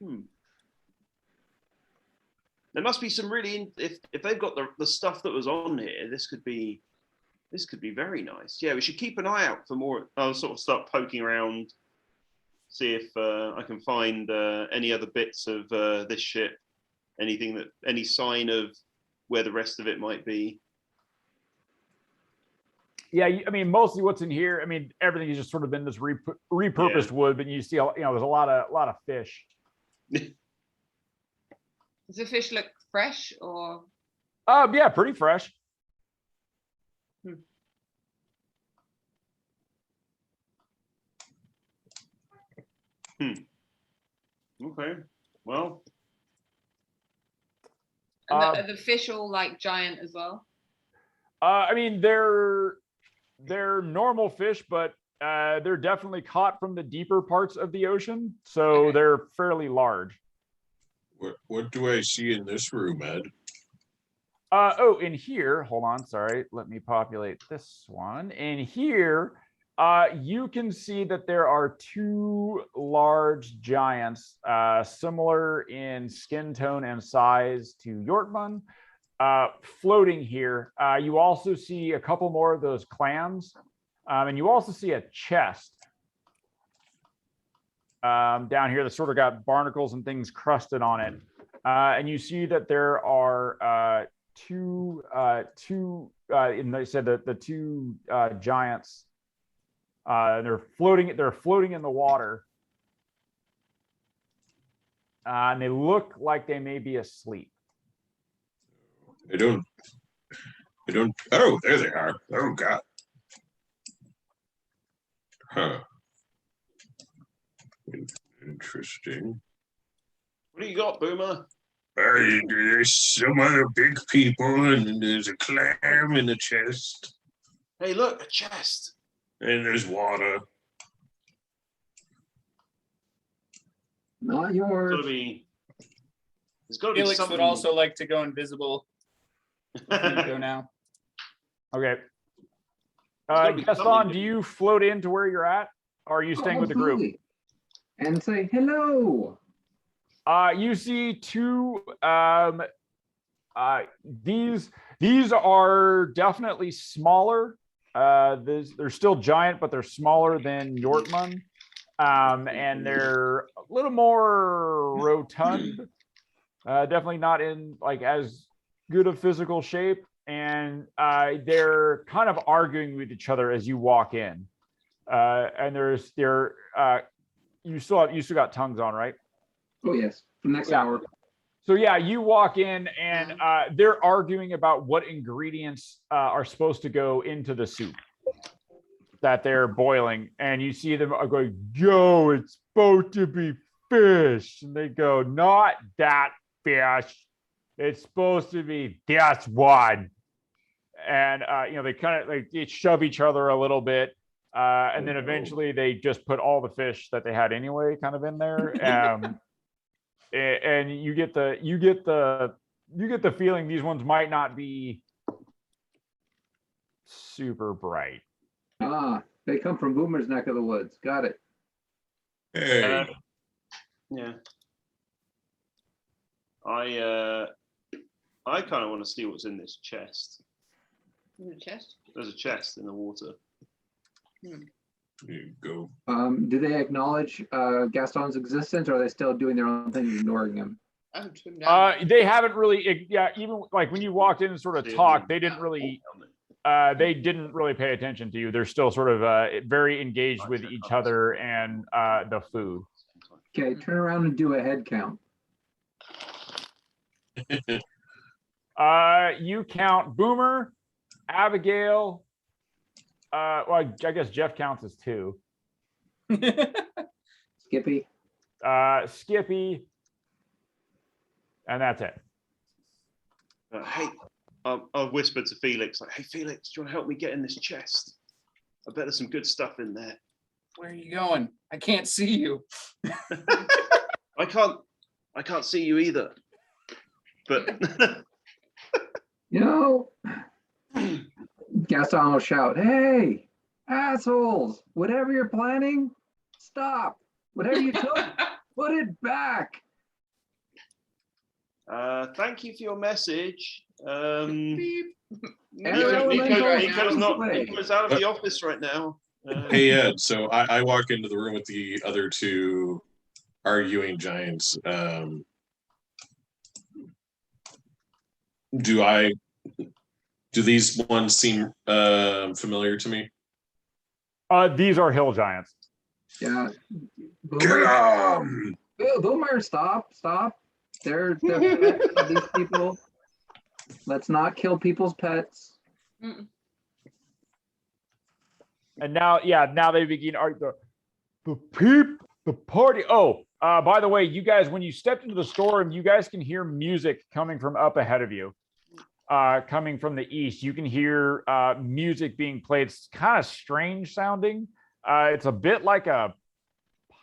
There must be some really if they've got the stuff that was on here, this could be very nice. Yeah, we should keep an eye out for more. I'll sort of start poking around, see if I can find any other bits of this ship, any sign of where the rest of it might be. Yeah, I mean, mostly what's in here. I mean, everything has just sort of been this repurposed wood, but you see, there's a lot of fish. Does the fish look fresh or? Yeah, pretty fresh. Okay. Well. And are the fish all like giant as well? I mean, they're normal fish, but they're definitely caught from the deeper parts of the ocean, so they're fairly large. What do I see in this room, Ed? In here, hold on, sorry, let me populate this one. In here, you can see that there are two large giants, similar in skin tone and size to Yorkman, floating here. You also see a couple more of those clams, and you also see a chest down here that sort of got barnacles and things crusted on it. And you see that there are and they said that the two giants, they're floating in the water, and they look like they may be asleep. I don't. Oh, there they are. Oh God. Huh. Interesting. What do you got, Boomer? There's some other big people, and there's a clam in the chest. Hey, look, a chest. And there's water. Not yours. There's got to be Felix something. would also like to go invisible. Go now. Okay. gotta be Gaston, something. do you float into where you're at, or are you staying with the group? Absolutely. And say hello. You see two. These are definitely smaller. They're still giant, but they're smaller than Yorkman, and they're a little more rotund. Definitely not in like as good of physical shape, and they're kind of arguing with each other as you walk in. And you still got tongues on, right? Oh yes, for the next hour. So yeah, you walk in and they're arguing about what ingredients are supposed to go into the soup that they're boiling, and you see them going, "Yo, it's supposed to be fish," and they go, "Not that fish. It's supposed to be this one." And they kind of they shove each other a little bit, and then eventually they just put all the fish that they had anyway kind of in there. And you get the feeling these ones might not be super bright. They come from Boomer's neck of the woods. Got it. Hey. Yeah. I kind of want to see what's in this chest. In the chest? There's a chest in the water. There you go. Do they acknowledge Gaston's existence, or are they still doing their own thing, ignoring him? They haven't really, even like when you walked in and sort of talked, they didn't really pay attention to you. They're still sort of very engaged with each other and the food. Okay, turn around and do a head count. You count Boomer, Abigail. Well, I guess Jeff counts as 2. Skippy. Skippy. And that's it. Hey, I'll whisper to Felix, like, "Hey, Felix, do you want to help me get in this chest? I bet there's some good stuff in there." Where are you going? I can't see you. I can't see you either. But You know, Gaston will shout, "Hey, assholes! Whatever you're planning, stop. Whatever you took, put it back." Thank you for your message. Beep. Nico's out of the office right now. Hey Ed, so I walk into the room with the other two arguing giants. Do these ones seem familiar to me? These are hill giants. Yeah. Get 'em! Boomer, stop. They're pets of these people. Let's not kill people's pets. Mm. And now they begin the party. Oh, by the way, you guys, when you stepped into the storm, you guys can hear music coming from up ahead of you. Coming from the east, you can hear music being played. It's kind of strange sounding. It's a bit like a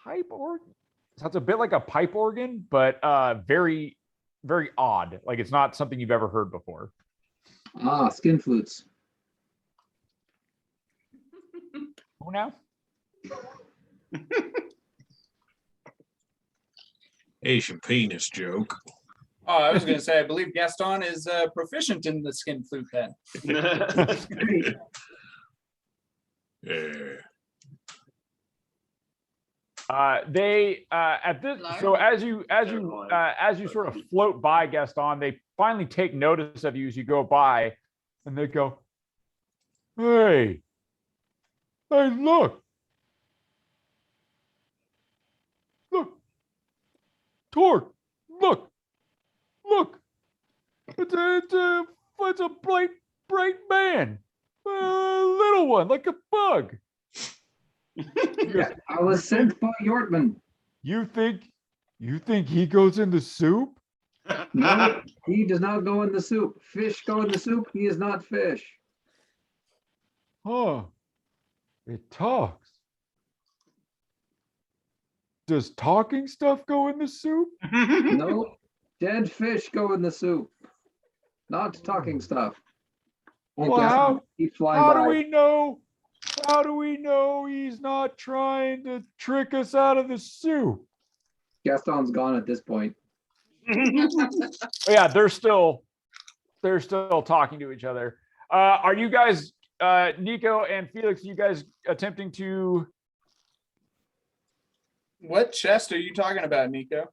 pipe organ. Sounds a bit like a pipe organ, but very, very odd. Like it's not something you've ever heard before. Ah, skin flutes. Who now? Asian penis joke. Oh, I was going to say, I believe Gaston is proficient in the skin flute then. Yeah. They at this so as you sort of float by Gaston, they finally take notice of you as you go by, and they go, hey, look, Torque, look, it's a bright man, a little one like a bug. Yeah, I was sent by Yortman. You think he goes in the soup? No, he does not go in the soup. Fish go in the soup. He is not fish. Huh. It talks. Does talking stuff go in the soup? No, dead fish go in the soup. Not talking stuff. And Well, Gaston keeps flying How by. do we know? How do we know he's not trying to trick us out of the soup? Gaston's gone at this point. Yeah, they're still talking to each other. Are you guys, Nico and Felix? You guys attempting to? What chest are you talking about, Nico?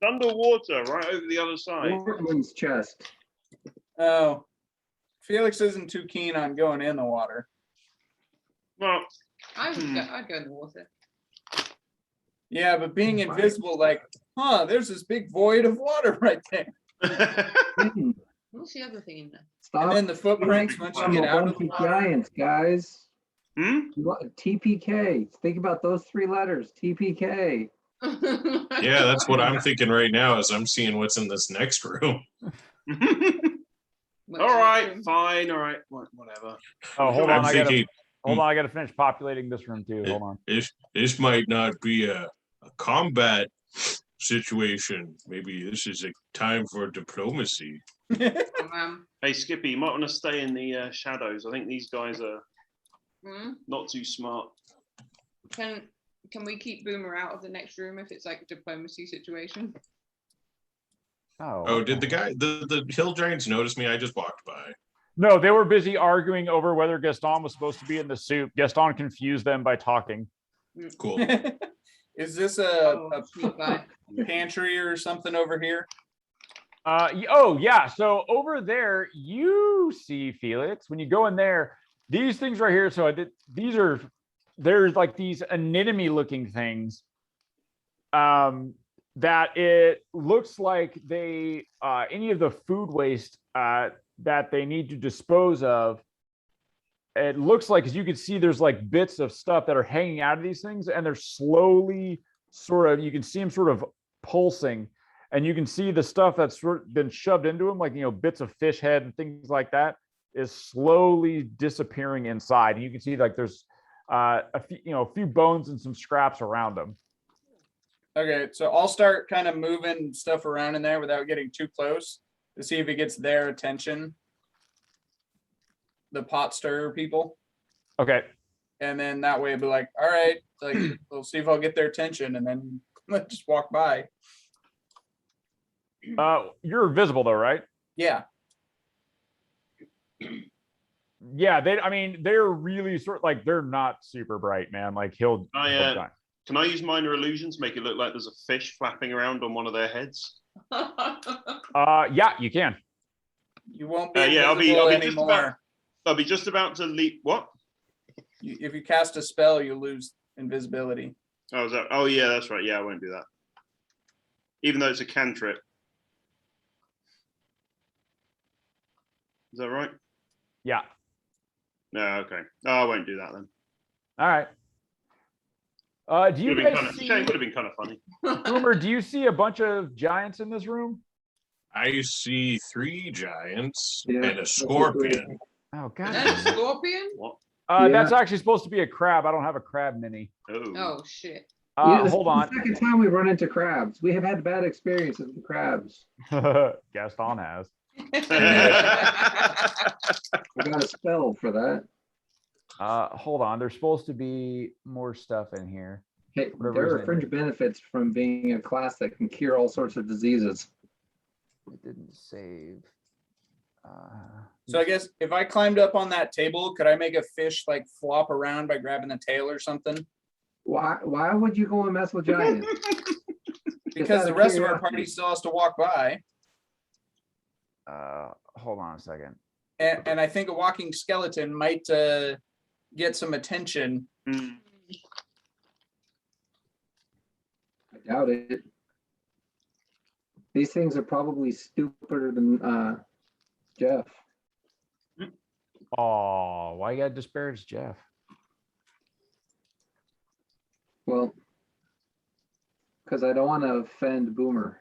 Underwater, right over the other side. Yortman's chest. Oh, Felix isn't too keen on going in the water. Well, I'd go in the water. Yeah, but being invisible, like, there's this big void of water right there. What's the other thing in there? Stop. And then the footprints once you get out of the water. Giants, guys. Hmm? TPK. Think about those three letters. TPK. Yeah, that's what I'm thinking right now as I'm seeing what's in this next room. All right, fine. All right, whatever. Oh, hold I'm on. thinking I gotta finish populating this room too. Hold on. this might not be a combat situation. Maybe this is a time for diplomacy. Hey, Skippy, you might want to stay in the shadows. I think these guys are not too smart. Can we keep Boomer out of the next room if it's like a diplomacy situation? Oh, did the hill giants notice me? I just walked by. No, they were busy arguing over whether Gaston was supposed to be in the soup. Gaston confused them by talking. Cool. Is this a pantry or something over here? Oh yeah. So over there, you see, Felix, when you go in there, these things right here. So there's like these anemone looking things. That it looks like they any of the food waste that they need to dispose of. It looks like, as you can see, there's like bits of stuff that are hanging out of these things, and they're slowly you can see them sort of pulsing, and you can see the stuff that's been shoved into them, like, bits of fish head and things like that, is slowly disappearing inside. And you can see like there's a few bones and some scraps around them. Okay, so I'll start kind of moving stuff around in there without getting too close. to see if it gets their attention. The pot stirrer people. Okay. And then that way it'd be like, all right, like we'll see if I'll get their attention, and then let's just walk by. You're visible though, right? Yeah. Yeah, I mean, they're really like they're not super bright, man. Like he'll can I use minor illusions, make it look like there's a fish flapping around on one of their heads? Yeah, you can. You won't be I'll be anymore. I'll be just about to leap. What? If you cast a spell, you lose invisibility. Oh, is that? Oh, yeah, that's right. Yeah, I won't do that. Even though it's a cantrip. Is that right? Yeah. No, okay. Oh, I won't do that then. All right. Do you guys see? It would have been kind of funny. Boomer, do you see a bunch of giants in this room? I see 3 giants Yeah, and a scorpion. Oh god. A scorpion? What? That's actually supposed to be a crab. I don't have a crab mini. Oh shit. This Hold is on. the second time we run into crabs. We have had bad experiences with crabs. Gaston has. I got a spell for that. Hold on. There's supposed to be more stuff in here. Hey, there are fringe benefits from being a class that can cure all sorts of diseases. It didn't save. So I guess if I climbed up on that table, could I make a fish like flop around by grabbing the tail or something? Why would you go and mess with giants? Because the rest of our party still has to walk by. Hold on a second. And I think a walking skeleton might get some attention. I doubt it. These things are probably stupider than Jeff. Oh, why you gotta disparage Jeff? Well, because I don't want to offend Boomer.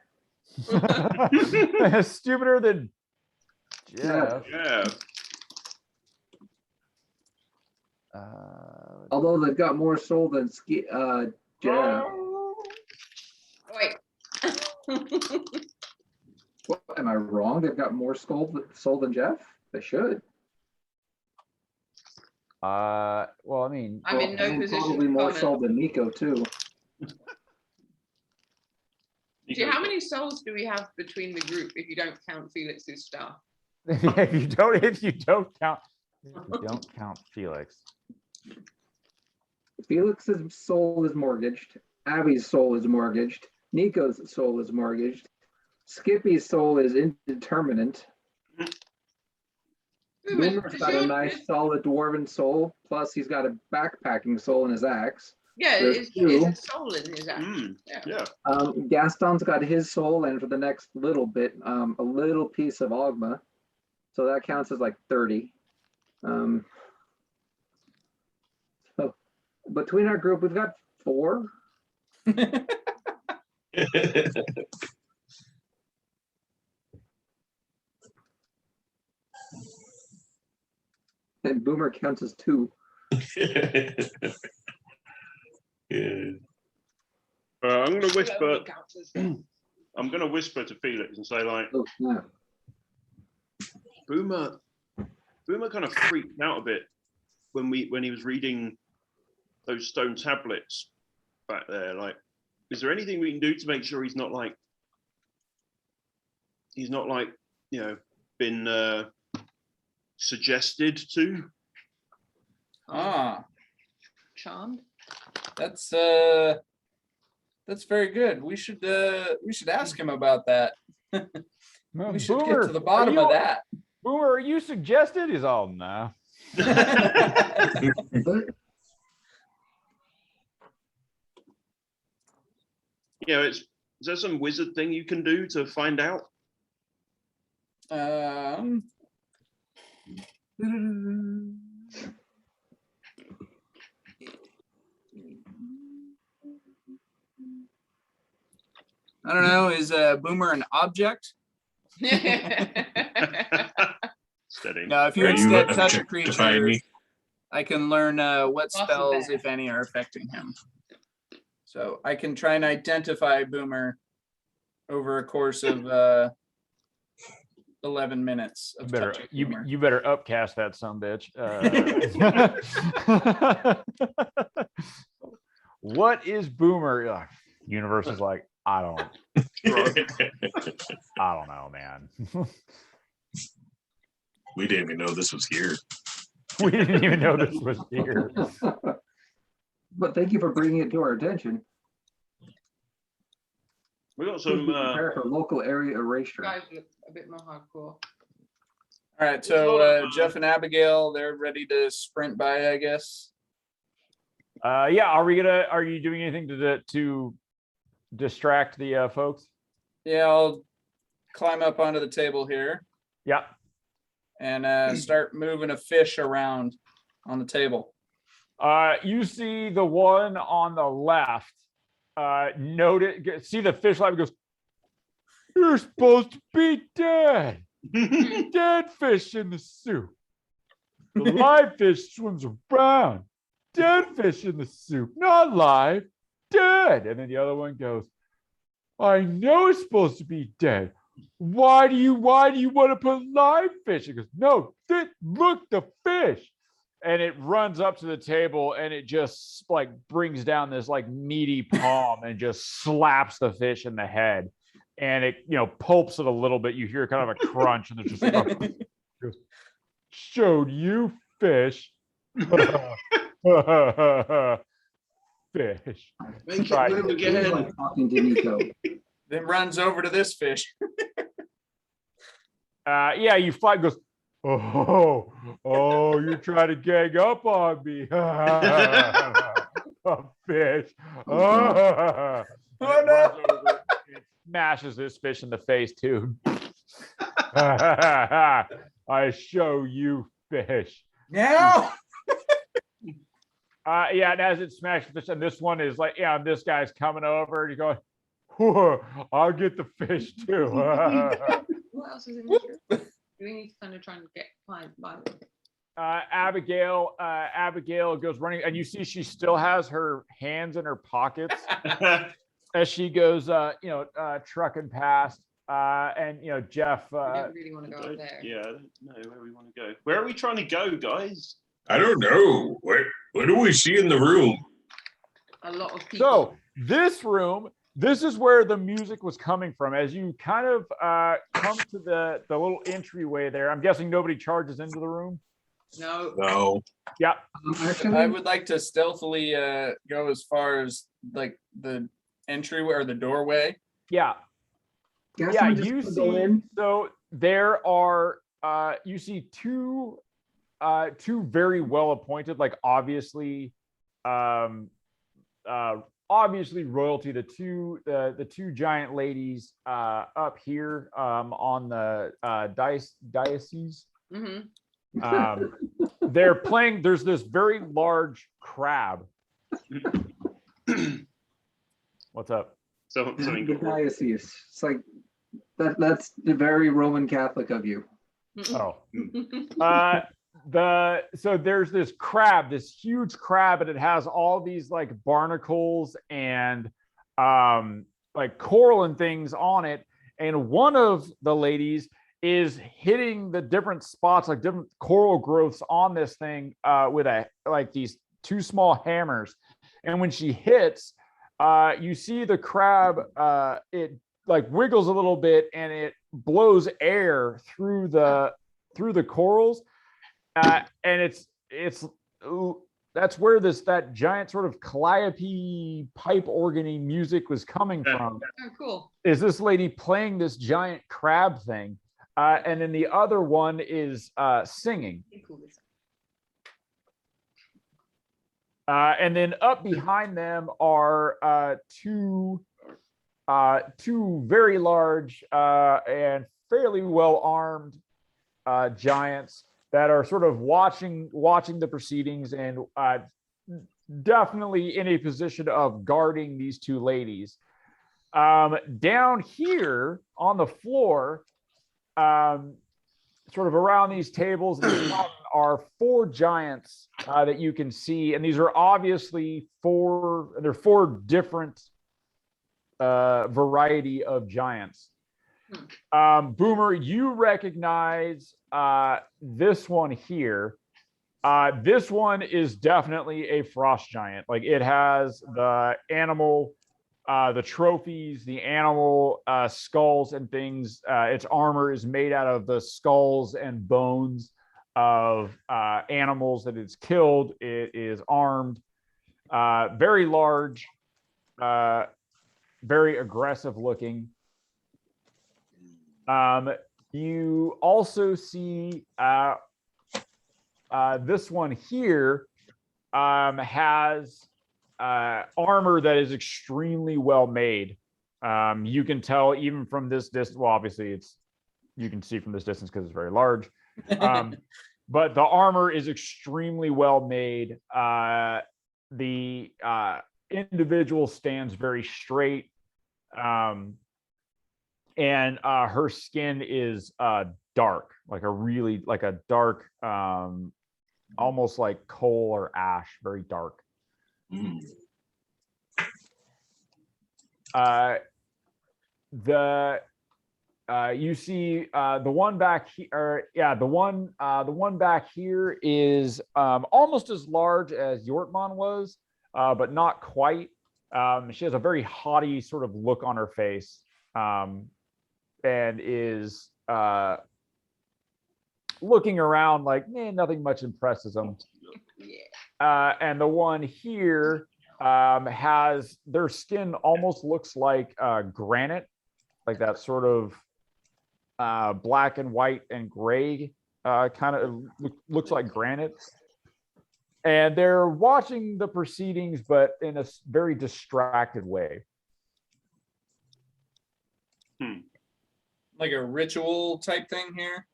Stupider than Jeff. Yeah. Although they've got more soul than Jeff. Wait. What, am I wrong? They've got more soul than Jeff? They should. Well, I mean, I'm in no position probably to more comment. soul than Nico too. How many souls do we have between the group if you don't count Felix's stuff? if you don't count Felix. Felix's soul is mortgaged. Abby's soul is mortgaged. Nico's soul is mortgaged. Skippy's soul is indeterminate. Boomer's got a nice solid dwarven soul. Plus, he's got a backpacking soul in his axe. Yeah, it's a soul in his axe. Yeah. Gaston's got his soul, and for the next little bit, a little piece of Ogma. So that counts as like 30. So between our group, we've got 4. And Boomer counts as 2. Yeah. I'm gonna whisper. I'm gonna whisper to Felix and say, like, Oh, yeah. Boomer kind of freaked out a bit when he was reading those stone tablets back there. Like, is there anything we can do to make sure he's not like, been suggested to? Charmed. That's very good. We should ask him about that. We should get to the bottom of that. Boomer, are you suggested? He's all no. Is there some wizard thing you can do to find out? I don't know. Is Boomer an object? Steady. No, if you Are you instead touch a objectifying creature, me? I can learn what Off the spells, bat. if any, are affecting him. So I can try and identify Boomer over a course of 11 minutes of better touching humor. you better upcast that son bitch. What is Boomer? Ugh, universe is like, I don't know, man. We didn't even know this was here. We didn't even know this was here. But thank you for bringing it to our attention. We got Please some. be prepared for local area erasure. Guys look a bit more hardcore. All right, so Jeff and Abigail, they're ready to sprint by, I guess. Yeah, are you doing anything to distract the folks? Yeah, I'll climb up onto the table here Yeah. and start moving a fish around on the table. You see the one on the left. See the fish live goes, you're supposed to be dead. Dead fish in the soup. The live fish swims around. Dead fish in the soup, not live, dead. And then the other one goes, I know it's supposed to be dead. Why do you want to put live fish? It goes, no, look, the fish. And it runs up to the table and it just like brings down this like meaty palm and just slaps the fish in the head. And it, pulps it a little bit. You hear kind of a crunch and there's just like goes, showed you fish. Fish. Make Right. it live It's again. like talking to Nico. Then runs over to this fish. Yeah, you fight, goes, oh, you're trying to gang up on me. A fish. Oh, no. It smashes this fish in the face, too. I show you fish. Now. Yeah, and as it smashes fish, and this one is like, yeah, this guy's coming over and he's going, whoa, I'll get the fish too. What else is in here? Do we need to kind of try and get by them? Abigail goes running, and you see she still has her hands in her pockets as she goes, trucking past. And Jeff. I don't really want to go up there. Yeah, I don't know where we want to go. Where are we trying to go, guys? I don't know. What do we see in the room? A lot of people. So this room, this is where the music was coming from. As you kind of come to the little entryway there, I'm guessing nobody charges into the room. No. No. Yeah. Actually, I would like to stealthily go as far as like the entryway or the doorway. Yeah. guess Yeah. I'm just You gonna go see. in. So there are. You see two very well appointed, like obviously royalty, the two giant ladies up here on the diocese. Mm-hmm. They're playing, there's this very large crab. What's up? Something The diocese. It's like that's the very Roman Catholic of you. Oh. So there's this crab, this huge crab, and it has all these like barnacles and like coral and things on it. And one of the ladies is hitting the different spots, like different coral growths on this thing with these two small hammers. And when she hits, you see the crab, it like wiggles a little bit and it blows air through the corals. And it's that's where that giant sort of calliope pipe organy music was coming from. Oh, cool. Is this lady playing this giant crab thing? And then the other one is singing. Cool this. And then up behind them are two very large and fairly well armed giants that are sort of watching the proceedings and definitely in a position of guarding these two ladies. Down here on the floor, sort of around these tables are four giants that you can see, and these are obviously four different variety of giants. Boomer, you recognize this one here. This one is definitely a frost giant. Like it has the animal, the trophies, the animal skulls and things. Its armor is made out of the skulls and bones of animals that it's killed. It is armed, very large, very aggressive looking. You also see this one here has armor that is extremely well made. You can tell even from this distance. Well, obviously, you can see from this distance because it's very large. But the armor is extremely well made. The individual stands very straight. And her skin is dark, like a dark, almost like coal or ash, very dark. You see the one back here. Yeah, the one back here is almost as large as Yortmon was, but not quite. She has a very haughty sort of look on her face. And is looking around like, nothing much impresses them. And the one here has their skin almost looks like granite, like that sort of black and white and gray kind of looks like granite. And they're watching the proceedings, but in a very distracted way. Like a ritual type thing here?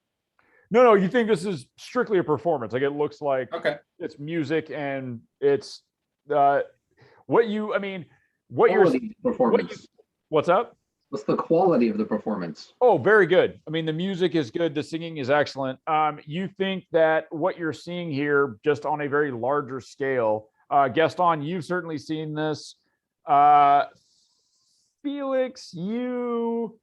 No, you think this is strictly a performance. Like it looks like it's music and it's what you're performance. What's up? What's the quality of the performance? Oh, very good. I mean, the music is good. The singing is excellent. You think that what you're seeing here, just on a very larger scale, Gaston, you've certainly seen this. Felix, you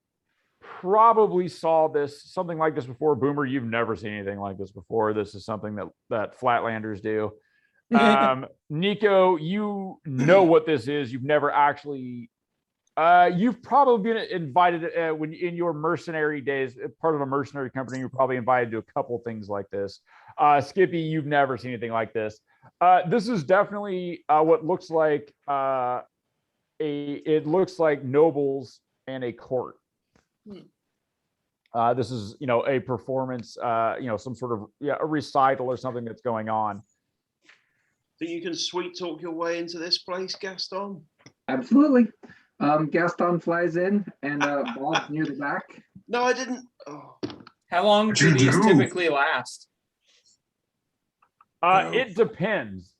probably saw something like this before. Boomer, you've never seen anything like this before. This is something that Flatlanders do. Nico, you know what this is. You've never actually you've probably been invited when in your mercenary days, part of a mercenary company, you're probably invited to a couple things like this. Skippy, you've never seen anything like this. This is definitely what looks like it looks like nobles and a court. This is, a performance, some sort of a recital or something that's going on. Think you can sweet talk your way into this place, Gaston? Absolutely. Gaston flies in and Bob's near the back. No, I didn't. Oh. How long do these typically last? It depends.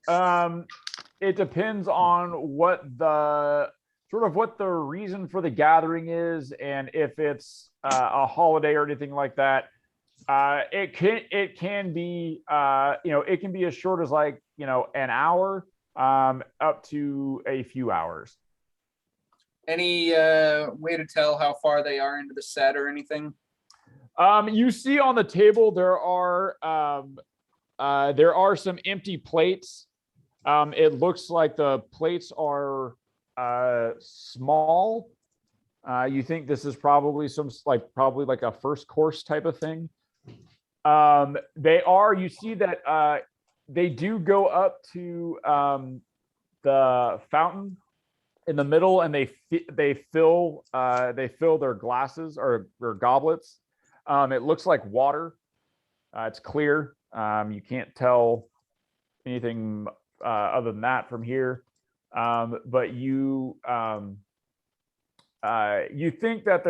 It depends on what the reason for the gathering is, and if it's a holiday or anything like that. It can be it can be as short as an hour up to a few hours. Any way to tell how far they are into the set or anything? You see on the table there are some empty plates. It looks like the plates are small. You think this is probably probably like a first course type of thing. You see that they do go up to the fountain in the middle, and they fill their glasses or goblets. It looks like water. It's clear. You can't tell anything other than that from here. But you think that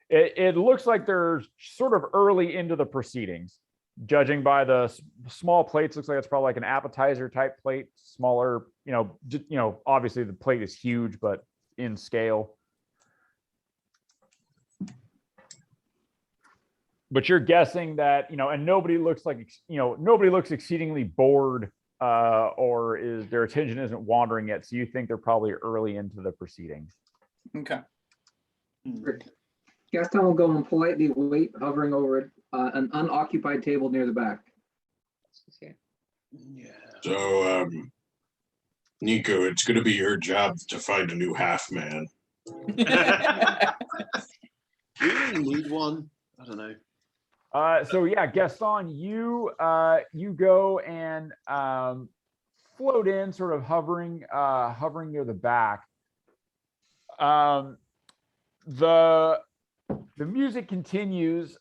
it looks like they're sort of early into the proceedings, judging by the small plates. Looks like it's probably like an appetizer type plate, smaller. Obviously the plate is huge, but in scale. But you're guessing that and nobody looks exceedingly bored, or their attention isn't wandering yet. So you think they're probably early into the proceedings. Okay. Gaston will go and politely wait, hovering over an unoccupied table near the back. Yeah. So, Nico, it's going to be your job to find a new half man. Do you really need one? I don't know. So yeah, Gaston, you go and float in, sort of hovering near the back. The music continues.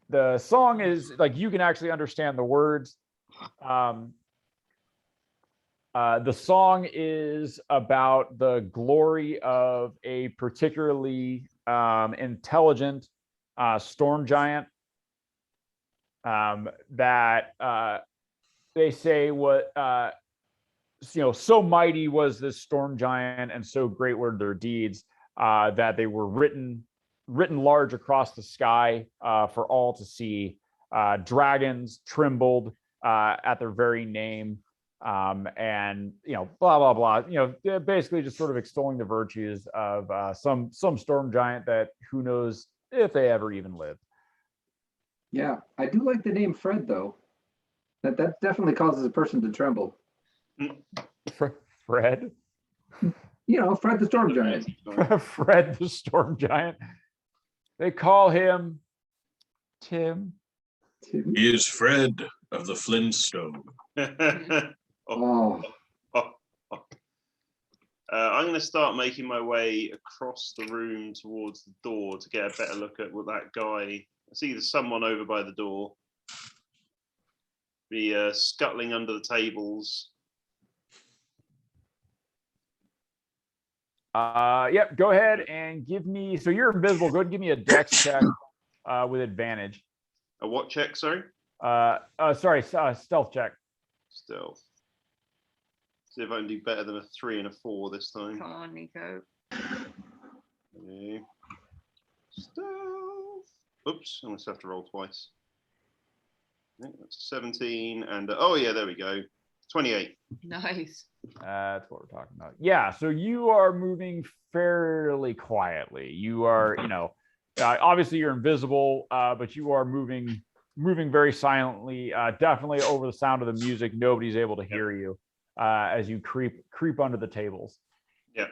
The song is like you can actually understand the words. The song is about the glory of a particularly intelligent storm giant that they say what so mighty was this storm giant and so great were their deeds that they were written large across the sky for all to see. Dragons trembled at their very name. And blah blah blah. Basically just sort of extolling the virtues of some storm giant that who knows if they ever even lived. Yeah, I do like the name Fred though. That definitely causes a person to tremble. Fred. Fred the storm giant. Fred the storm giant. They call him Tim. He is Fred of the Flintstone. Oh. I'm going to start making my way across the room towards the door to get a better look at what that guy. I see there's someone over by the door. Be scuttling under the tables. Yep. Go ahead and give me. So you're invisible. Go ahead and give me a dex check with advantage. A what check? Sorry. Stealth check. Stealth. See if I can do better than a 3 and a 4 this time. Come on, Nico. Okay. Stealth. Oops, I'm going to have to roll twice. Okay, that's 17 and oh yeah, there we go. 28. Nice. That's what we're talking about. Yeah. So you are moving fairly quietly. You are, obviously you're invisible, but you are moving very silently. Definitely over the sound of the music. Nobody's able to hear you as you creep under the tables. Yeah.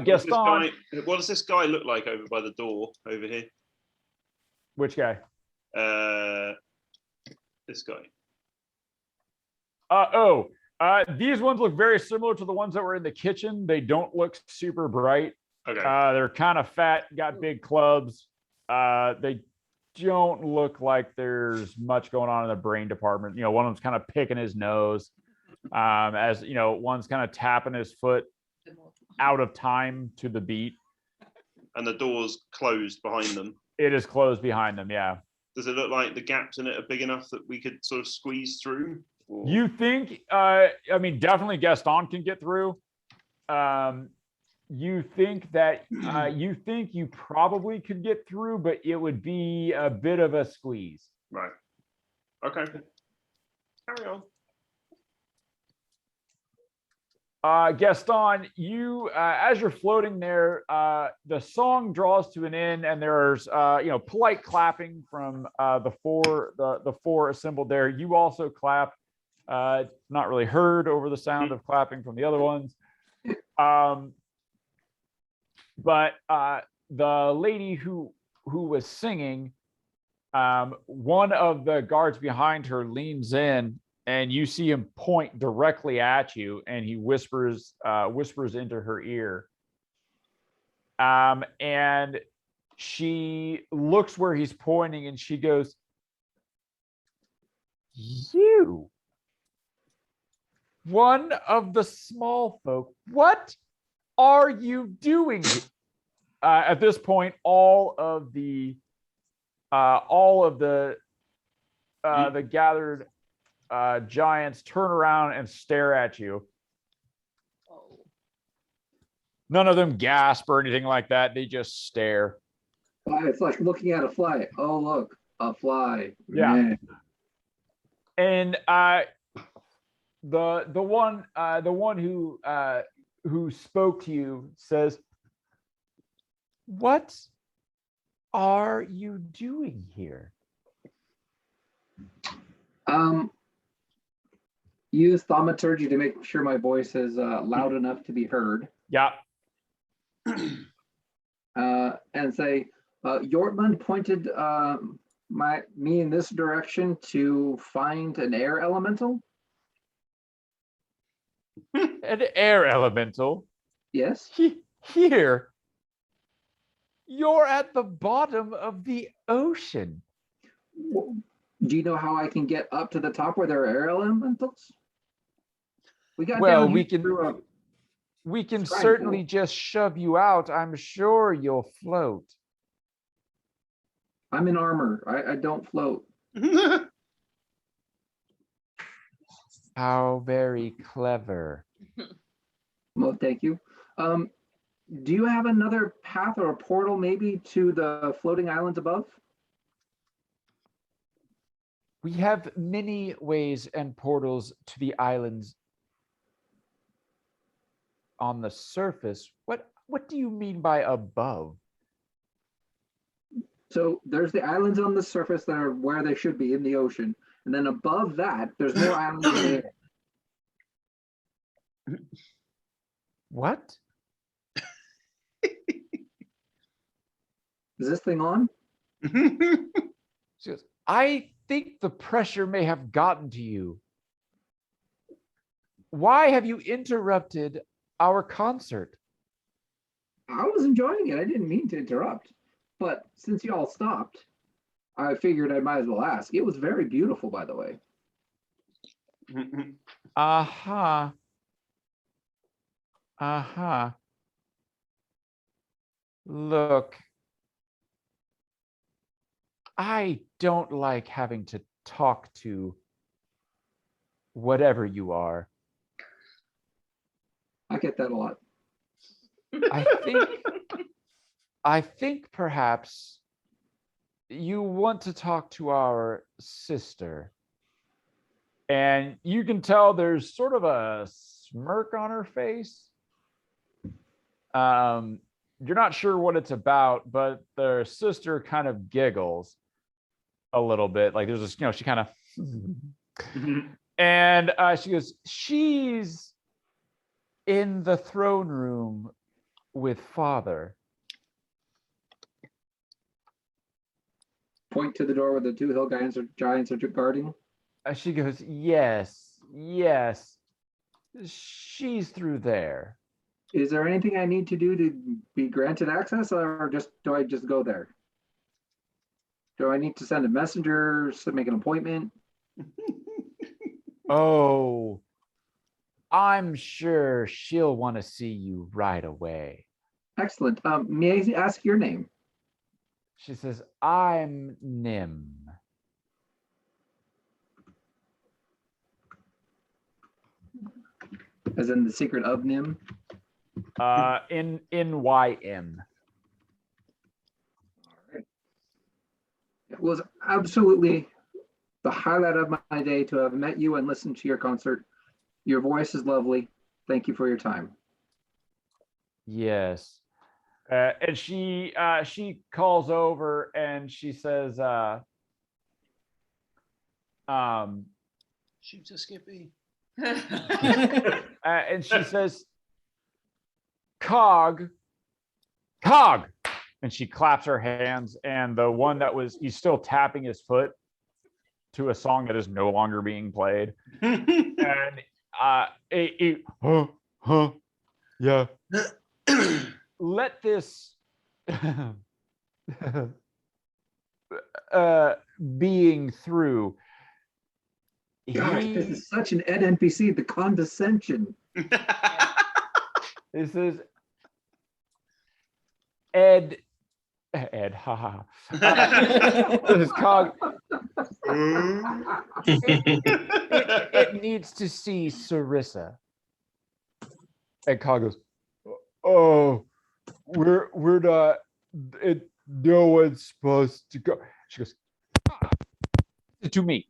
Gaston. What does this guy look like over by the door over here? Which guy? This guy. These ones look very similar to the ones that were in the kitchen. They don't look super bright. Okay. They're kind of fat, got big clubs. They don't look like there's much going on in the brain department. One of them's kind of picking his nose. As one's kind of tapping his foot out of time to the beat. And the door's closed behind them. It is closed behind them, yeah. Does it look like the gaps in it are big enough that we could sort of squeeze through? Or? You think, definitely Gaston can get through. You think that, you probably could get through, but it would be a bit of a squeeze. Right. Okay. Carry on. Gaston, you as you're floating there, the song draws to an end, and there's polite clapping from the four assembled there. You also clap. Not really heard over the sound of clapping from the other ones. But the lady who was singing, one of the guards behind her leans in. And you see him point directly at you, and he whispers into her ear. And she looks where he's pointing, and she goes, "You, one of the small folk, what are you doing?" At this point, all of the gathered giants turn around and stare at you. None of them gasp or anything like that. They just stare. It's like looking at a fly. Oh, look, a fly. Yeah. Man. And the one who spoke to you says, What are you doing here? Use thaumaturgy to make sure my voice is loud enough to be heard. Yeah. And say, Yortman pointed me in this direction to find an air elemental. An air elemental? Yes. Here. You're at the bottom of the ocean. Do you know how I can get up to the top where there are air elementals? We got Well, down we here can through a we can Try and certainly go. just shove you out. I'm sure you'll float. I'm in armor. I don't float. How very clever. Well, thank you. Do you have another path or a portal maybe to the floating islands above? We have many ways and portals to the islands on the surface. What do you mean by above? So there's the islands on the surface that are where they should be in the ocean. And then above that, there's more islands in the air. What? Is this thing on? She goes, I think the pressure may have gotten to you. Why have you interrupted our concert? I was enjoying it. I didn't mean to interrupt. But since y'all stopped, I figured I might as well ask. It was very beautiful, by the way. Uh-huh. Uh-huh. Look, I don't like having to talk to whatever you are. I get that a lot. I think perhaps you want to talk to our sister. And you can tell there's sort of a smirk on her face. You're not sure what it's about, but their sister kind of giggles a little bit. Like there's this, she kind of, and she goes, she's in the throne room with Father. Point to the door where the two hill giants are guarding. She goes, yes, she's through there. Is there anything I need to do to be granted access, or do I just go there? Do I need to send a messenger to make an appointment? Oh, I'm sure she'll want to see you right away. Excellent. May I ask your name? She says, I'm Nim. As in the secret of Nim? In YM. It was absolutely the highlight of my day to have met you and listened to your concert. Your voice is lovely. Thank you for your time. Yes. And she calls over and she says, Shoot a Skippy. and she says, Cog. And she claps her hands, and the one he's still tapping his foot to a song that is no longer being played. And yeah. Let this being through. Gosh, this is such an Ed NPC, the condescension. This is Ed, haha. This is Cog. It needs to see Sarissa. And Cog goes, oh, we're not, no one's supposed to go. She goes, to me.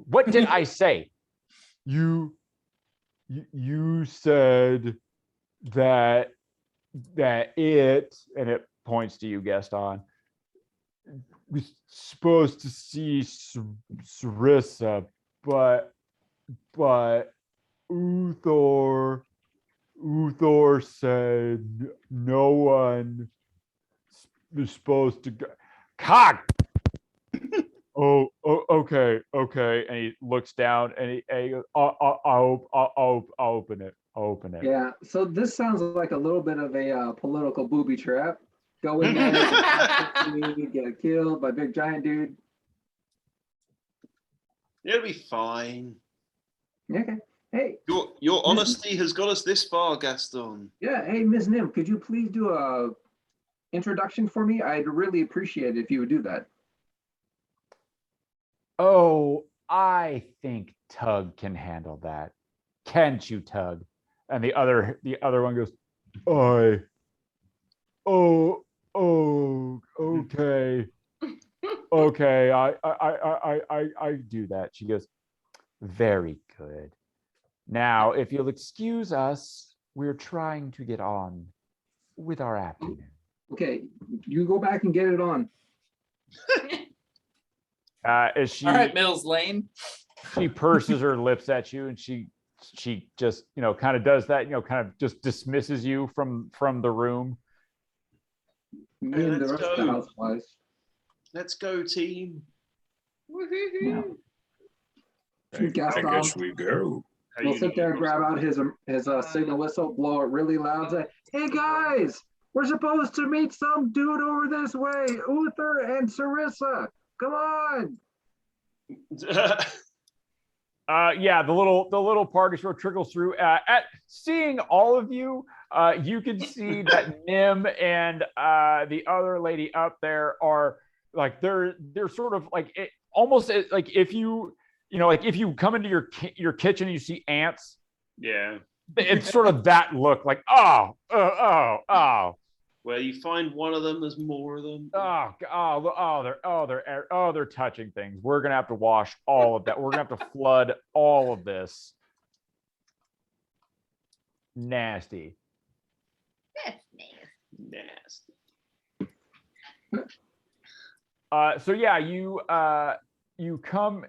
What did I say? You said that it, and it points to you, Gaston. We're supposed to see Sarissa, but Uthor said no one is supposed to go. Cock. Oh, okay. And he looks down and he goes, I'll open it. I'll open it. Yeah, so this sounds like a little bit of a political booby trap. Go in there, get killed by big giant dude. It'll be fine. Okay. Hey. Your honesty has got us this far, Gaston. Yeah. Hey, Ms. Nim, could you please do a introduction for me? I'd really appreciate it if you would do that. Oh, I think Tug can handle that. Can't you, Tug? And the other one goes, okay. Okay, I do that. She goes, very good. Now, if you'll excuse us, we're trying to get on with our afternoon. Okay, you go back and get it on. As she, All right, Mills Lane. she purses her lips at you, and she just kind of does that, kind of just dismisses you from the room. Me and the let's rest of the go. houseflies. Let's go, team. Yeah. I Gaston guess we go. will sit there and grab out his signal whistle, blow it really loud, say, "Hey guys, we're supposed to meet some dude over this way, Uther and Sarissa. Come on." Yeah, the little party sort of trickles through. At seeing all of you, you can see that Nim and the other lady up there are like they're sort of like it, almost like if you come into your kitchen and you see ants. Yeah. It's sort of that look, like oh. Where you find one of them, there's more of them. They're touching things. We're gonna have to wash all of that. We're gonna have to flood all of this. Nasty. Nasty. So yeah, you come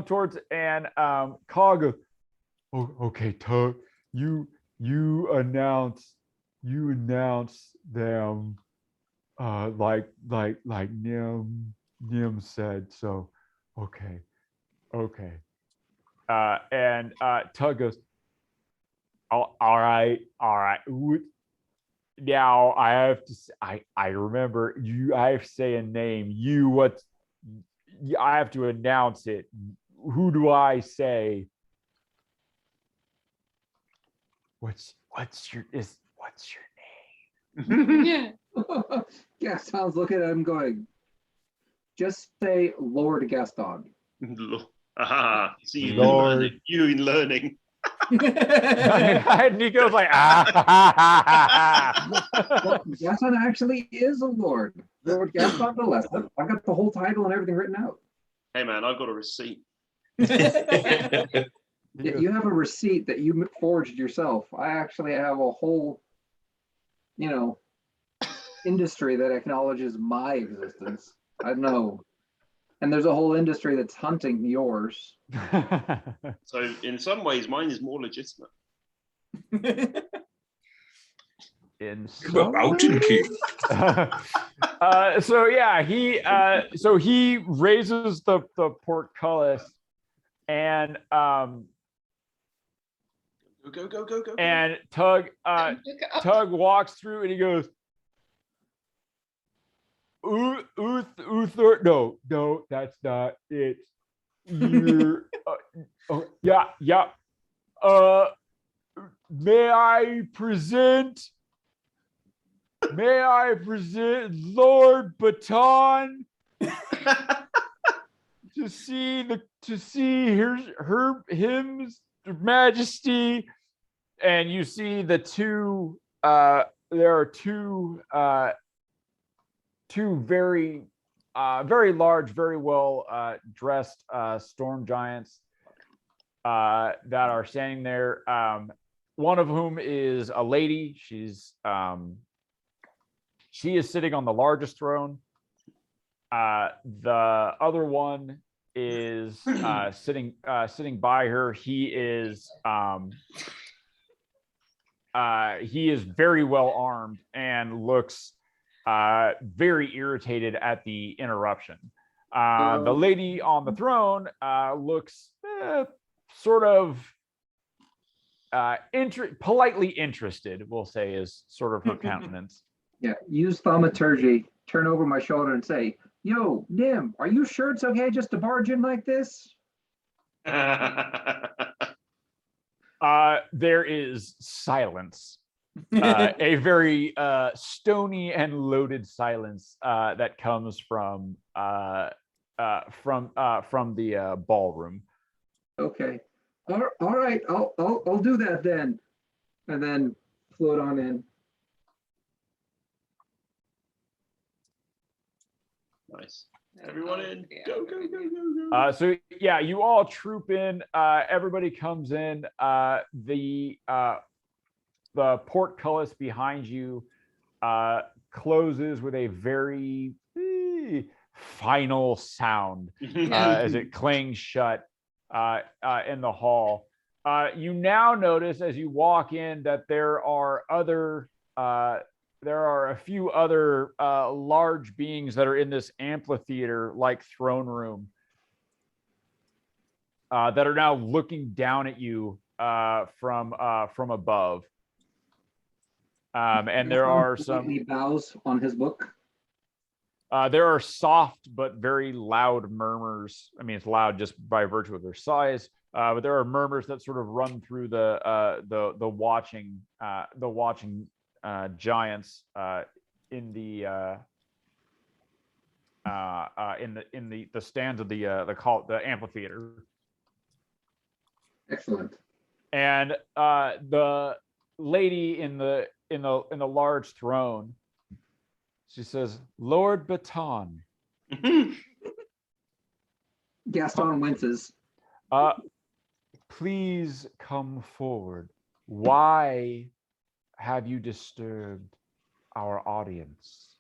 towards and Cog goes, oh, okay, Tug, you announce them like Nim said, so okay. And Tug goes, all right. Now I have to I remember you, I have to say a name. I have to announce it. Who do I say? What's your name? Yeah. Gaston's looking at him going, just say Lord Gaston. Aha. See, Lord. you in learning. Nico's like, Well, Gaston actually is a lord. Lord Gaston the Lesser. I've got the whole title and everything written out. Hey man, I've got a receipt. You have a receipt that you forged yourself. I actually have a whole, industry that acknowledges my existence. I know. And there's a whole industry that's hunting yours. So in some ways, mine is more legitimate. In Mountain King. So yeah, he raises the portcullis and Go. and Tug walks through and he goes, Uther, no, that's not it. You're, yeah. May I present Lord Baton to see his Majesty, and you see the two. There are two very large, very well dressed storm giants that are standing there. One of whom is a lady. She's She is sitting on the largest throne. The other one is sitting by her. He is very well armed and looks very irritated at the interruption. The lady on the throne looks sort of politely interested, we'll say, is sort of her countenance. Yeah, use thaumaturgy. Turn over my shoulder and say, "Yo, Nim, are you sure it's okay just to barge in like this?" There is silence, a very stony and loaded silence that comes from the ballroom. Okay. All right. I'll do that then, and then float on in. Nice. Everyone in. Go. So yeah, you all troop in. Everybody comes in. The portcullis behind you closes with a very final sound as it clangs shut in the hall. You now notice as you walk in that there are a few other large beings that are in this amphitheater-like throne room that are now looking down at you from above. And there are some. He bows on his book. There are soft but very loud murmurs. I mean, it's loud just by virtue of their size, but there are murmurs that sort of run through the watching giants in the stands of the amphitheater. Excellent. And the lady in the large throne, she says, "Lord Baton." Gaston winces. Please come forward. Why have you disturbed our audience?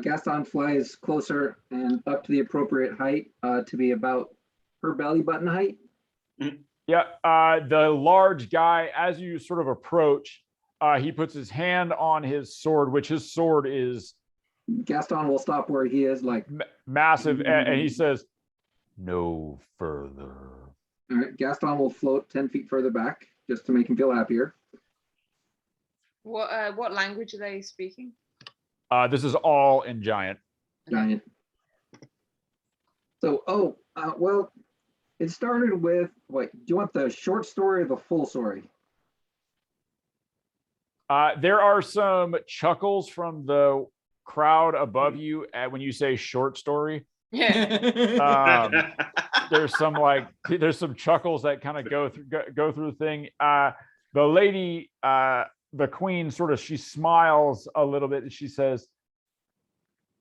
Gaston flies closer and up to the appropriate height to be about her belly button height. Yeah, the large guy, as you sort of approach, he puts his hand on his sword, which his sword is. Gaston will stop where he is, like massive, and he says, "No further." All right, Gaston will float 10 feet further back just to make him feel happier. What language are they speaking? This is all in Giant. Giant. So, well, it started with, wait, do you want the short story or the full story? There are some chuckles from the crowd above you when you say short story. Yeah. There's some chuckles that kind of go through the thing. The lady, the queen, she smiles a little bit and she says,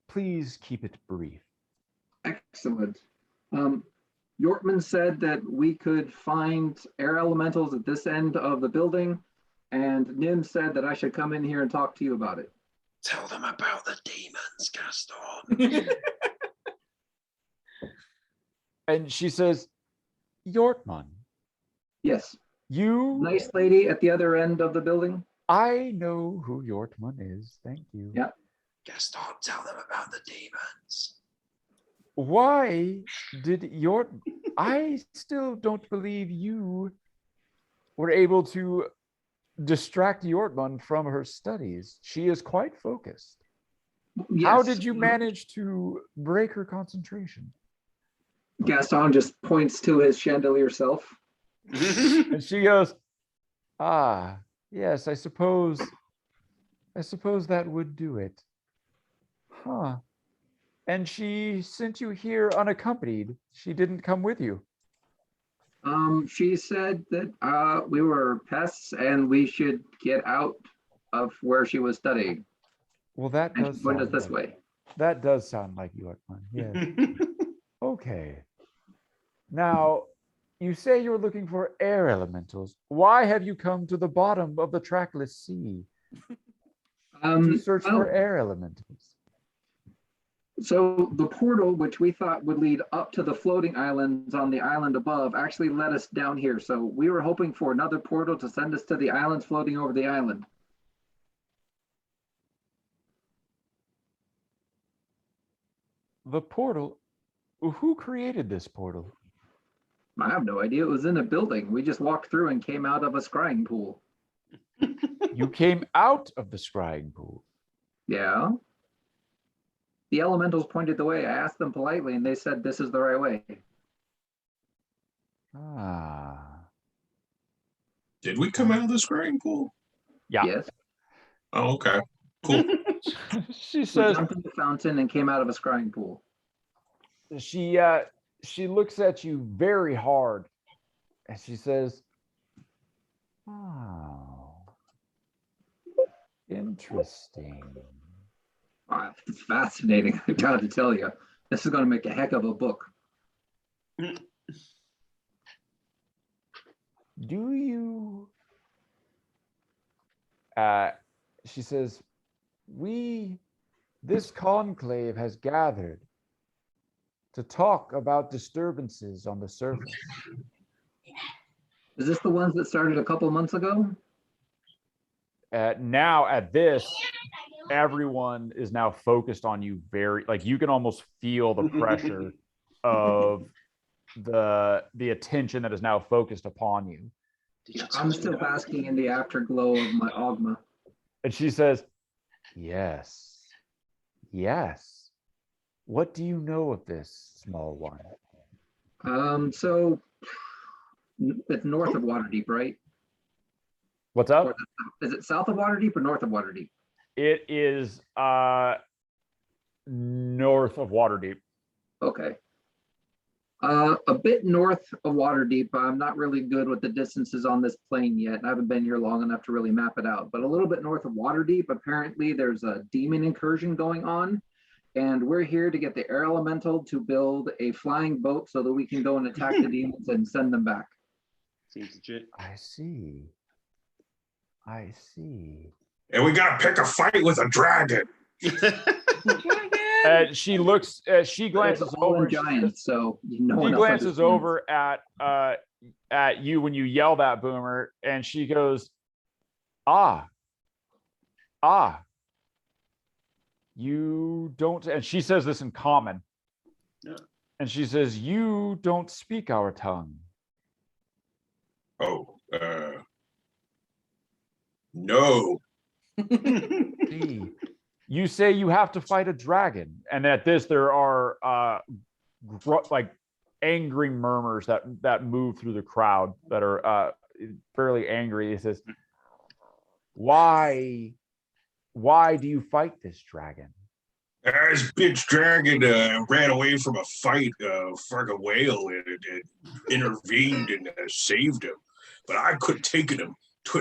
"Please keep it brief." Excellent. Yorkman said that we could find air elementals at this end of the building, and Nim said that I should come in here and talk to you about it. Tell them about the demons, Gaston. And she says, "Yorkman." Yes. You. Nice lady at the other end of the building. I know who Yorkman is. Thank you. Yeah. Gaston, tell them about the demons. Why did I still don't believe you were able to distract Yorkman from her studies. She is quite focused. Yes. How did you manage to break her concentration? Gaston just points to his chandelier self. And she goes, yes, I suppose that would do it. Huh. And she sent you here unaccompanied. She didn't come with you. She said that we were pests and we should get out of where she was studying. Well, that And does she pointed us sound this way. That does sound like Yorkman. Yes. Okay. Now, you say you're looking for air elementals. Why have you come to the bottom of the trackless sea? To search well, for air elementals. so the portal, which we thought would lead up to the floating islands on the island above, actually led us down here. So we were hoping for another portal to send us to the islands floating over the island. The portal? Who created this portal? I have no idea. It was in a building. We just walked through and came out of a scrying pool. You came out of the scrying pool. Yeah. The elementals pointed the way. I asked them politely, and they said this is the right way. Ah. Did we come out of the scrying pool? Yeah. Yes. Oh, okay. Cool. She We says jumped in the fountain and came out of a scrying pool. she looks at you very hard and she says, oh, interesting. Ah, it's fascinating. I got to tell you, this is going to make a heck of a book. Do you she says, this conclave has gathered to talk about disturbances on the surface. Is this the ones that started a couple months ago? Now at this, everyone is now focused on you very, like you can almost feel the pressure of the attention that is now focused upon you. I'm still basking in the afterglow of my Ogma. And she says, yes. What do you know of this, small one? So it's north of Waterdeep, right? What's up? Or is it south of Waterdeep or north of Waterdeep? It is north of Waterdeep. Okay. A bit north of Waterdeep. I'm not really good with the distances on this plane yet. I haven't been here long enough to really map it out. But a little bit north of Waterdeep, apparently there's a demon incursion going on. And we're here to get the air elemental to build a flying boat so that we can go and attack the demons and send them back. Seems legit. I see. And we gotta pick a fight with a dragon. She looks. She glances over. Giant, so she glances over at you when you yell that, Boomer, and she goes, "Ah, you don't." And she says this in common. Yeah. And she says, "You don't speak our tongue." Oh, no. See, you say you have to fight a dragon, and at this there are like angry murmurs that move through the crowd that are fairly angry. It says, why do you fight this dragon? This bitch dragon ran away from a fight, fucking whale, and intervened and saved him. But I couldn't take him.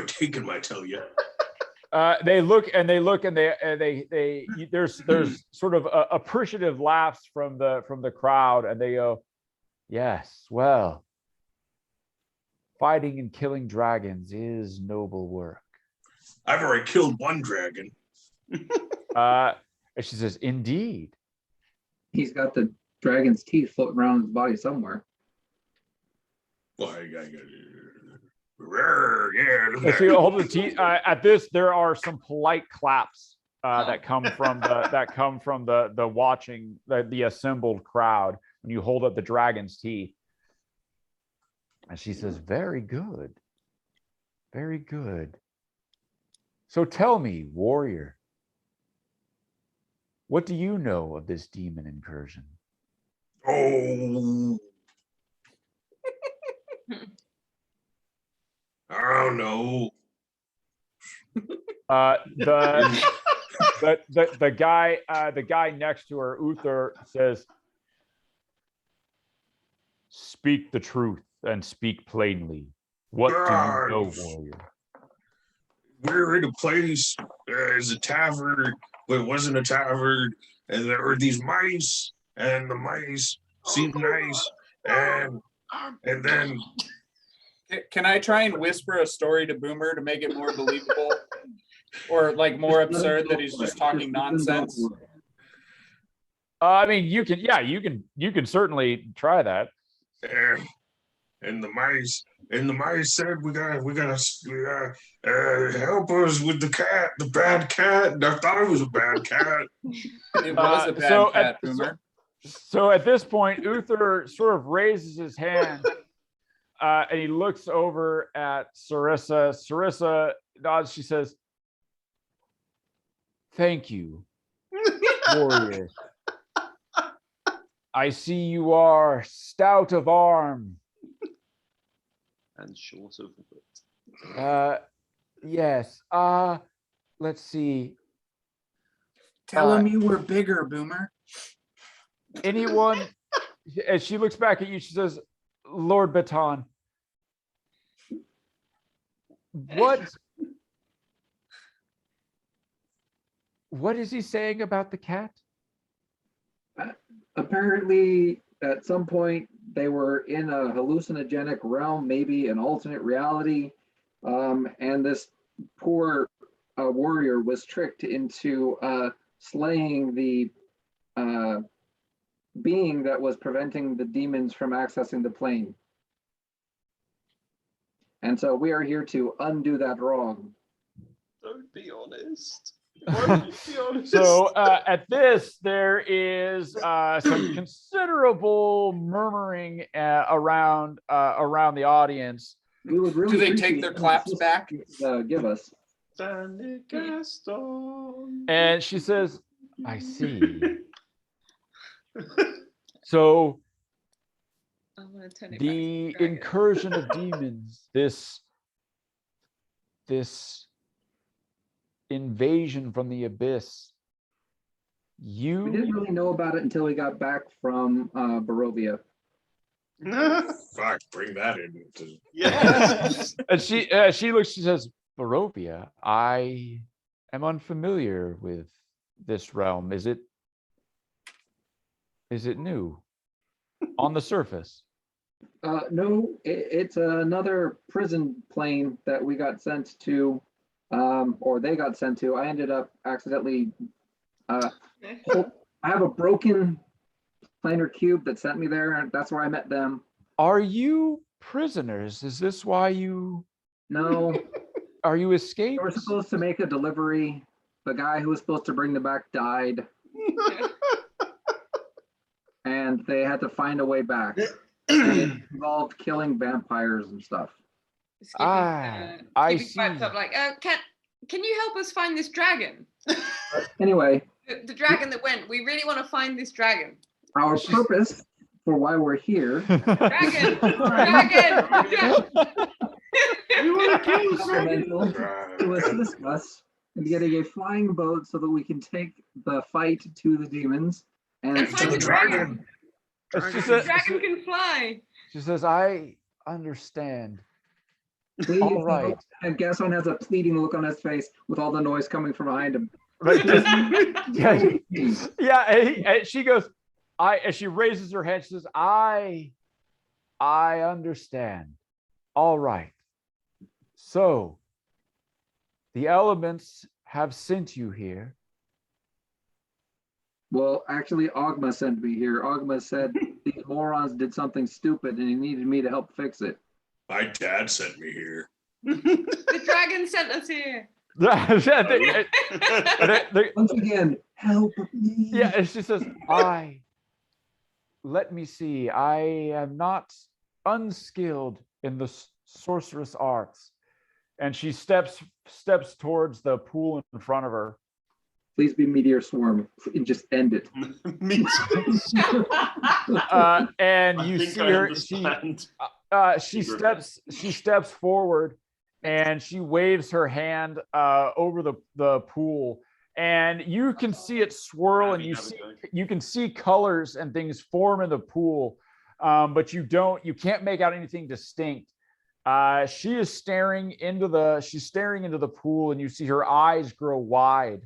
Take him, I tell you. They look and they there's sort of appreciative laughs from the crowd, and they go, yes, well, fighting and killing dragons is noble work. I've already killed one dragon. And she says, indeed. He's got the dragon's teeth floating around his body somewhere. Well, yeah. See, hold the teeth. At this, there are some polite claps that come from the watching the assembled crowd when you hold up the dragon's teeth. And she says, very good. Very good. So tell me, warrior, what do you know of this demon incursion? Oh. I don't know. The guy next to her, Uther, says, speak the truth and speak plainly. What do you know, warrior? We're in a place, as a tavern, but it wasn't a tavern, and there were these mice, and the mice seemed nice, and then Can I try and whisper a story to Boomer to make it more believable? Or like more Just let him absurd go that he's for just it. talking let him go nonsense? for it. I mean, you can certainly try that. And the mice said we gotta help us with the bad cat. I thought it was a bad cat. It was a bad so cat, at- Boomer. So at this point, Uther sort of raises his hand and he looks over at Sarissa. Sarissa nods. She says, "Thank you, warrior. I see you are stout of arm. And short of the foot. Yes. Let's see. Tell him you were bigger, Boomer. Anyone?" As she looks back at you, she says, "Lord Baton, what is he saying about the cat?" Apparently, at some point, they were in a hallucinogenic realm, maybe an alternate reality, and this poor warrior was tricked into slaying the being that was preventing the demons from accessing the plane. And so we are here to undo that wrong. Don't be honest. Why would you be honest? So at this, there is some considerable murmuring around the audience. We would really Do they appreciate take their any claps assistance back? you could, give us. Danny Gaston. And she says, "I see. So I'm gonna turn it back to the dragon. incursion of demons, this invasion from the abyss, We didn't you really know about it until we got back from Barovia. Fuck, bring that in. Yes. and she looks, she says, "Barovia, I am unfamiliar with this realm. Is it new on the surface?" No, it's another prison plane that we got sent to, or they got sent to. I ended up accidentally. I have a broken planar cube that sent me there, and that's where I met them. Are you prisoners? Is this why you No, are you they escaped? were supposed to make a delivery. The guy who was supposed to bring them back died, and they had to find a way back. And it involved killing vampires and stuff. I Skippy see. pipes up like, can you help us find this dragon? Anyway, The dragon that went. We really want to find this dragon. our purpose for why we're here Dragon, dragon. You want to kill the Elemental to assist us in getting a flying boat so that we can take the fight to the demons and find the dragon. She The says, dragon can fly. she says, "I understand. please All right." help. And Gaston has a pleading look on his face with all the noise coming from behind him. Right, just- yeah, Please. yeah. And she goes, as she raises her head, she says, I understand. All right. So the elements have sent you here. Well, actually, Ogma sent me here. Ogma said these morons did something stupid and he needed me to help fix it. My dad sent me here. The dragon sent us here. Once again, help me. Yeah, and she says, let me see. I am not unskilled in the sorceress arts. And she steps towards the pool in front of her. Please be Meteor Swarm and just end it. Me too. And I you think see I her. understand. She steps forward and she waves her hand over the pool, and you can see it swirl, and you can see colors and things form in the pool, but you can't make out anything distinct. She is staring into the pool, and you see her eyes grow wide.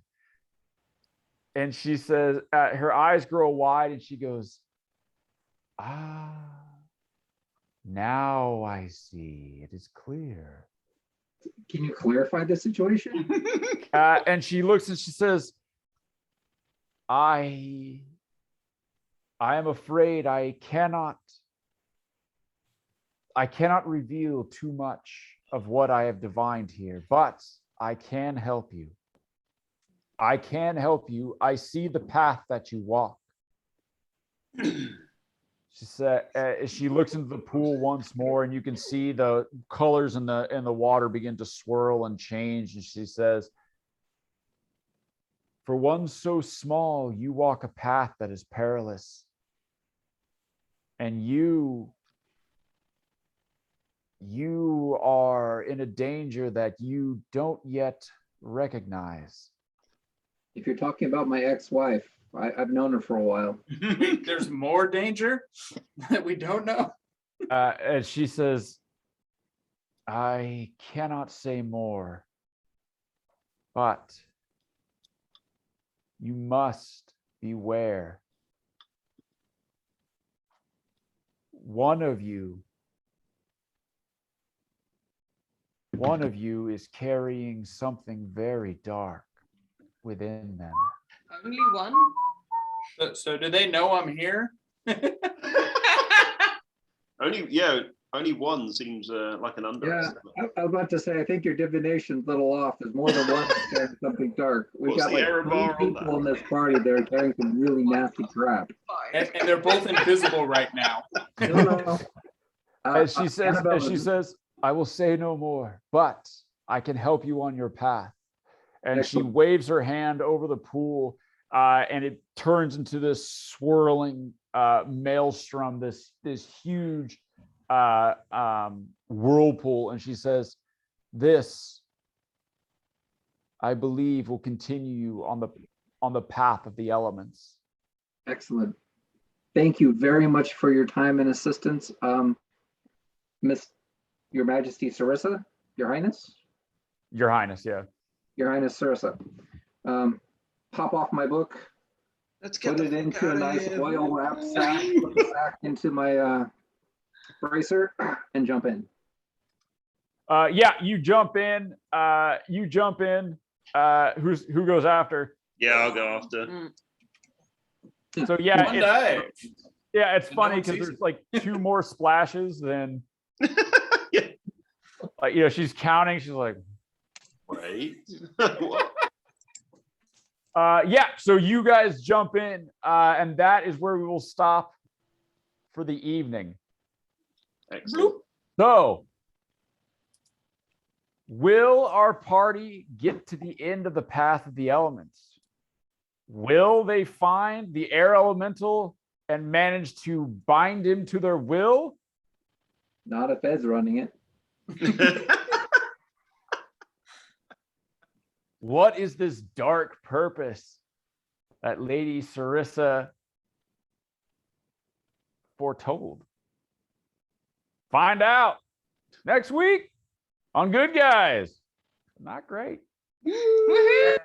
And she says, her eyes grow wide, and she goes, "Ah, now I see. It is clear. Can you clarify the situation? And she looks and she says, I am afraid I cannot reveal too much of what I have divined here, but I can help you. I can help you. I see the path that you walk. She said, she looks into the pool once more, and you can see the colors in the water begin to swirl and change. And she says, for one so small, you walk a path that is perilous. And you are in a danger that you don't yet recognize. If you're talking about my ex-wife, I've known her for a while. There's more danger that we don't know. And she says, I cannot say more, but you must beware. One of you is carrying something very dark within them. Only one? So do they know I'm here? Only one seems like an underestimate. I was about to say, I think your divination's a little off. There's more than one carrying something dark. We've What's got the like error bar three on people that? in this party that are carrying some really nasty crap. And they're both invisible right now. No. As she says, Annabelle, I will say no more, but I can help you on your path. And Excellent. she waves her hand over the pool, and it turns into this swirling maelstrom, this huge whirlpool. And she says, this, I believe, will continue you on the path of the elements. Excellent. Thank you very much for your time and assistance. Miss, Your Majesty Sarissa, Your Highness? Your Highness, yeah. Your Highness Sarissa. Pop off my book, Let's get put it the fuck into a outta nice here. oil wrap sack, put the sack into my bracer, and jump in. Yeah, you jump in. Who goes after? Yeah, I'll go after. Mm. So yeah, One day. it's No funny one because sees there's it. like two more splashes than Yeah. she's counting. She's like, Right? yeah. So you guys jump in, and that is where we will stop for the evening. Excellent. So, will our party get to the end of the path of the elements? Will they find the air elemental and manage to bind him to their will? Not if Ed's running it. What is this dark purpose that Lady Sarissa foretold? Find out next week on Good Guys. Not great. Woohoo!